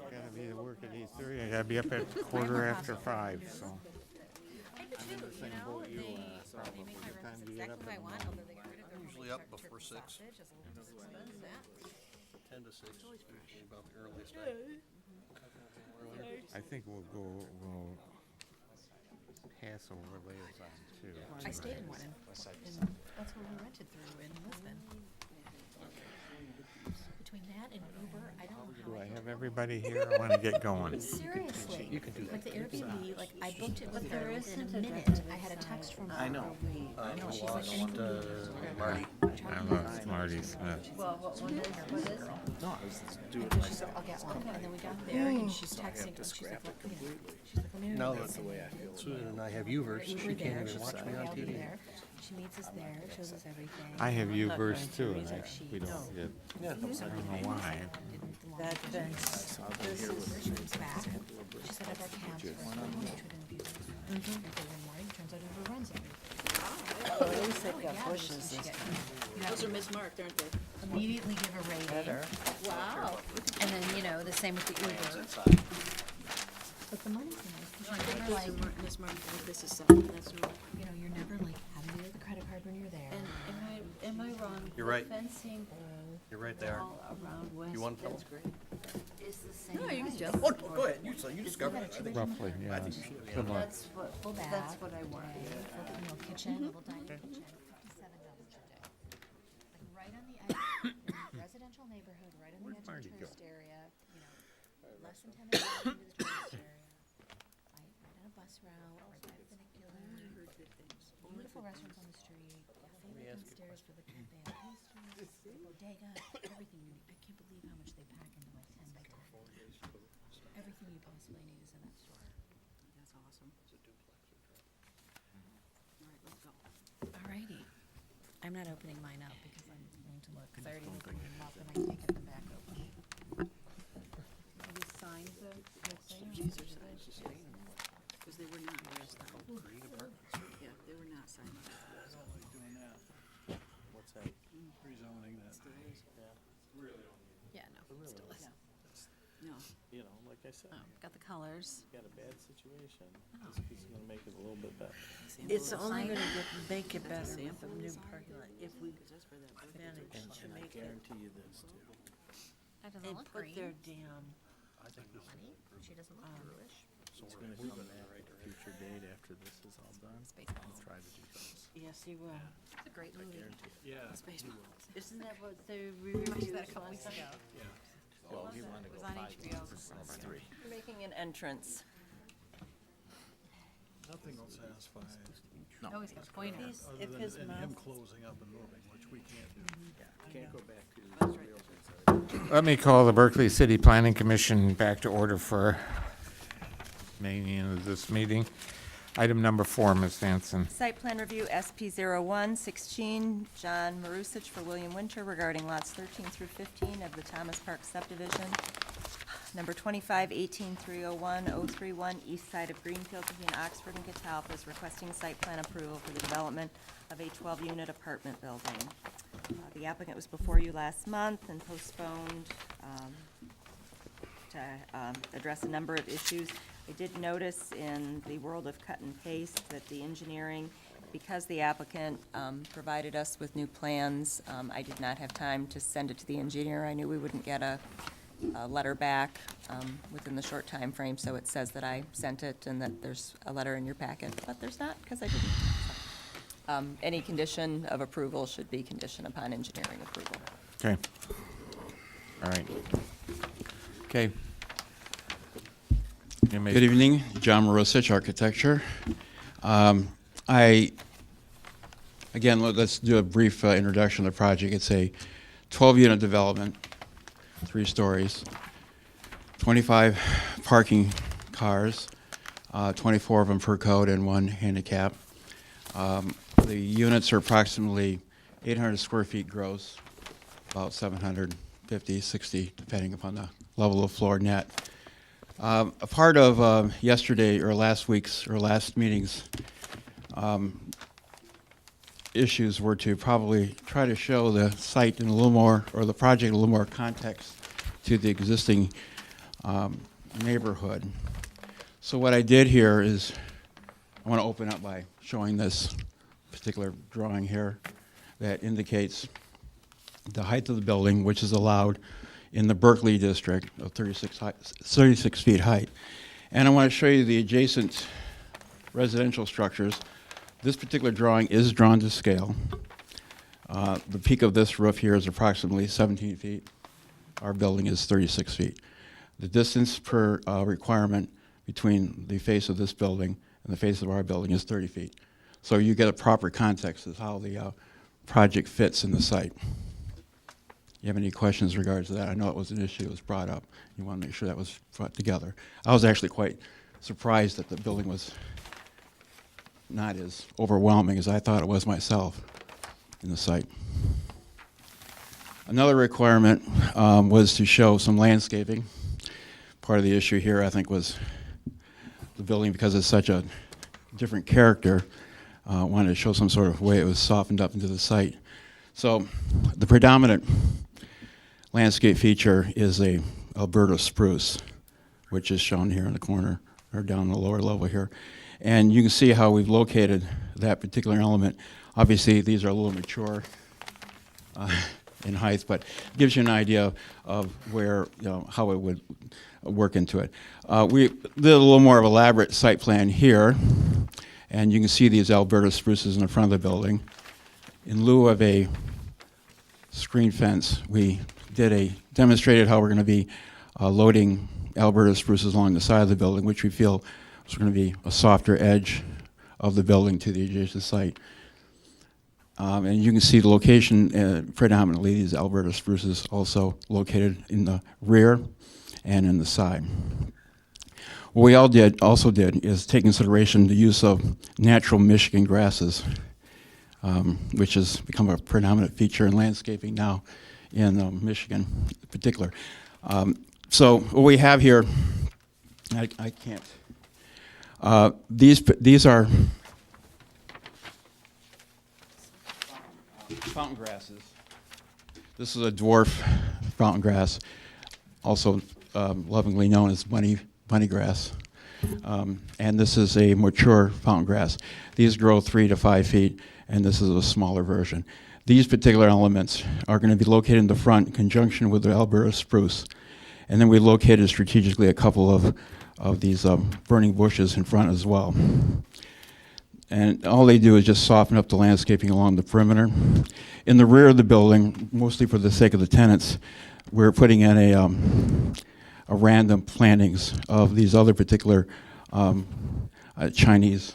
Gotta be to work at 8:30, I gotta be up at 5:15, so. I do too, you know, they make my breakfast exactly what I want, although they got rid of the Usually up turkey before 6. sausage, as long as it's better than that. 10 to 6, usually about the earliest I think we'll pass over liaison too. I stayed in one, and that's where we rented through in Lisbon. Between that and Uber, I don't know Do how I have everybody here? I wanna get going. Seriously. You can do that. Like the Airbnb, like I booked it with her within a minute. I had a text from her. I know. No, she's like, Marty. I love Marty Smith. Well, what one is, what is it? No, I was doing And she said, I'll get one. And then we got there and she's texting, she's like, let me know. She's like, let me know. Now that's the way I feel. Susan and I have Uverse, she We're can't there, even she's watch like, me on I'll be TV. there. She meets us there, shows us everything. I have you verse too, He's and like, she we don't get, Yeah. I don't know why. That fence. This is, She back. She set up our cabs for her, which we didn't use. Every morning, turns out Uber runs everything. oh, it was they've got bushes and Those are mismarked, aren't they? immediately give a rating. Wow. And then, you know, the same with the Uber. But the money's nice, 'cause you're never like, Mismarked, I think this is 7, that's normal. you know, you're never like having to do the credit card when you're there. Am I wrong? You're right. The fencing You're right there. all around West You want to? That's great. is the same. No, you can height. jump. Oh, no, go ahead, you discover it. I think- Roughly, yeah. I think you should. Similar. That's Full bath. that's what I wanted. Full, you know, kitchen, little dining kitchen, $57 a day. Like right on the edge, in a residential neighborhood, right on the edge of Marty the go? tourist area, you know, less than 10 minutes into the tourist area. Right on a bus route, right by the funicular. Beautiful restaurants on the street, elevator downstairs for the cafe and pastries, the bodega, everything you need. I can't believe how much they pack into like 10 by 10. Everything you possibly need is in that store. That's awesome. All right, let's go. Alrighty. I'm not opening mine up because I'm going to look, because I already opened them up and I can't get them back open. Have you signed the thing? These are signed, because they were not last time. Yeah, they were not signed. What's that? Rezoning that. Yeah, no, it still is. No. You know, like I said, Oh, got the colors. you got a bad situation, this is gonna make it a little bit better. It's only Sign. gonna make it better with the new Samples. parking lot if we That's for that. manage to And I make it guarantee you this too. That doesn't and look put green. their damn, Money, she doesn't look bluish. So it's gonna come at a future date after this is all done. Spaceballs. We'll try to do those. yes, you will. It's a great movie. Yeah. Isn't that what they We watched reviewed that a couple weeks ago. Well, we wanna It go was on 5 HBO. years instead of 3. You're making an entrance. Nothing will satisfy, Oh, he's got a pointer. if his mouth, closing up and moving, which we can't do. Can't go back to. Let me call the Berkeley City Planning Commission back to order for making of this meeting. Item number 4, Ms. Hanson. Site plan review SP 0116, John Marusich for William Winter regarding lots 13 through 15 of the Thomas Park subdivision. Number 25, 18301-031, east side of Greenfield between Oxford and Catalpa is requesting site plan approval for the development of a 12-unit apartment building. The applicant was before you last month and postponed to address a number of issues. I did notice in the world of cut and paste that the engineering, because the applicant provided us with new plans, I did not have time to send it to the engineer. I knew we wouldn't get a letter back within the short time frame, so it says that I sent it and that there's a letter in your packet, but there's not, because I didn't. Any condition of approval should be conditioned upon engineering approval. Okay. All right. Okay. You may- Good evening, John Marosich, Architecture. Again, let's do a brief introduction of the project. It's a 12-unit development, 3 stories, 25 parking cars, 24 of them per code and 1 handicap. The units are approximately 800 square feet gross, about 750, 60, depending upon the level of floor net. A part of yesterday or last meeting's issues were to probably try to show the site in a little more, or the project in a little more context to the existing neighborhood. So what I did here is, I want to open up by showing this particular drawing here that indicates the height of the building, which is allowed in the Berkley district of 36 feet height. And I want to show you the adjacent residential structures. This particular drawing is drawn to scale. The peak of this roof here is approximately 17 feet. Our building is 36 feet. The distance per requirement between the face of this building and the face of our building is 30 feet. So you get a proper context of how the project fits in the site. You have any questions in regards to that? I know it was an issue that was brought up. You want to make sure that was brought together. I was actually quite surprised that the building was not as overwhelming as I thought it was myself in the site. Another requirement was to show some landscaping. Part of the issue here, I think, was the building, because it's such a different character, wanted to show some sort of way it was softened up into the site. So the predominant landscape feature is a Alberta spruce, which is shown here in the corner, or down the lower level here. And you can see how we've located that particular element. Obviously, these are a little mature in height, but it gives you an idea of where, how it would work into it. We did a little more of elaborate site plan here, and you can see these Alberta spruces in the front of the building. In lieu of a screen fence, we demonstrated how we're going to be loading Alberta spruces along the side of the building, which we feel is going to be a softer edge of the building to the adjacent site. And you can see the location, predominantly these Alberta spruces also located in the rear and in the side. What we also did is take consideration the use of natural Michigan grasses, which has become a predominant feature in landscaping now in Michigan in particular. So what we have here, I can't, these are fountain grasses. This is a dwarf fountain grass, also lovingly known as bunny grass. And this is a mature fountain grass. These grow 3 to 5 feet, and this is a smaller version. These particular elements are going to be located in the front in conjunction with the Alberta spruce. And then we located strategically a couple of these burning bushes in front as well. And all they do is just soften up the landscaping along the perimeter. In the rear of the building, mostly for the sake of the tenants, we're putting in a random plantings of these other particular Chinese.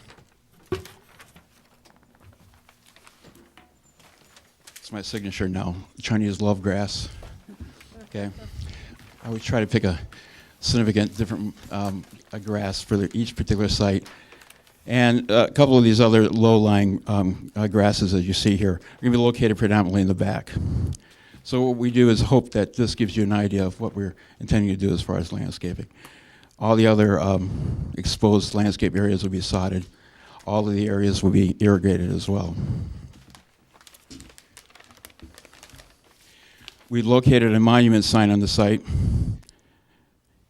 It's my signature now, Chinese love grass. Okay. I would try to pick a significant different a grass for each particular site. And a couple of these other low-lying grasses, as you see here, are going to be located predominantly in the back. So what we do is hope that this gives you an idea of what we're intending to do as far as landscaping. All the other exposed landscape areas will be sodded. All of the areas will be irrigated as well. We located a monument sign on the site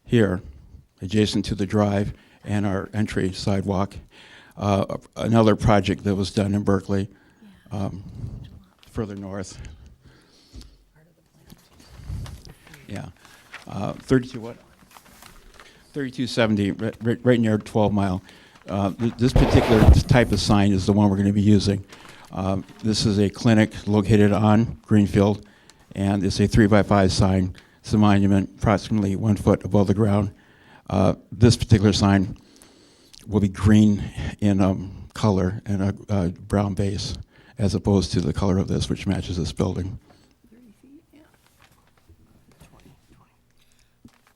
here, adjacent to the drive and our entry sidewalk. Another project that was done in Berkley, further north. Yeah, 3270, right near 12 Mile. This particular type of sign is the one we're going to be using. This is a clinic located on Greenfield, and it's a 3x5 sign. It's a monument approximately 1 foot above the ground. This particular sign will be green in color and a brown base, as opposed to the color of this, which matches this building.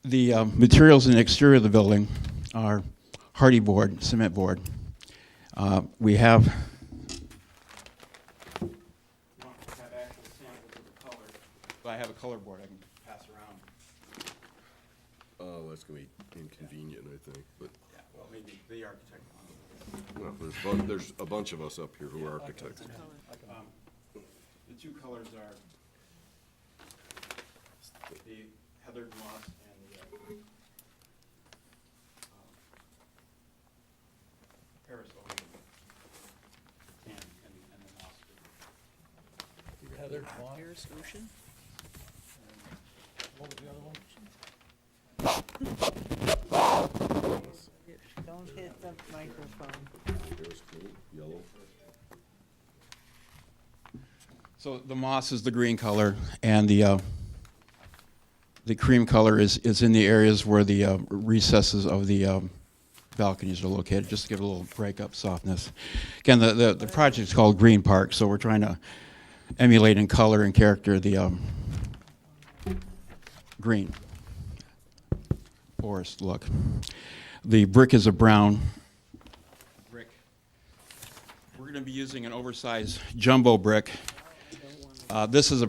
The materials in the exterior of the building are hardy board, cement board. We have actual samples of the color. But I have a color board I can pass around. Oh, that's going to be inconvenient, I think. But Yeah, well, maybe the architect. well, there's a bunch of us up here who are architects. The two colors are the heathered moss and the Paris oak and the moss. Heather, Paris Ocean? what was the other one? Don't hit the microphone. Yellow. So the moss is the green color, and the cream color is in the areas where the recesses of the balconies are located, just to give it a little break-up softness. Again, the project is called Green Park, so we're trying to emulate in color and character the green forest look. The brick is a brown brick. We're going to be using an oversized jumbo brick. This is a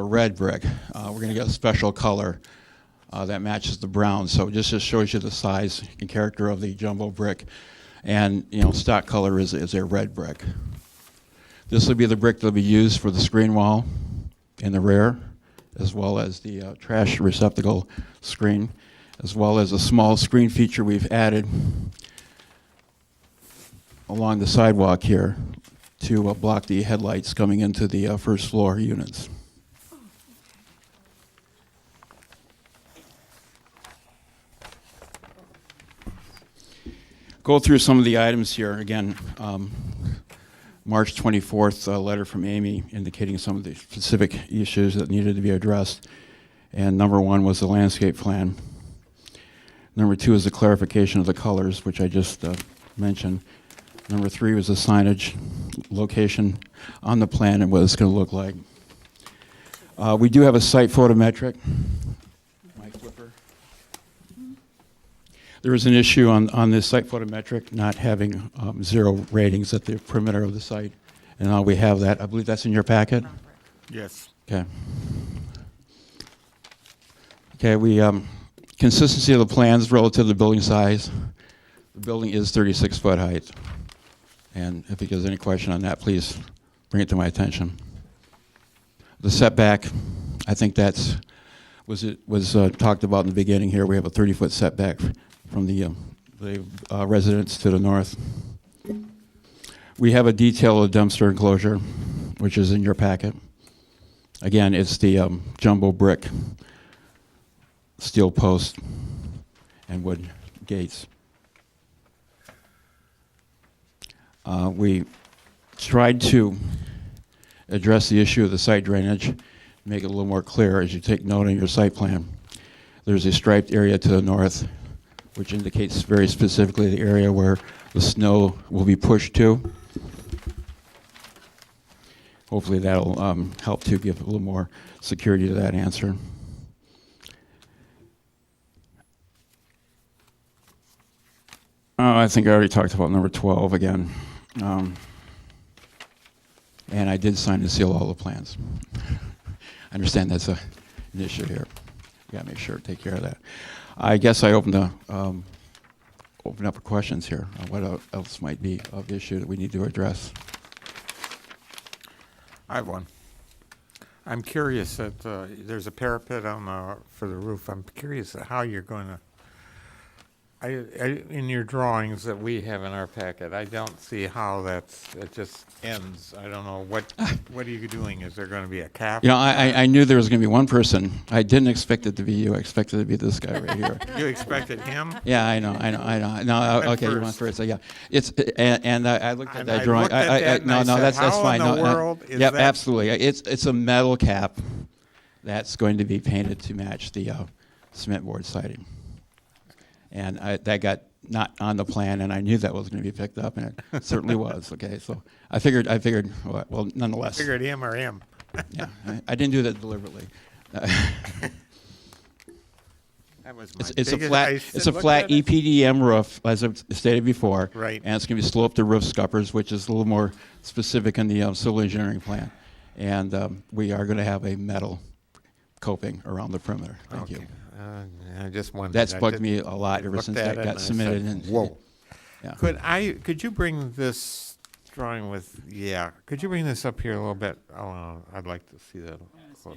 red brick. We're going to get a special color that matches the brown. So just shows you the size and character of the jumbo brick. And, stock color is a red brick. This will be the brick that will be used for the screen wall in the rear, as well as the trash receptacle screen, as well as a small screen feature we've added along the sidewalk here to block the headlights coming into the first floor units. Go through some of the items here. Again, March 24th, a letter from Amy indicating some of the specific issues that needed to be addressed. And number one was the landscape plan. Number two is the clarification of the colors, which I just mentioned. Number three was the signage location on the plan and what it's going to look like. We do have a site photometric. My flipper. There was an issue on this site photometric not having 0 ratings at the perimeter of the site. And now we have that. I believe that's in your packet? Yes. Okay. Okay, consistency of the plans relative to the building size. The building is 36-foot height. And if there's any question on that, please bring it to my attention. The setback, I think was talked about in the beginning here. We have a 30-foot setback from the residence to the north. We have a detail of dumpster enclosure, which is in your packet. Again, it's the jumbo brick, steel post, and wood gates. We tried to address the issue of the site drainage, make it a little more clear as you take note on your site plan. There's a striped area to the north, which indicates very specifically the area where the snow will be pushed to. Hopefully that'll help to give a little more security to that answer. I think I already talked about number 12 again. And I did sign and seal all the plans. I understand that's an issue here. We gotta make sure to take care of that. I guess I open up for questions here on what else might be of issue that we need to address. I have one. I'm curious that there's a parapet for the roof. I'm curious how you're going to. In your drawings that we have in our packet, I don't see how it just ends. I don't know what are you doing? Is there going to be a cap? I knew there was going to be one person. I didn't expect it to be you. I expected it to be this guy right here. You expected him? Yeah, I know. No, okay, you went first. So yeah, I looked at that I drawing. looked at that and I said, that's how fine. in the world is Yep, that? absolutely. It's a metal cap that's going to be painted to match the cement board siding. And that got not on the plan, and I knew that was going to be picked up, and it certainly was. Okay, so I figured. Well, nonetheless. Figured him or him. Yeah, I didn't do that deliberately. That was my It's a biggest- flat. I It's said, a look flat at it. EPDM roof, as I've stated before. Right. And it's going to be sloped to roof scuppers, which is a little more specific in the civil engineering plan. And we are going to have a metal coping around the perimeter. Thank you. I just wondered. That's I bugged did- me a lot ever looked since at that it got and I submitted. said, And whoa. Yeah. Could you bring this drawing with? Yeah. Could you bring this up here a little bit? I'd like to see that. Close.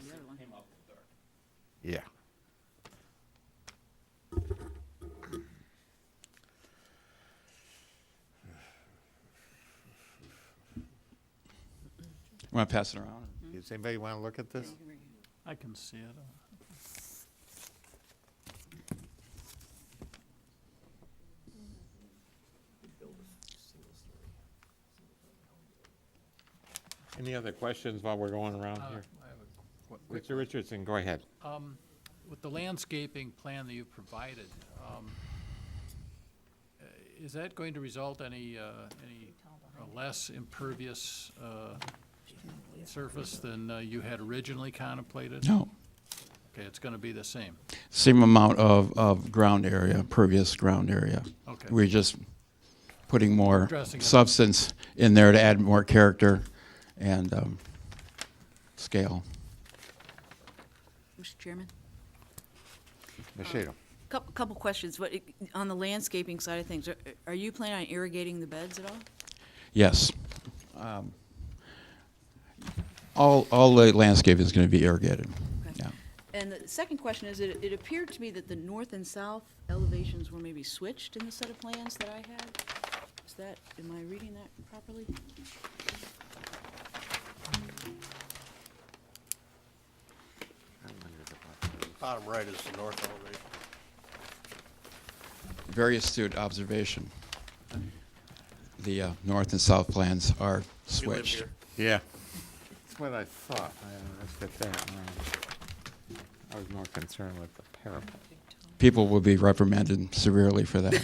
Yeah. Want to pass it around? Does anybody want to look at this? I can see it. Any other questions while we're going around here? I have a quick Mr. Richardson, go ahead. With the landscaping plan that you've provided, is that going to result any less impervious surface than you had originally contemplated? No. Okay, it's going to be the same. Same amount of ground area, pervious ground area. Okay. We're just putting more Addressing it. substance in there to add more character and scale. Mr. Chairman? Machado. Couple questions. On the landscaping side of things, are you planning on irrigating the beds at all? Yes. All the landscape is going to be irrigated. Yeah. And the second question is, it appeared to me that the north and south elevations were maybe switched in the set of plans that I had. Is that, am I reading that properly? Bottom right is the north elevation. Very astute observation. The north and south plans are We live switched. here. Yeah. That's what I thought. I looked at that. I was more concerned with the parapet. People will be reprimanded severely for that. Get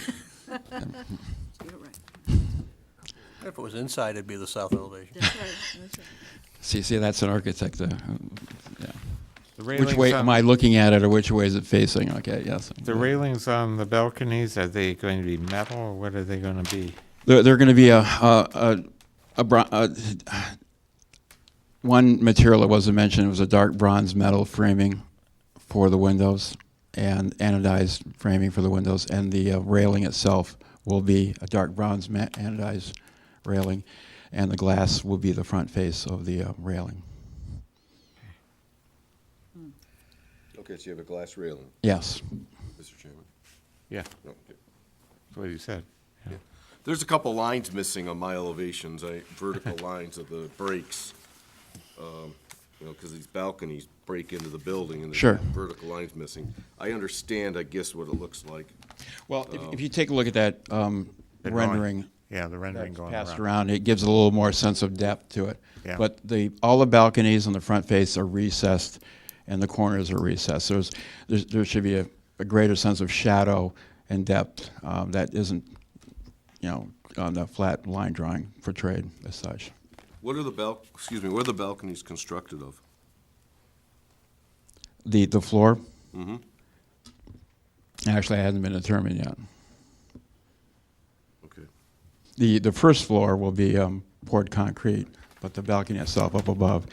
it right. If it was inside, it'd be the south elevation. That's right, that's right. See, that's an architect. Yeah. The Which railings way on- am I looking at it, or which way is it facing? Okay, yes. The railings on the balconies, are they going to be metal, or what are they going to be? They're going to be one material that wasn't mentioned was a dark bronze metal framing for the windows and anodized framing for the windows, and the railing itself will be a dark bronze anodized railing, and the glass will be the front face of the railing. Okay, so you have a glass railing, Yes. Mr. Chairman? Yeah, Okay. that's what you said. Yeah. There's a couple lines missing on my elevations, vertical lines of the breaks. You know, because these balconies break into the building and Sure. there's vertical lines missing. I understand, I guess, what it looks like. Well, if you take a look at that The drawing. rendering, Yeah, the rendering that's going passed around. around, it gives a little more sense of depth to it. Yeah. But all the balconies on the front face are recessed, and the corners are recessed. So there should be a greater sense of shadow and depth that isn't, on the flat line drawing portrayed as such. What are the what are the balconies constructed of? The floor Mm-hmm. actually hasn't been determined yet. Okay. The first floor will be poured concrete, but the balcony itself up above,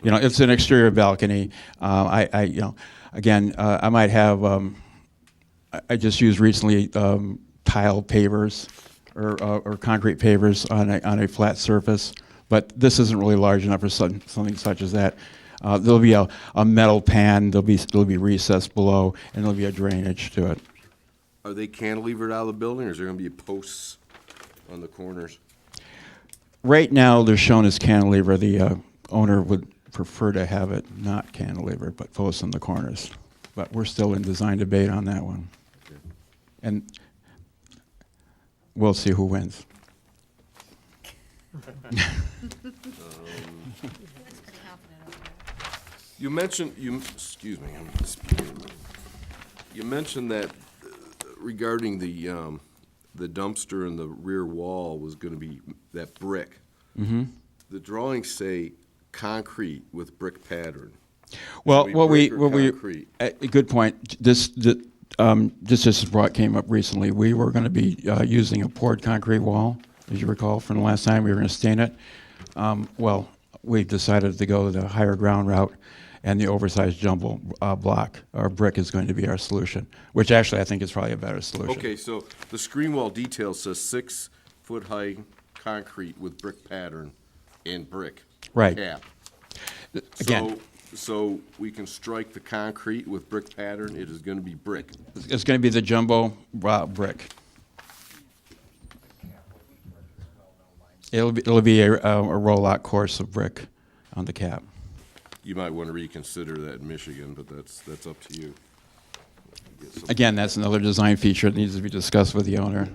it's an exterior balcony. I might have. I just used recently tile pavers or concrete pavers on a flat surface, but this isn't really large enough for something such as that. There'll be a metal pan. There'll be recessed below, and there'll be a drainage to it. Are they cantilevered out of the building, or is there gonna be posts on the corners? Right now, they're shown as cantilever. The owner would prefer to have it not cantilevered, but posts in the corners. But we're still in design debate on that one. Okay. And we'll see who wins. You mentioned, excuse me, you mentioned that regarding the dumpster and the rear wall was gonna be that brick. Mm-hmm. The drawings say concrete with brick pattern. Well, Should we what brick we, or concrete? good point. This just came up recently. We were going to be using a poured concrete wall, as you recall from the last time. We were going to stain it. We decided to go the higher ground route, and the oversized jumbo block or brick is going to be our solution, which actually I think is probably a better solution. Okay, so the screen wall detail says 6-foot high concrete with brick pattern and brick. Right. Cap. Again. So we can strike the concrete with brick pattern, it is gonna be brick. It's going to be the jumbo brick. It'll be a rollout course of brick on the cap. You might wanna reconsider that in Michigan, but that's up to you. Again, that's another design feature that needs to be discussed with the owner.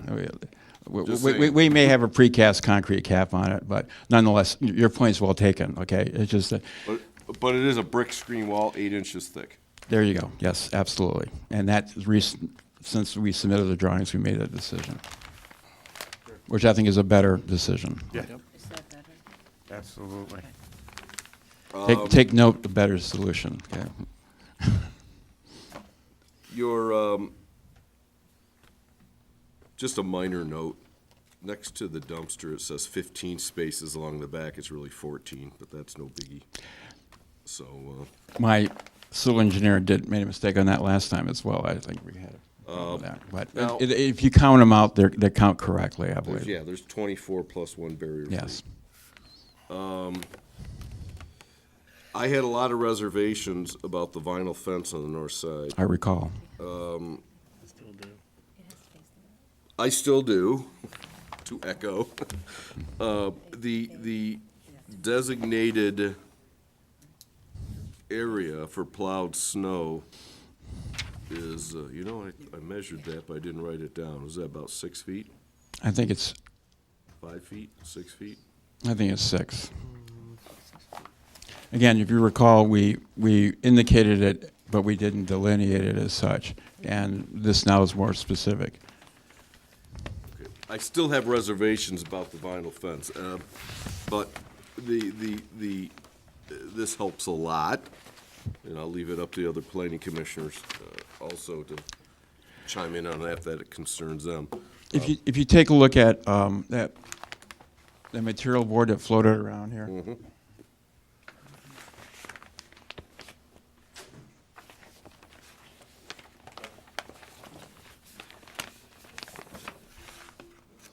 Just saying. We may have a precast concrete cap on it, but nonetheless, your point's well taken, okay? It's just that, But it is a brick screen wall, 8 inches thick. there you go, yes, absolutely. And that's since we submitted the drawings, we made that decision, which I think is a better decision. Yeah. Absolutely. Take note, the better solution, okay? Just a minor note, next to the dumpster, it says 15 spaces along the back, it's really 14, but that's no biggie. So, My civil engineer made a mistake on that last time as well. I think we had But now- if you count them out, they count correctly, I believe. There's 24 plus one barrier. Yes. I had a lot of reservations about the vinyl fence on the north side. I recall. I still do, to echo. The designated area for plowed snow is, I measured that, but I didn't write it down. Was that about 6 feet? I think it's 5 feet, 6 feet? I think it's 6. Again, if you recall, we indicated it, but we didn't delineate it as such, and this now is more specific. Okay. I still have reservations about the vinyl fence, but this helps a lot, and I'll leave it up to the other planning commissioners also to chime in on that if that concerns them. If you take a look at that material board that floated around here. Mhm.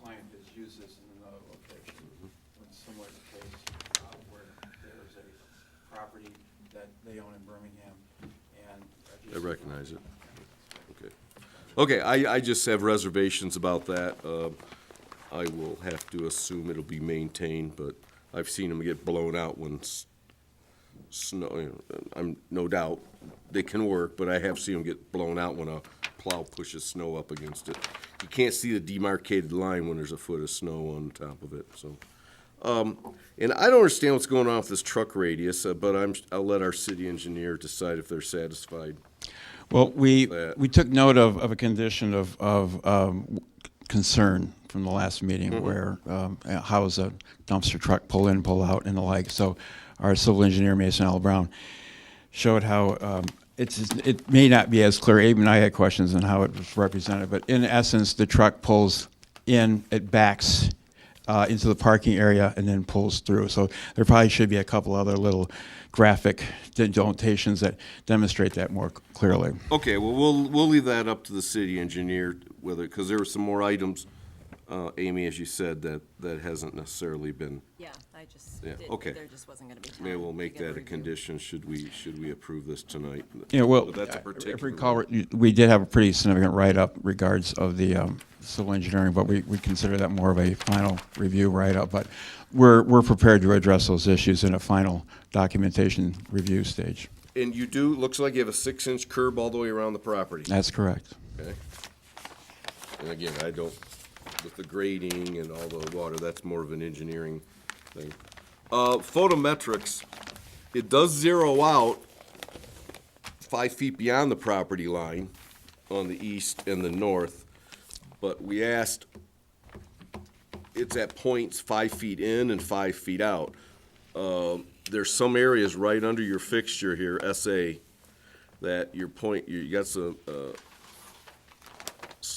Client has used this in another location, when similar to the case where there's a property that they own in Birmingham, and I recognize it. Okay, I just have reservations about that. I will have to assume it'll be maintained, but I've seen them get blown out when snow, I'm, no doubt, they can work, but I have seen them get blown out when a plow pushes snow up against it. You can't see the demarcated line when there's a foot of snow on top of it, so. And I don't understand what's going on with this truck radius, but I'll let our city engineer decide if they're satisfied. Well, we that. took note of a condition of concern from the last meeting where how does a dumpster truck pull in, pull out, and the like. So our civil engineer, Mason L. Brown, showed how it may not be as clear. Even I had questions on how it was represented, but in essence, the truck pulls in, it backs into the parking area and then pulls through. So there probably should be a couple other little graphic denotations that demonstrate that more clearly. Okay, well, we'll leave that up to the city engineer, whether, because there were some more items, Amy, as you said, that hasn't necessarily been. Yeah, I just, Yeah, okay. there just wasn't gonna be time. Maybe we'll to make get a that a review. condition, should we approve this tonight? Yeah, well, But that's a if particular. you recall, we did have a pretty significant write-up regards of the civil engineering, but we consider that more of a final review write-up. But we're prepared to address those issues in a final documentation review stage. And you do, looks like you have a 6-inch curb all the way around the property. That's correct. Okay. And again, I don't, with the grading and all the water, that's more of an engineering thing. Photometrics, it does zero out 5 feet beyond the property line on the east and the north, but we asked, it's at points 5 feet in and 5 feet out. There's some areas right under your fixture here, SA, that you got some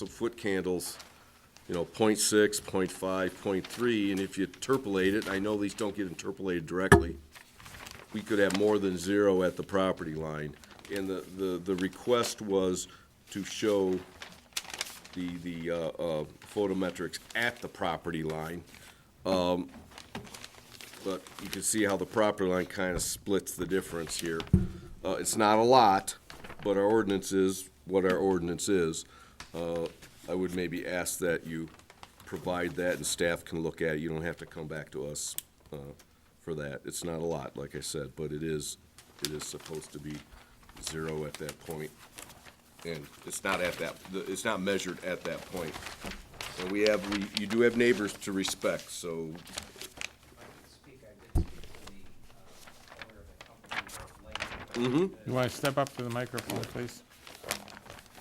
foot candles, 0.6, 0.5, 0.3, and if you interpolate it, I know these don't get interpolated directly, we could have more than 0 at the property line. And the request was to show the photometrics at the property line. But you can see how the property line kind of splits the difference here. It's not a lot, but our ordinance is what our ordinance is. I would maybe ask that you provide that and staff can look at it. You don't have to come back to us for that. It's not a lot, like I said, but it is supposed to be 0 at that point. And it's not at that, it's not measured at that point. And you do have neighbors to respect, so. You want to step up to the microphone, please?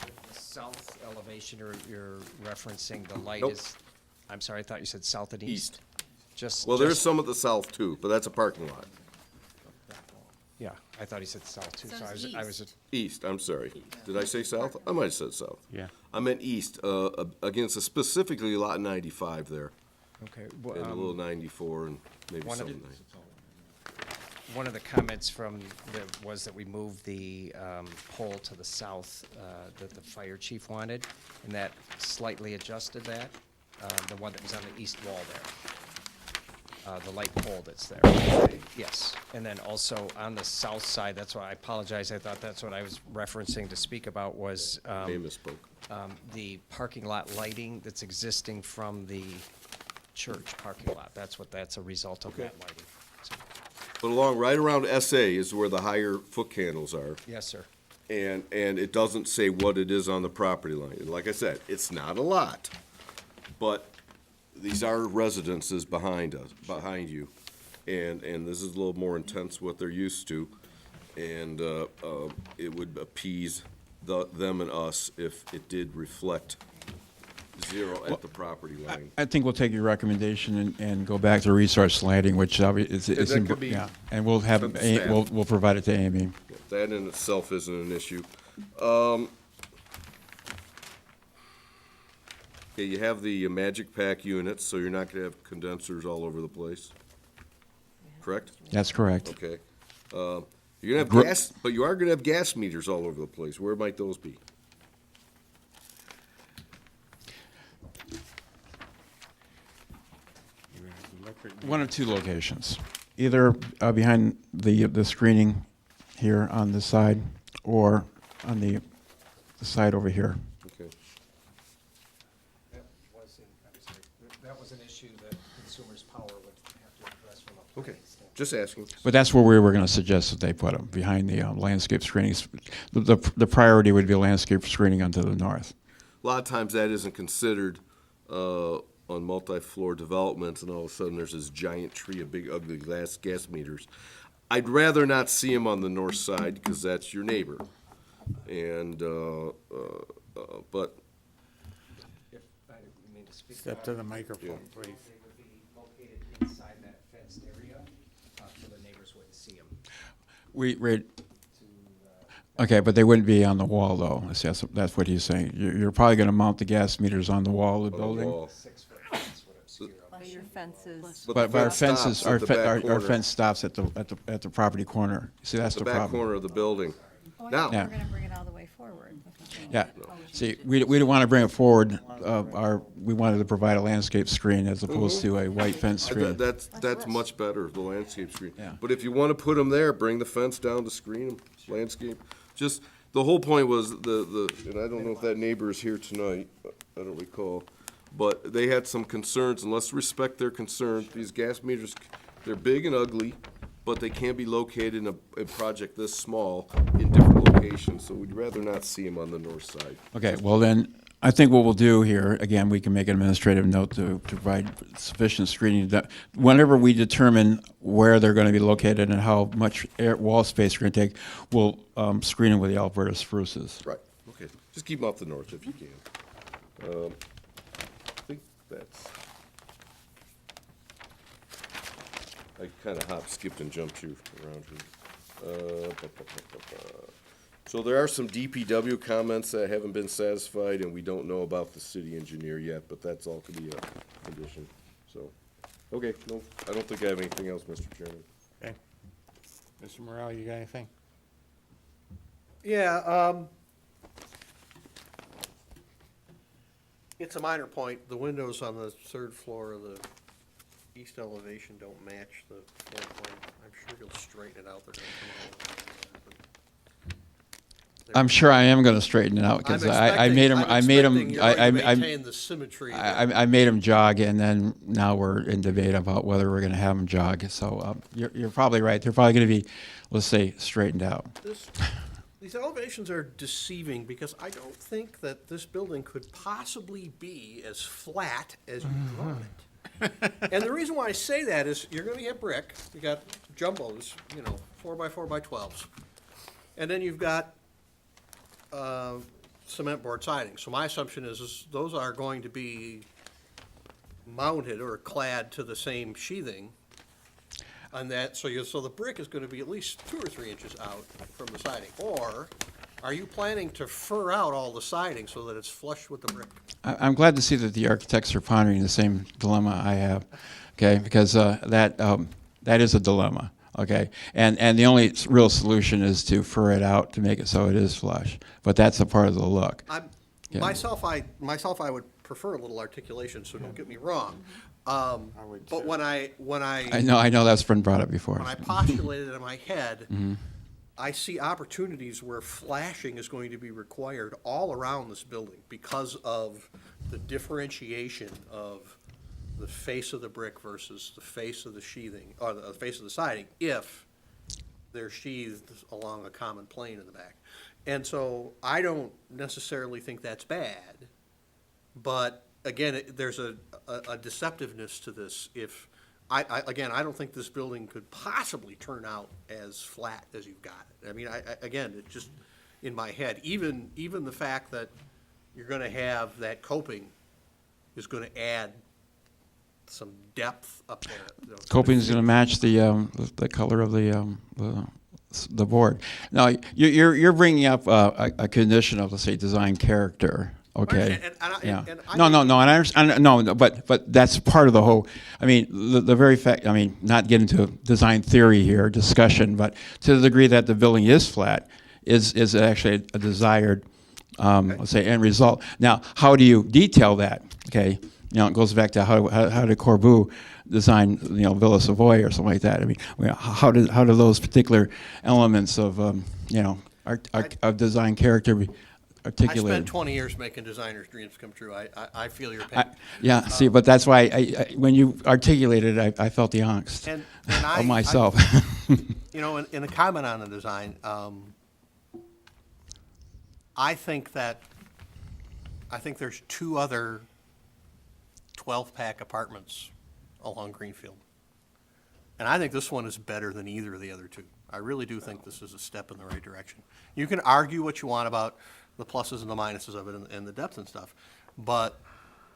The south elevation you're referencing, the light Nope. is, I'm sorry, I thought you said south and east. Just. Well, there's just- some at the south too, but that's a parking lot. Yeah, I thought he said south too, so I was. East, I'm sorry. Did I say south? I might have said south. Yeah. I meant east, against specifically lot 95 there. Okay. And a little 94 and maybe one of something. one of the comments was that we moved the pole to the south that the fire chief wanted, and that slightly adjusted that, the one that was on the east wall there. The light pole that's there. Yes, and then also on the south side, that's why I apologize, I thought that's what I was referencing to speak about was the parking lot lighting that's existing from the church parking lot. That's a result of that lighting. So, But right around SA is where the higher foot candles are. yes, sir. And it doesn't say what it is on the property line. And like I said, it's not a lot, but these are residences behind you. And this is a little more intense what they're used to. And it would appease them and us if it did reflect zero at the property line. I think we'll take your recommendation and go back to resource lighting, which obviously is, that could be yeah, and we'll have, from the staff. we'll provide it to Amy. That in itself isn't an issue. Okay, you have the Magic Pack units, so you're not gonna have condensers all over the place, correct? That's correct. Okay. You're gonna have gas, but you are gonna have gas meters all over the place. Where might those be? One of two locations, either behind the screening here on this side, or on the side over here. Okay. That was an issue that Consumers Power would have to address from a Okay, just asking. But that's where we were going to suggest that they put them, behind the landscape screenings. The priority would be landscape screening onto the north. A lot of times that isn't considered on multi-floor developments, and all of a sudden there's this giant tree of big ugly gas meters. I'd rather not see them on the north side because that's your neighbor. And but If I didn't mean to speak. Step to the microphone, please. They would be located inside that fenced area, so the neighbors wouldn't see them. Okay, but they wouldn't be on the wall, though. That's what he's saying. You're probably going to mount the gas meters on the wall of the building. 6 foot fence would obscure them. Plus your fences. But But the our fence fences, stops at the back our corner. fence stops at the property corner. See, that's the the back problem. corner of the building. Now, Yeah. We're gonna bring it all the way forward. Yeah. See, we don't want to bring it forward. We wanted to provide a landscape screen as opposed to a white fence screen. that's much better, the landscape screen. Yeah. But if you want to put them there, bring the fence down to screen them, landscape. Just, the whole point was and I don't know if that neighbor is here tonight, I don't recall, but they had some concerns, and let's respect their concerns. These gas meters, they're big and ugly, but they can be located in a project this small in different locations, so we'd rather not see them on the north side. Okay, well then, I think what we'll do here, again, we can make an administrative note to provide sufficient screening. That whenever we determine where they're going to be located and how much wall space we're going to take, we'll screen them with the Alberta spruces. Right, okay. Just keep them off the north if you can. I think that's, I kind of hopped, skipped, and jumped you around here. So there are some DPW comments that haven't been satisfied, and we don't know about the city engineer yet, but that's all could be a condition, so. Okay, no, I don't think I have anything else, Mr. Chairman. Okay. Mr. Morrell, you got anything? Yeah, it's a minor point. The windows on the third floor of the east elevation don't match the floor plan. I'm sure you'll straighten it out. They're gonna come out. I'm sure I am going to straighten it out because I made him. I made him. Maintain the symmetry. I made him jog, and then now we're in debate about whether we're going to have him jog. So you're probably right. They're probably going to be, let's say, straightened out. These elevations are deceiving because I don't think that this building could possibly be as flat as you draw it. And the reason why I say that is you're going to get brick. You got jumbos, 4x4x12s, and then you've got cement board siding. So my assumption is those are going to be mounted or clad to the same sheathing on that. So the brick is going to be at least 2 or 3 inches out from the siding. Or are you planning to fur out all the siding so that it's flush with the brick? I'm glad to see that the architects are pondering the same dilemma I have, okay? Because that is a dilemma. Okay, and the only real solution is to fur it out to make it so it is flush. But that's a part of the look. Yeah. Myself, I would prefer a little articulation, so don't get me wrong. But when I I know that's been brought up before. when I postulate it in my head, Mhm. I see opportunities where flashing is going to be required all around this building because of the differentiation of the face of the brick versus the face of the sheathing, or the face of the siding, if they're sheathed along a common plane in the back. And so I don't necessarily think that's bad, but again, there's a deceptiveness to this. If again, I don't think this building could possibly turn out as flat as you've got it. I mean, again, it just in my head, even the fact that you're going to have that coping is going to add some depth up there. Coping is going to match the color of the board. Now you're bringing up a condition of, let's say, design character. Okay. No, and I understand. No, but that's part of the whole. I mean, the very fact. I mean, not get into design theory here, discussion, but to the degree that the building is flat, is actually a desired, let's say, end result. Now, how do you detail that? Okay. It goes back to how did Corbu design, Villa Savoy or something like that. I mean, how do those particular elements of, of design character be articulated? I spent 20 years making designers' dreams come true. I feel your pain. See, but that's why when you articulated it, I felt the angst of myself. In a comment on the design, I think there's two other 12-pack apartments along Greenfield. And I think this one is better than either of the other two. I really do think this is a step in the right direction. You can argue what you want about the pluses and the minuses of it and the depth and stuff, but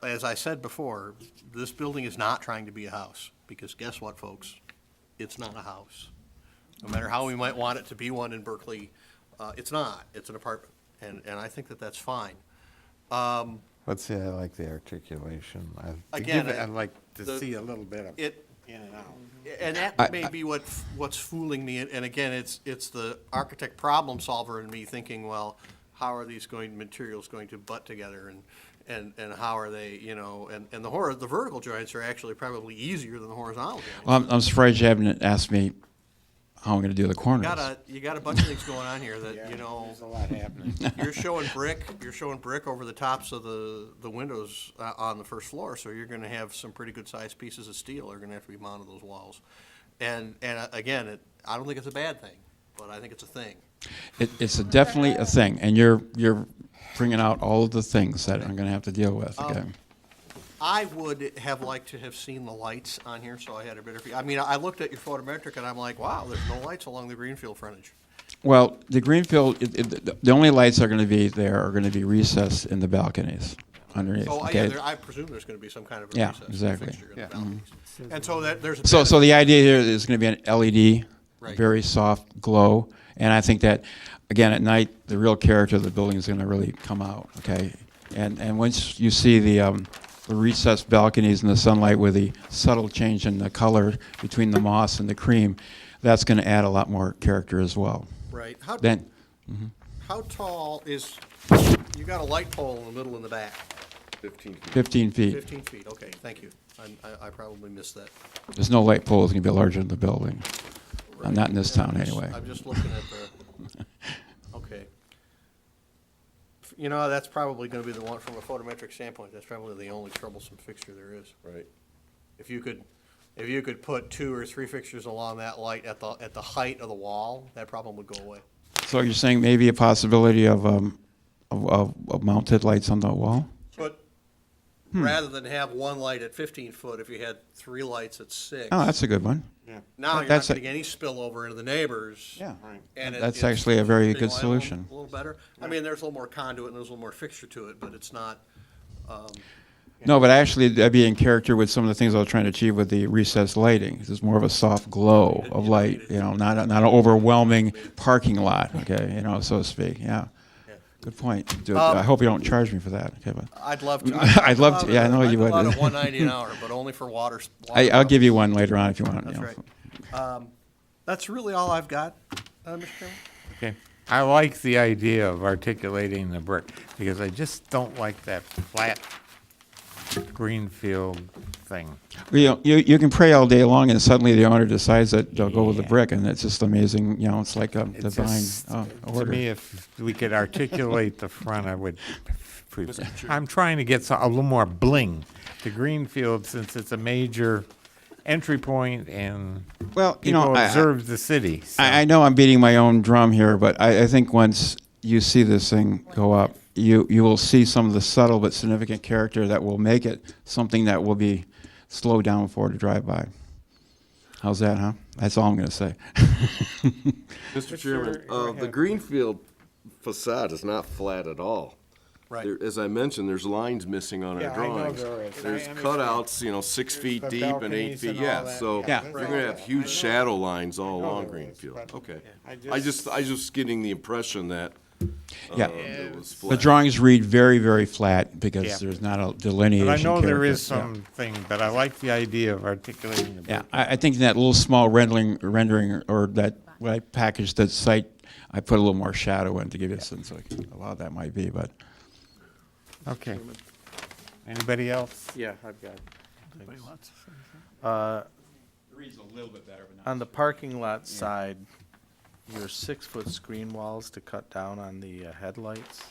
as I said before, this building is not trying to be a house, because guess what, folks? It's not a house. No matter how we might want it to be one in Berkeley, it's not. It's an apartment, and I think that that's fine. Let's see, I like the articulation. I'd like to see a little bit of it in and out. And that may be what's fooling me. And again, it's the architect problem solver in me thinking, well, how are these materials going to butt together, and how are they, and the vertical joints are actually probably easier than the horizontal joints. Well, I'm surprised you haven't asked me how I'm going to do the corners. You got a bunch of things going on here that there's a lot happening. You're showing brick over the tops of the windows on the first floor, so you're going to have some pretty good sized pieces of steel that are going to have to be mounted to those walls. And again, I don't think it's a bad thing, but I think it's a thing. It's definitely a thing, and you're bringing out all of the things that I'm going to have to deal with. Okay. I would have liked to have seen the lights on here, so I had a better feel. I mean, I looked at your photometric, and I'm like, wow, there's no lights along the Greenfield frontage. Well, the Greenfield, the only lights that are going to be there are going to be recessed in the balconies underneath. So okay? I presume there's going to be some kind of a yeah, recess exactly. fixture in the Yeah. balconies. And so there's so the idea here is going to be an LED, Right. very soft glow, and I think that, again, at night, the real character of the building is going to really come out, okay? And once you see the recessed balconies in the sunlight with the subtle change in the color between the moss and the cream, that's going to add a lot more character as well. Right. How tall is, you got a light pole in the middle in the back? 15 feet. 15 feet. 15 feet, okay, thank you. I probably missed that. There's no light pole that's going to be larger than the building. Not in this town, anyway. I'm just looking at the, okay. That's probably going to be the one, from a photometric standpoint, that's probably the only troublesome fixture there is. Right. If you could put 2 or 3 fixtures along that light at the height of the wall, that problem would go away. So you're saying maybe a possibility of mounted lights on the wall? But rather than have one light at 15 foot, if you had 3 lights at 6. Oh, that's a good one. Yeah. Now you're not getting any spillover into the neighbors. Yeah. Right. And That's actually a very good stabilize solution. A little better. I mean, there's a little more conduit and there's a little more fixture to it, but it's not. No, but actually that'd be in character with some of the things I was trying to achieve with the recessed lighting. It's more of a soft glow of light, not an overwhelming parking lot, okay, so to speak. Yeah. Good point. Dude, I hope you don't charge me for that. Okay, but I'd love to. I'd love to. Yeah, I know you would. I'd love $190 an hour, but only for water. I'll give you one later on if you want. That's right. That's really all I've got, Mr. Chairman. Okay. I like the idea of articulating the brick, because I just don't like that flat greenfield thing. Well, you can pray all day long, and suddenly the owner decides that they'll go with the brick, and it's just amazing. You know, it's like a It's divine just, to order. me, if we could articulate the front, I would. I'm trying to get a little more bling to Greenfield, since it's a major entry point and Well, you people know, observe the city. So. I know I'm beating my own drum here, but I think once you see this thing go up, you will see some of the subtle but significant character that will make it something that will be slowed down for to drive by. How's that, huh? That's all I'm going to say. Mr. Chairman, the Greenfield facade is not flat at all. Right. As I mentioned, there's lines missing on Yeah, our I know drawings. there is. There's I understand. cutouts, 6 feet The deep and 8 balconies feet, and all yeah, that. so Yeah. you're gonna have huge shadow lines all along there is, Greenfield. but Okay. I I just getting the impression that, Yeah. it was The flat. drawings read very, very flat because Yeah. there's not a delineation. But I know there character. is Yeah. something, but I like the idea of articulating the Yeah, brick. I think that little small rendering or that when I packaged that site, I put a little more shadow in to give you a sense of how loud that might be, but. Okay. Anybody else? Yeah, I've got. Anybody wants to say It reads a little bit better, but not. On the parking lot side, your 6-foot screen walls to cut down on the headlights.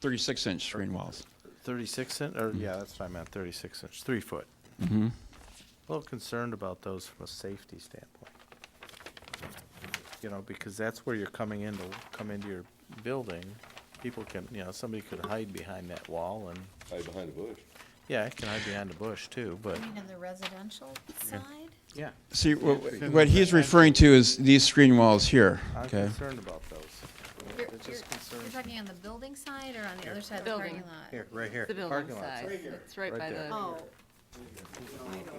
36-inch screen walls. 36 inch, or yeah, that's what I meant, 36 inch, 3 foot. Mm-hmm. A little concerned about those from a safety standpoint. Because that's where you're come into your building. People can, somebody could hide behind that wall and, Hide behind a bush. yeah, it can hide behind a bush too, but, You mean on the residential side? yeah. See, what he's referring to is these screen walls here, I'm okay? concerned about those. You're, It's you're, just concerned. you're talking on the building side or on the other side of the Building. parking lot? Here, right here. The building parking lot side. It's right Right by there. the. Oh,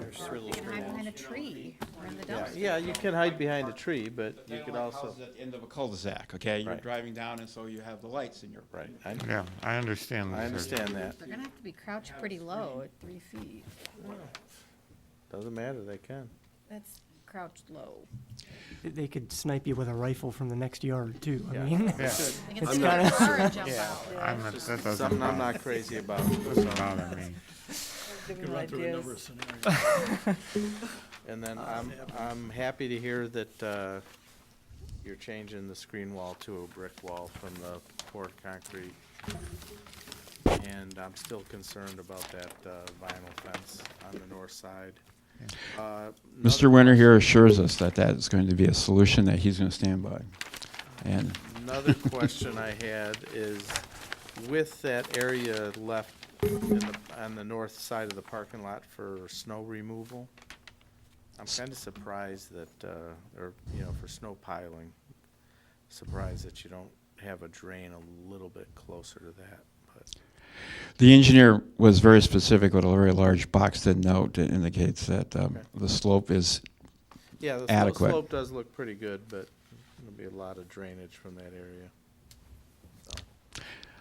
There's 3 little you can screen hide walls. behind a tree or in the Yeah, dumpster. yeah, you can hide behind a tree, but you could also. At the end of a cul-de-sac, okay? You're Right. driving down, and so you have the lights in your. Right, Yeah, I understand. I understand that. They're gonna have to be crouched pretty low at 3 feet. Doesn't matter, they can. That's crouched low. They could snipe you with a rifle from the next yard too. Yeah. I mean, Yeah. They can It's sit in kinda- the car and jump Yeah, out. I'm not, that doesn't Something I'm bother- not crazy about. doesn't bother me. Could run through a number of scenarios. And then I'm happy to hear that, you're changing the screen wall to a brick wall from the poured concrete. And I'm still concerned about that, vinyl fence on the north side. Mr. Winter here assures us that that is going to be a solution that he's going to stand by. And Another question I had is, with that area left on the north side of the parking lot for snow removal, I'm kind of surprised that, for snow piling, surprised that you don't have a drain a little bit closer to that, but. the engineer was very specific with a very large boxed-in note that indicates that the slope is Yeah, the adequate. slope does look pretty good, but there'll be a lot of drainage from that area.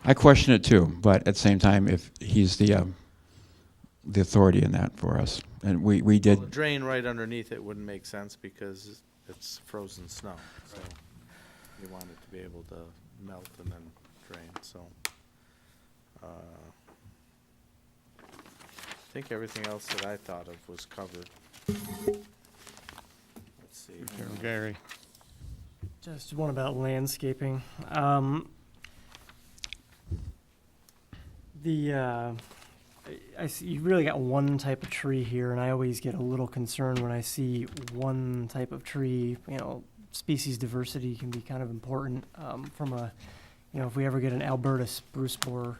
I question it too, but at the same time, if he's the authority in that for us, and we did. Well, the drain right underneath it wouldn't make sense because it's frozen snow, so you want it to be able to melt and then drain, so. I think everything else that I thought of was covered. Let's see. Gary. Just one about landscaping. I see you really got one type of tree here, and I always get a little concerned when I see one type of tree. Species diversity can be kind of important from a, if we ever get an Alberta spruce borer.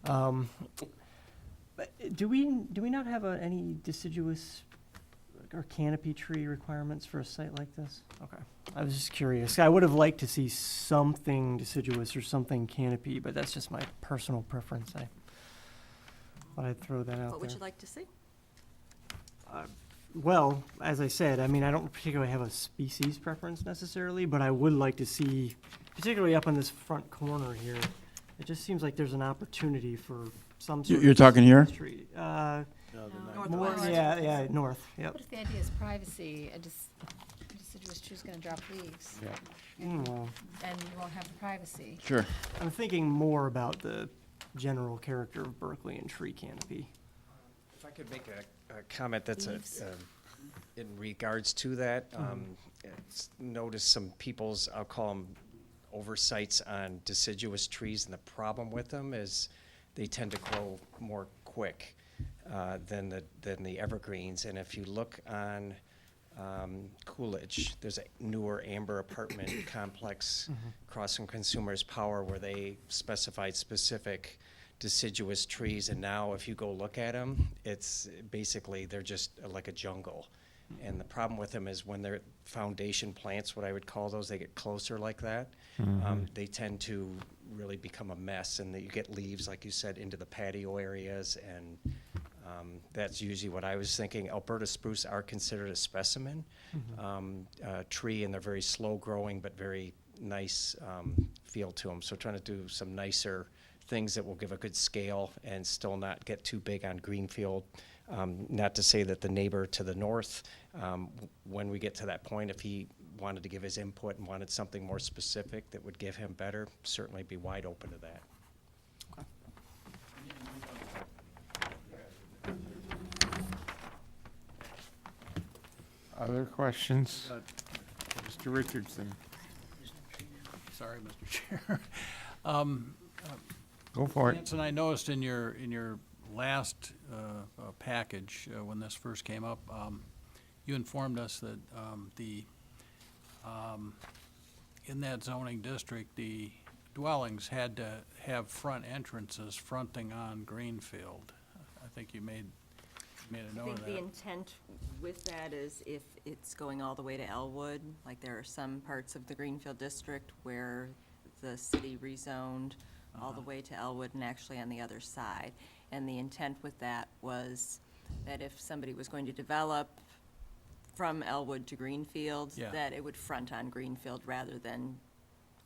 But do we not have any deciduous or canopy tree requirements for a site like this? Okay, I was just curious. I would have liked to see something deciduous or something canopy, but that's just my personal preference. I thought I'd throw that out What would there. you like to see? Well, as I said, I don't particularly have a species preference necessarily, but I would like to see, particularly up on this front corner here, it just seems like there's an opportunity for some sort of. You're talking here? Tree. No, More, Northwest. yeah, north, yep. What if the idea is privacy, a deciduous deciduous tree's gonna drop leaves. Yeah. And you won't have the privacy. Sure. I'm thinking more about the general character of Berkeley and tree canopy. If I could make a comment that's Leaves. in regards to that, notice some people's, I'll call them oversights on deciduous trees, and the problem with them is they tend to grow more quick than the evergreens. And if you look on Coolidge, there's a newer Amber apartment complex across from Consumers Power where they specified specific deciduous trees, and now if you go look at them, it's basically, they're just like a jungle. And the problem with them is when they're foundation plants, what I would call those, they get closer like that, they tend to really become a mess, and you get leaves, like you said, into the patio areas, and that's usually what I was thinking. Alberta spruce are considered a specimen tree, and they're very slow growing, but very nice feel to them. So trying to do some nicer things that will give a good scale and still not get too big on Greenfield. Not to say that the neighbor to the north, when we get to that point, if he wanted to give his input and wanted something more specific that would give him better, certainly be wide open to that. Other questions? Mr. Richardson, Sorry, Mr. Chair. go for it. Nancy, and I noticed in your last package, when this first came up, you informed us that in that zoning district, the dwellings had to have front entrances fronting on Greenfield. I think you made a note I of think the that. intent with that is if it's going all the way to Elwood, like there are some parts of the Greenfield district where the city rezoned all the way to Elwood and actually on the other side. And the intent with that was that if somebody was going to develop from Elwood to Greenfield, Yeah. that it would front on Greenfield rather than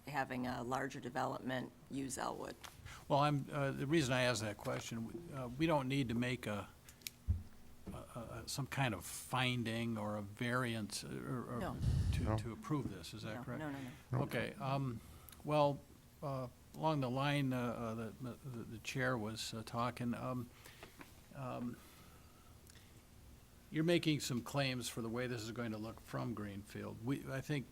having a larger development use Elwood. Well, the reason I asked that question, we don't need to make some kind of finding or a variance or No. to approve this, is that No, correct? no. Okay, well, along the line that the chair was talking, you're making some claims for the way this is going to look from Greenfield. I think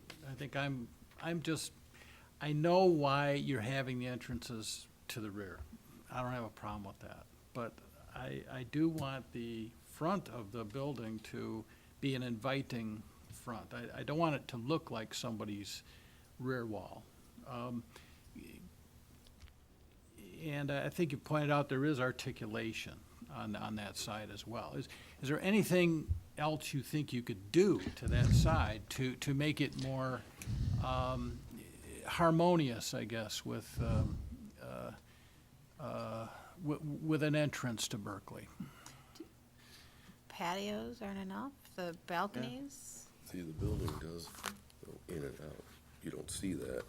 I know why you're having the entrances to the rear. I don't have a problem with that. But I do want the front of the building to be an inviting front. I don't want it to look like somebody's rear wall. And I think you pointed out there is articulation on that side as well. Is there anything else you think you could do to that side to make it more harmonious, I guess, with an entrance to Berkeley? Patios aren't enough, the balconies? See, the building does go in and out. You don't see that.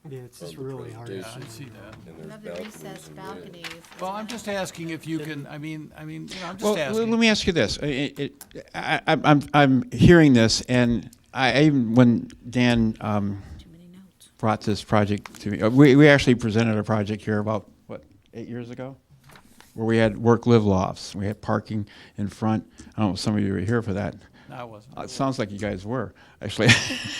Yeah, it's on just the really hard. Yeah, presentation. I see that. And there's Another balconies recessed in there. balconies. Well, I'm just asking if you can, I mean, I'm Well, just asking. let me ask you this. I'm hearing this, and I even when Dan brought this project to me, we actually presented a project here about, 8 years ago? Where we had work-live lofts. We had parking in front. I don't know if some of you were here for that. No, I wasn't. It sounds like you guys were, actually.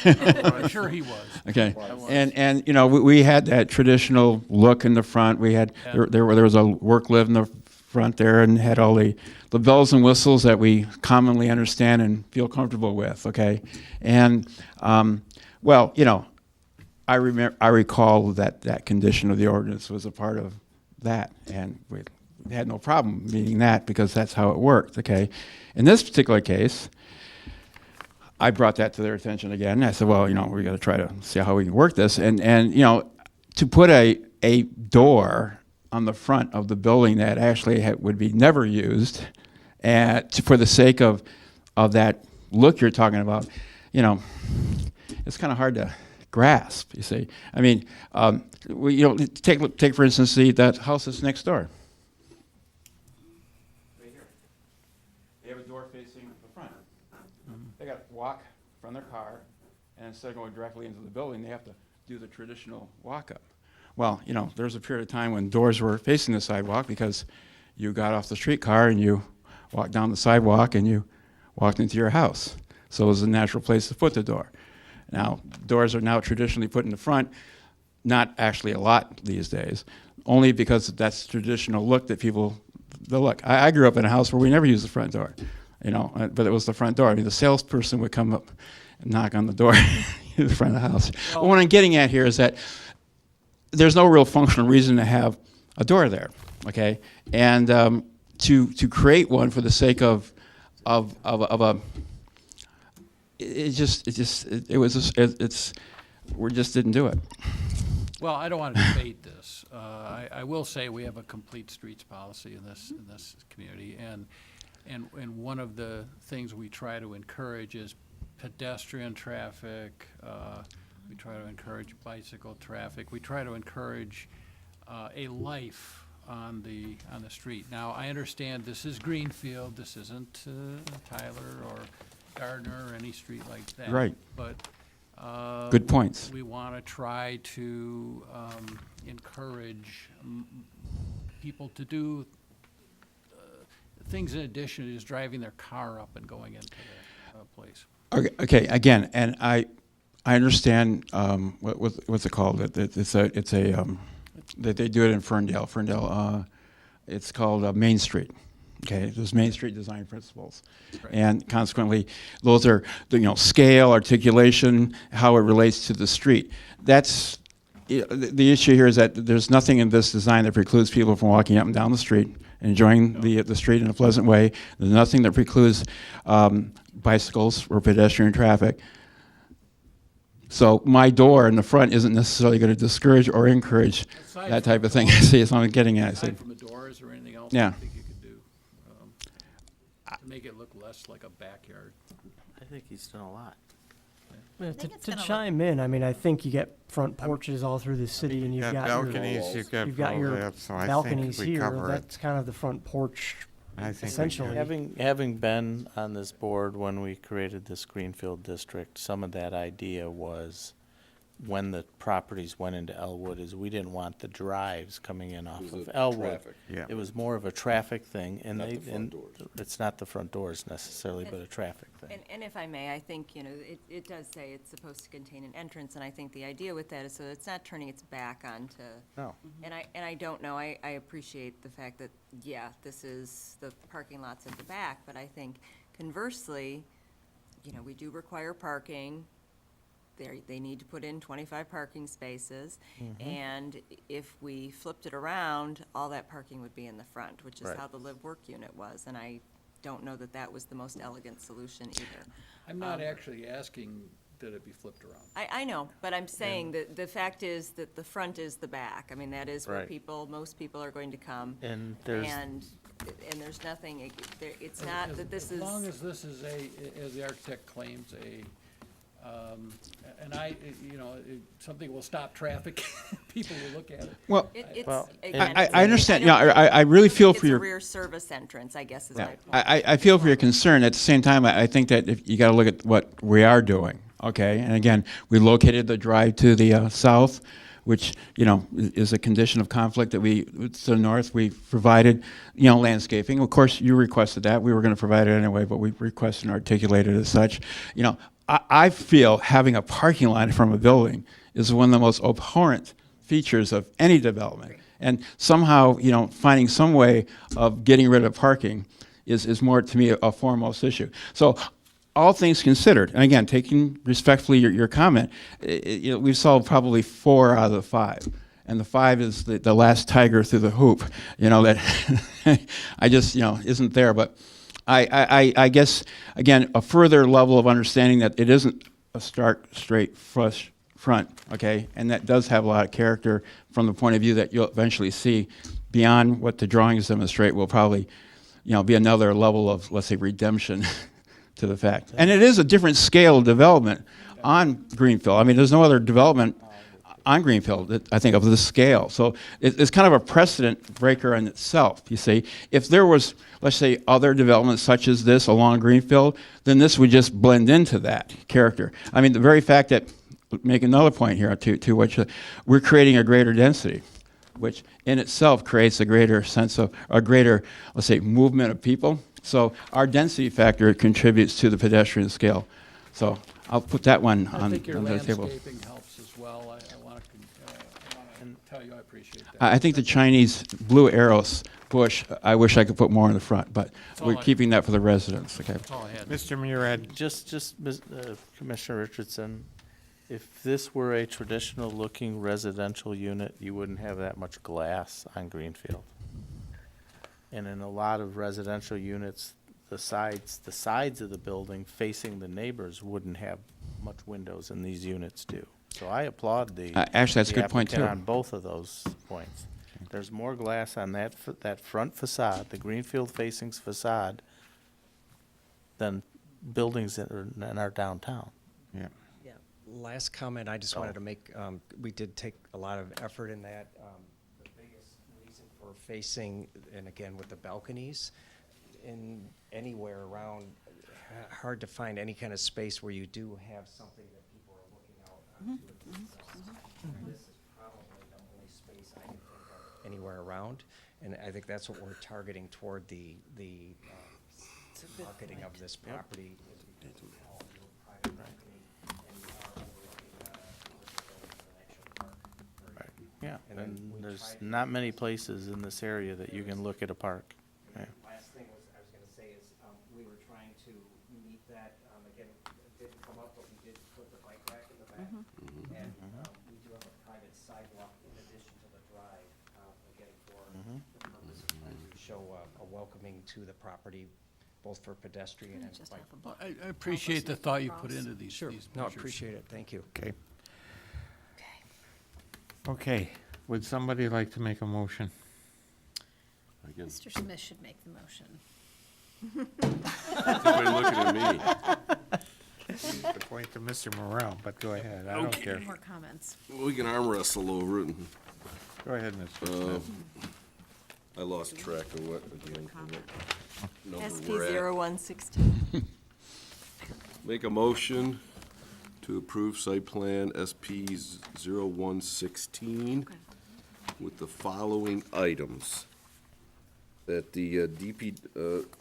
I'm sure he was. Okay, and we had that traditional look in the front. We had there was a work-live in the front there, and had all the bells and whistles that we commonly understand and feel comfortable with. Okay, and well, I recall that condition of the ordinance was a part of that, and we had no problem meeting that because that's how it worked. Okay, in this particular case, I brought that to their attention again. I said, well, we got to try to see how we can work this, and to put a door on the front of the building that actually would be never used, for the sake of that look you're talking about, it's kind of hard to grasp. You see, I mean, take for instance that house that's next door. Right here, they have a door facing the front. They got to walk from their car and instead of going directly into the building, they have to do the traditional walk-up. Well, you know, there's a period of time when doors were facing the sidewalk because you got off the streetcar and you walked down the sidewalk and you walked into your house. So it was a natural place to put the door. Now, doors are now traditionally put in the front, not actually a lot these days, only because that's the traditional look that people, the look. I grew up in a house where we never used the front door, you know, but it was the front door. I mean, the salesperson would come up and knock on the door in the front of the house. But what I'm getting at here is that there's no real functional reason to have a door there, okay? And to create one for the sake of a, we just didn't do it. Well, I don't want to debate this. I will say we have a complete streets policy in this community, and one of the things we try to encourage is pedestrian traffic. We try to encourage bicycle traffic. We try to encourage a life on the street. Now, I understand this is Greenfield. This isn't Tyler or Gardner or any street like that. Right. But good points. We want to try to encourage people to do things in addition to just driving their car up and going into the place. Okay. Again, and I understand what's it called? It's a that they do it in Ferndale. It's called Main Street. Okay, there's Main Street design principles, right. And consequently, those are scale, articulation, how it relates to the street. That's the issue here is that there's nothing in this design that precludes people from walking up and down the street, enjoying the street in a pleasant way. There's nothing that precludes bicycles or pedestrian traffic. So my door in the front isn't necessarily going to discourage or encourage that type of thing. See, that's what I'm getting at. Aside from the doors or anything else, yeah. I think you could do to make it look less like a backyard. I think he's done a lot. Yeah, to chime in, I mean, I think you get front porches all through the city, and you've got balconies, your, you've got your that, so I balconies think we here. cover it. That's kind of the front porch, I think essentially. Having been on this board when we created this Greenfield district, some of that idea was when the properties went into Elwood is we didn't want the drives coming in off of Elwood. Yeah. It was more of a traffic thing, and Not the front doors. it's not the front doors necessarily, but a traffic thing. And if I may, I think, it does say it's supposed to contain an entrance, and I think the idea with that is so it's not turning its back onto. No. And I don't know, I appreciate the fact that, yeah, this is, the parking lot's at the back, but I think conversely, we do require parking. They need to put in 25 parking spaces, and if we flipped it around, all that parking would be in the front, which is Right. how the live-work unit was, and I don't know that that was the most elegant solution either. I'm not actually asking that it be flipped around. I know, but I'm saying that the fact is that the front is the back. I mean, that is where Right. most people are going to come. And there's- And there's nothing, it's not that this is. As long as this is as the architect claims, something will stop traffic, people will look at it. Well, Again, I understand. Yeah, I really feel for your. It's a rear service entrance, I guess is my Yeah, point. I feel for your concern. At the same time, I think that if you got to look at what we are doing. Okay, and again, we located the drive to the south, which is a condition of conflict that to the north. We provided landscaping. Of course, you requested that. We were going to provide it anyway, but we requested and articulated as such. I feel having a parking lot from a building is one of the most abhorrent features of any development. And somehow, finding some way of getting rid of parking is more, to me, a foremost issue. So all things considered, and again, taking respectfully your comment, we've solved probably 4 out of the 5. And the 5 is the last tiger through the hoop, that I just, isn't there. But I guess, again, a further level of understanding that it isn't a stark, straight, flush front, okay? And that does have a lot of character from the point of view that you'll eventually see beyond what the drawings demonstrate will probably, be another level of, let's say, redemption to the fact. And it is a different scale of development on Greenfield. I mean, there's no other development on Greenfield, I think, of this scale. So it's kind of a precedent breaker in itself, you see. If there was, let's say, other developments such as this along Greenfield, then this would just blend into that character. I mean, the very fact that, make another point here to which we're creating a greater density, which in itself creates a greater sense of, a greater, let's say, movement of people. So our density factor contributes to the pedestrian scale. So I'll put that one I on think your the table. landscaping helps as well. I want to tell you I appreciate that. I think the Chinese blue arrows bush, I wish I could put more in the front, but we're keeping that for the residents, okay? That's all I had. Mr. Murad, Commissioner Richardson, if this were a traditional looking residential unit, you wouldn't have that much glass on Greenfield. And in a lot of residential units, the sides of the building facing the neighbors wouldn't have much windows, and these units do. So I applaud the Actually, that's a the good point, applicant too. on both of those points. There's more glass on that front facade, the Greenfield facing facade, than buildings that are in our downtown. yeah. Last comment I just wanted to make, we did take a lot of effort in that. The biggest reason for facing, and again with the balconies, in anywhere around, hard to find any kind of space where you do have something that people are looking out onto. This is probably the only space I can think of anywhere around, and I think that's what we're targeting toward the marketing of this property. Yeah, And then and we there's tried- not many places in this area that you can look at a park. Yeah. Last thing I was gonna say is, we were trying to meet that, again, it didn't come up, but we did put the bike rack in the back. And, we do have a private sidewalk in addition to the drive, again, for the purpose of trying to show a welcoming to the property, both for pedestrian and bike. Well, I appreciate the thought you put into these. Sure, these no, I measures. appreciate it, thank you. Okay. Okay, would somebody like to make a motion? Again, Mr. Smith should make the motion. everybody looking at me. To point to Mr. Morel, but go ahead, I don't care. More comments. We can arm wrestle over it. Go ahead, Mr. Smith. I lost track of what, again, what number SP we're at. 0116. Make a motion to approve site plan SP 0116 with the following items. That the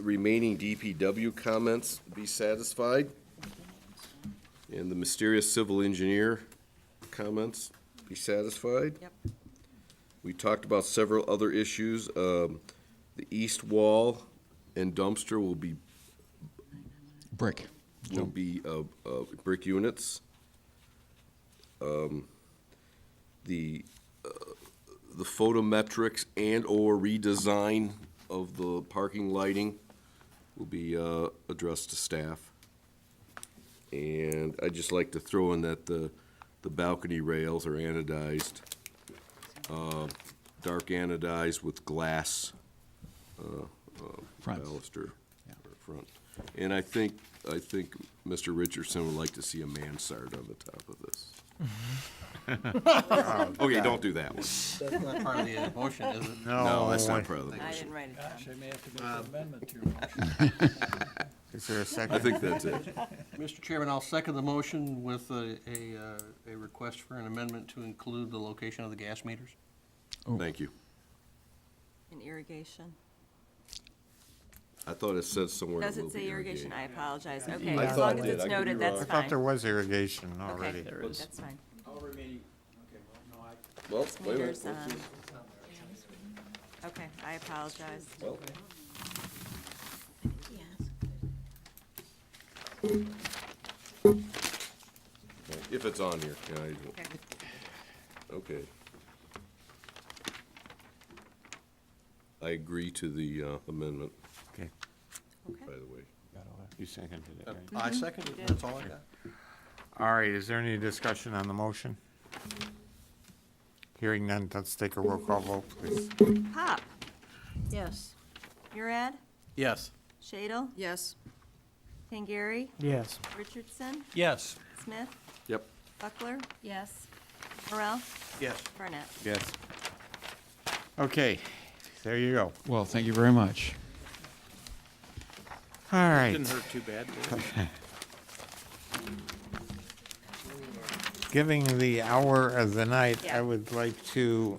remaining DPW comments be satisfied, and the mysterious civil engineer comments be satisfied. Yep. We talked about several other issues. The east wall and dumpster will be Brick. brick units. The photometrics and/or redesign of the parking lighting will be addressed to staff. And I'd just like to throw in that the balcony rails are anodized, dark anodized with glass Fronts. baluster or front. And I think Mr. Richardson would like to see a mansard on the top of this. Okay, don't do that one. That's not part of the motion, is it? No, that's not part of the I motion. didn't write it down. Gosh, I may have to make an amendment to your motion. Is there a second? I think that's it. Mr. Chairman, I'll second the motion with a request for an amendment to include the location of the gas meters. Thank you. In irrigation. I thought it said somewhere it Does will it be say irrigation? I apologize. Okay, I as thought long as it did. it's I could be noted, wrong. that's I fine. thought there was irrigation already. Okay, There is. that's fine. All remaining, okay, well, no, Well, wait a minute. Meters on. Okay, I apologize. Well, if it's on here, yeah, okay. I agree to the amendment, Okay, by the way. you seconded it, right? I second it, that's all I got. All right, is there any discussion on the motion? Hearing none, let's take a roll call vote, please. Pop, Yes. Murad, Yes. Shadle, Yes. Tangari, Yes. Richardson, Yes. Smith, Yep. Buckler, Yes. Morel? Yes. Barnett? Yes. Okay, there you go. Well, thank you very much. All right. Didn't hurt too bad, did it? Giving the hour of the night, Yeah. I would like to,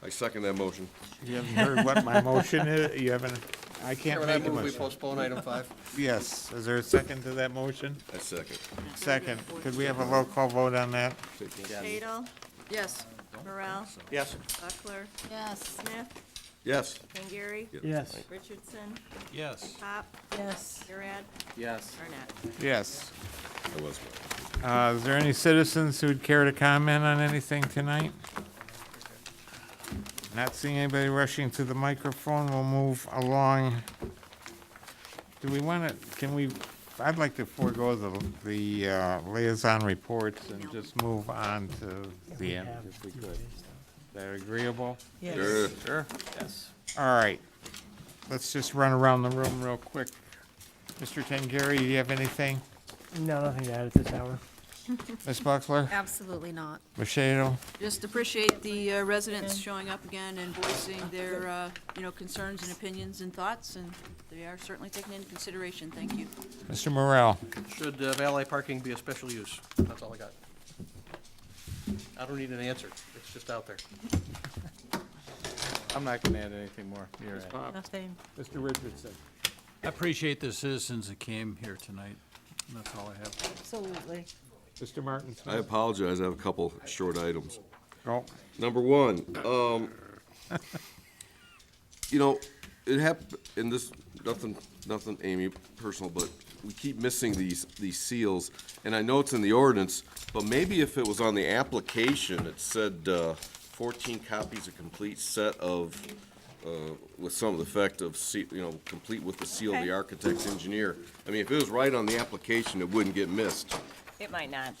I second that motion. you haven't heard what my motion is? You haven't, I can't Chairman, I make a move we motion. postpone item 5. Yes, is there a second to that motion? I second. Second, could we have a roll call vote on that? Shadle? Yes. Morel? Yes. Buckler? Yes. Smith? Yes. King-Gary? Yes. Richardson? Yes. Pop? Yes. Gurad? Yes. Barnett? Yes. I was. Is there any citizens who'd care to comment on anything tonight? Not seeing anybody rushing to the microphone, we'll move along. Do we want to, can we, I'd like to forego the liaison reports and just move on to the end if we could. Is that agreeable? Sure. Sure. Yes. All right, let's just run around the room real quick. Mr. Tengari, do you have anything? No, nothing to add at this hour. Ms. Buckler? Absolutely not. Machado? Just appreciate the residents showing up again and voicing their, concerns and opinions and thoughts, and they are certainly taken into consideration. Thank you. Mr. Morel? Should valet parking be a special use? That's all I got. I don't need an answer. It's just out there. I'm not gonna add anything more. You're right. Nothing. Mr. Richardson? I appreciate the citizens that came here tonight. That's all I have. Absolutely. Mr. Martin? I apologize, I have a couple short items. Oh, Number one, it happened, and this, nothing, Amy, personal, but we keep missing these seals, and I know it's in the ordinance, but maybe if it was on the application, it said, 14 copies of complete set of, with some effect of, complete with the seal of the Okay. architect's engineer. I mean, if it was right on the application, it wouldn't get missed. It might not,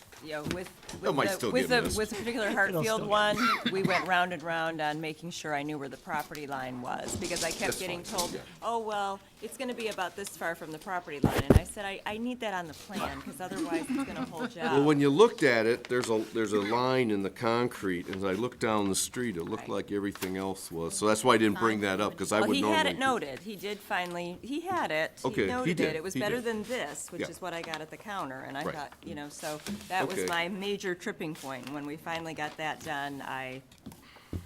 with It might still get missed. with the particular Hartfield still- one, we went round and round on making sure I knew where the property line was, because I kept That's getting fine, told, yeah. oh, well, it's gonna be about this far from the property line, and I said, I need that on the plan, because otherwise it's gonna hold you up. Well, when you looked at it, there's a line in the concrete, and as I looked down the street, it looked like everything else was, so that's why I didn't bring that up, because I Well, would he normally. had it noted, he did finally, he had it, Okay, he he noted did, it, it was he better did. than this, which Yeah. is what I got at the counter, and I Right. thought, so that was Okay. my major tripping point, when we finally got that done, I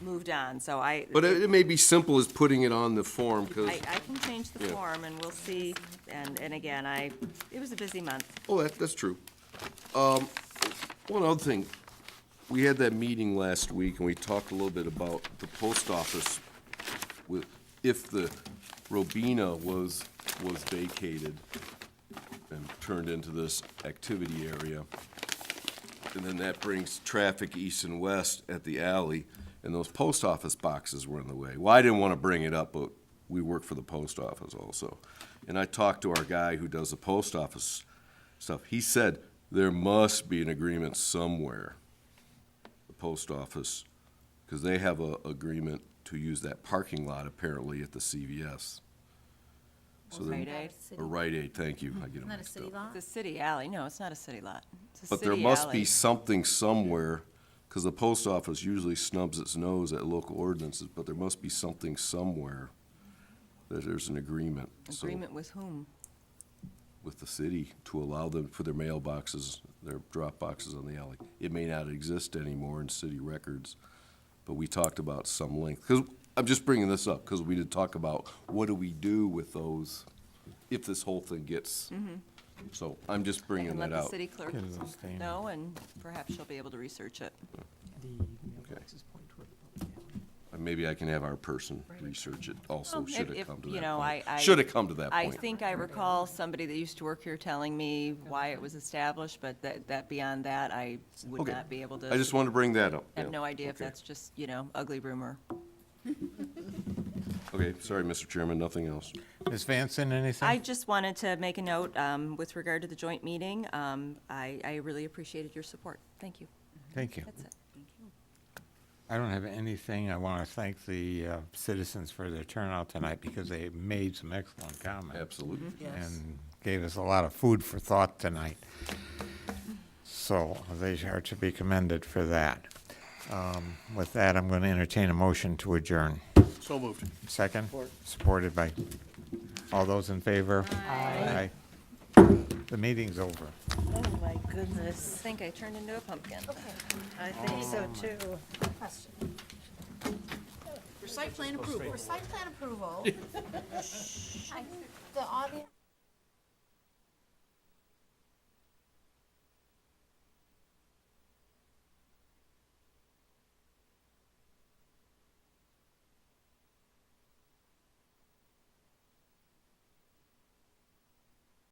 moved on, so But it may be simple as putting it on the form, because, I can change the Yeah. form, and we'll see, and again, it was a busy month. oh, that's true. One other thing, we had that meeting last week, and we talked a little bit about the post office with, if the Robina was vacated and turned into this activity area, and then that brings traffic east and west at the alley, and those post office boxes were in the way. Well, I didn't want to bring it up, but we work for the post office also. And I talked to our guy who does the post office stuff. He said there must be an agreement somewhere, the post office, because they have a agreement to use that parking lot apparently at the CVS. So then- Rite Aid. Or Rite Aid, thank you. I get them Isn't that a mixed city up. lot? It's a city alley, no, it's not a city lot, it's a But there city must be alley. something somewhere, because the post office usually snubs its nose at local ordinances, but there must be something somewhere that there's an agreement. So, Agreement with whom? with the city to allow them for their mailboxes, their drop boxes on the alley. It may not exist anymore in city records, but we talked about some length. Because I'm just bringing this up, because we did talk about what do we do with those if this whole thing gets, so I'm just I bringing can let that the out. city clerk know, and perhaps she'll be able to research it. Maybe I can have our person research it also, Well, should if- it come to you that know, point. I- Should it come to that I point. think I recall somebody that used to work here telling me why it was established, but that beyond that, I would Okay. not be able to. I just wanted to bring that up. I have yeah. no idea if Okay. that's just, ugly rumor. Okay, sorry, Mr. Chairman, nothing else. Ms. Vanson, anything? I just wanted to make a note with regard to the joint meeting. I really appreciated your support. Thank you. Thank you. That's it. I don't have anything. I want to thank the citizens for their turnout tonight because they made some excellent comments. Absolutely. Yes. And gave us a lot of food for thought tonight. So they are to be commended for that. With that, I'm going to entertain a motion to adjourn. So moved. Second? Supported by, all those in favor? Aye. The meeting's over. Oh, my goodness. I think I turned into a pumpkin. I think so too. For site plan approval. For site plan approval, the audience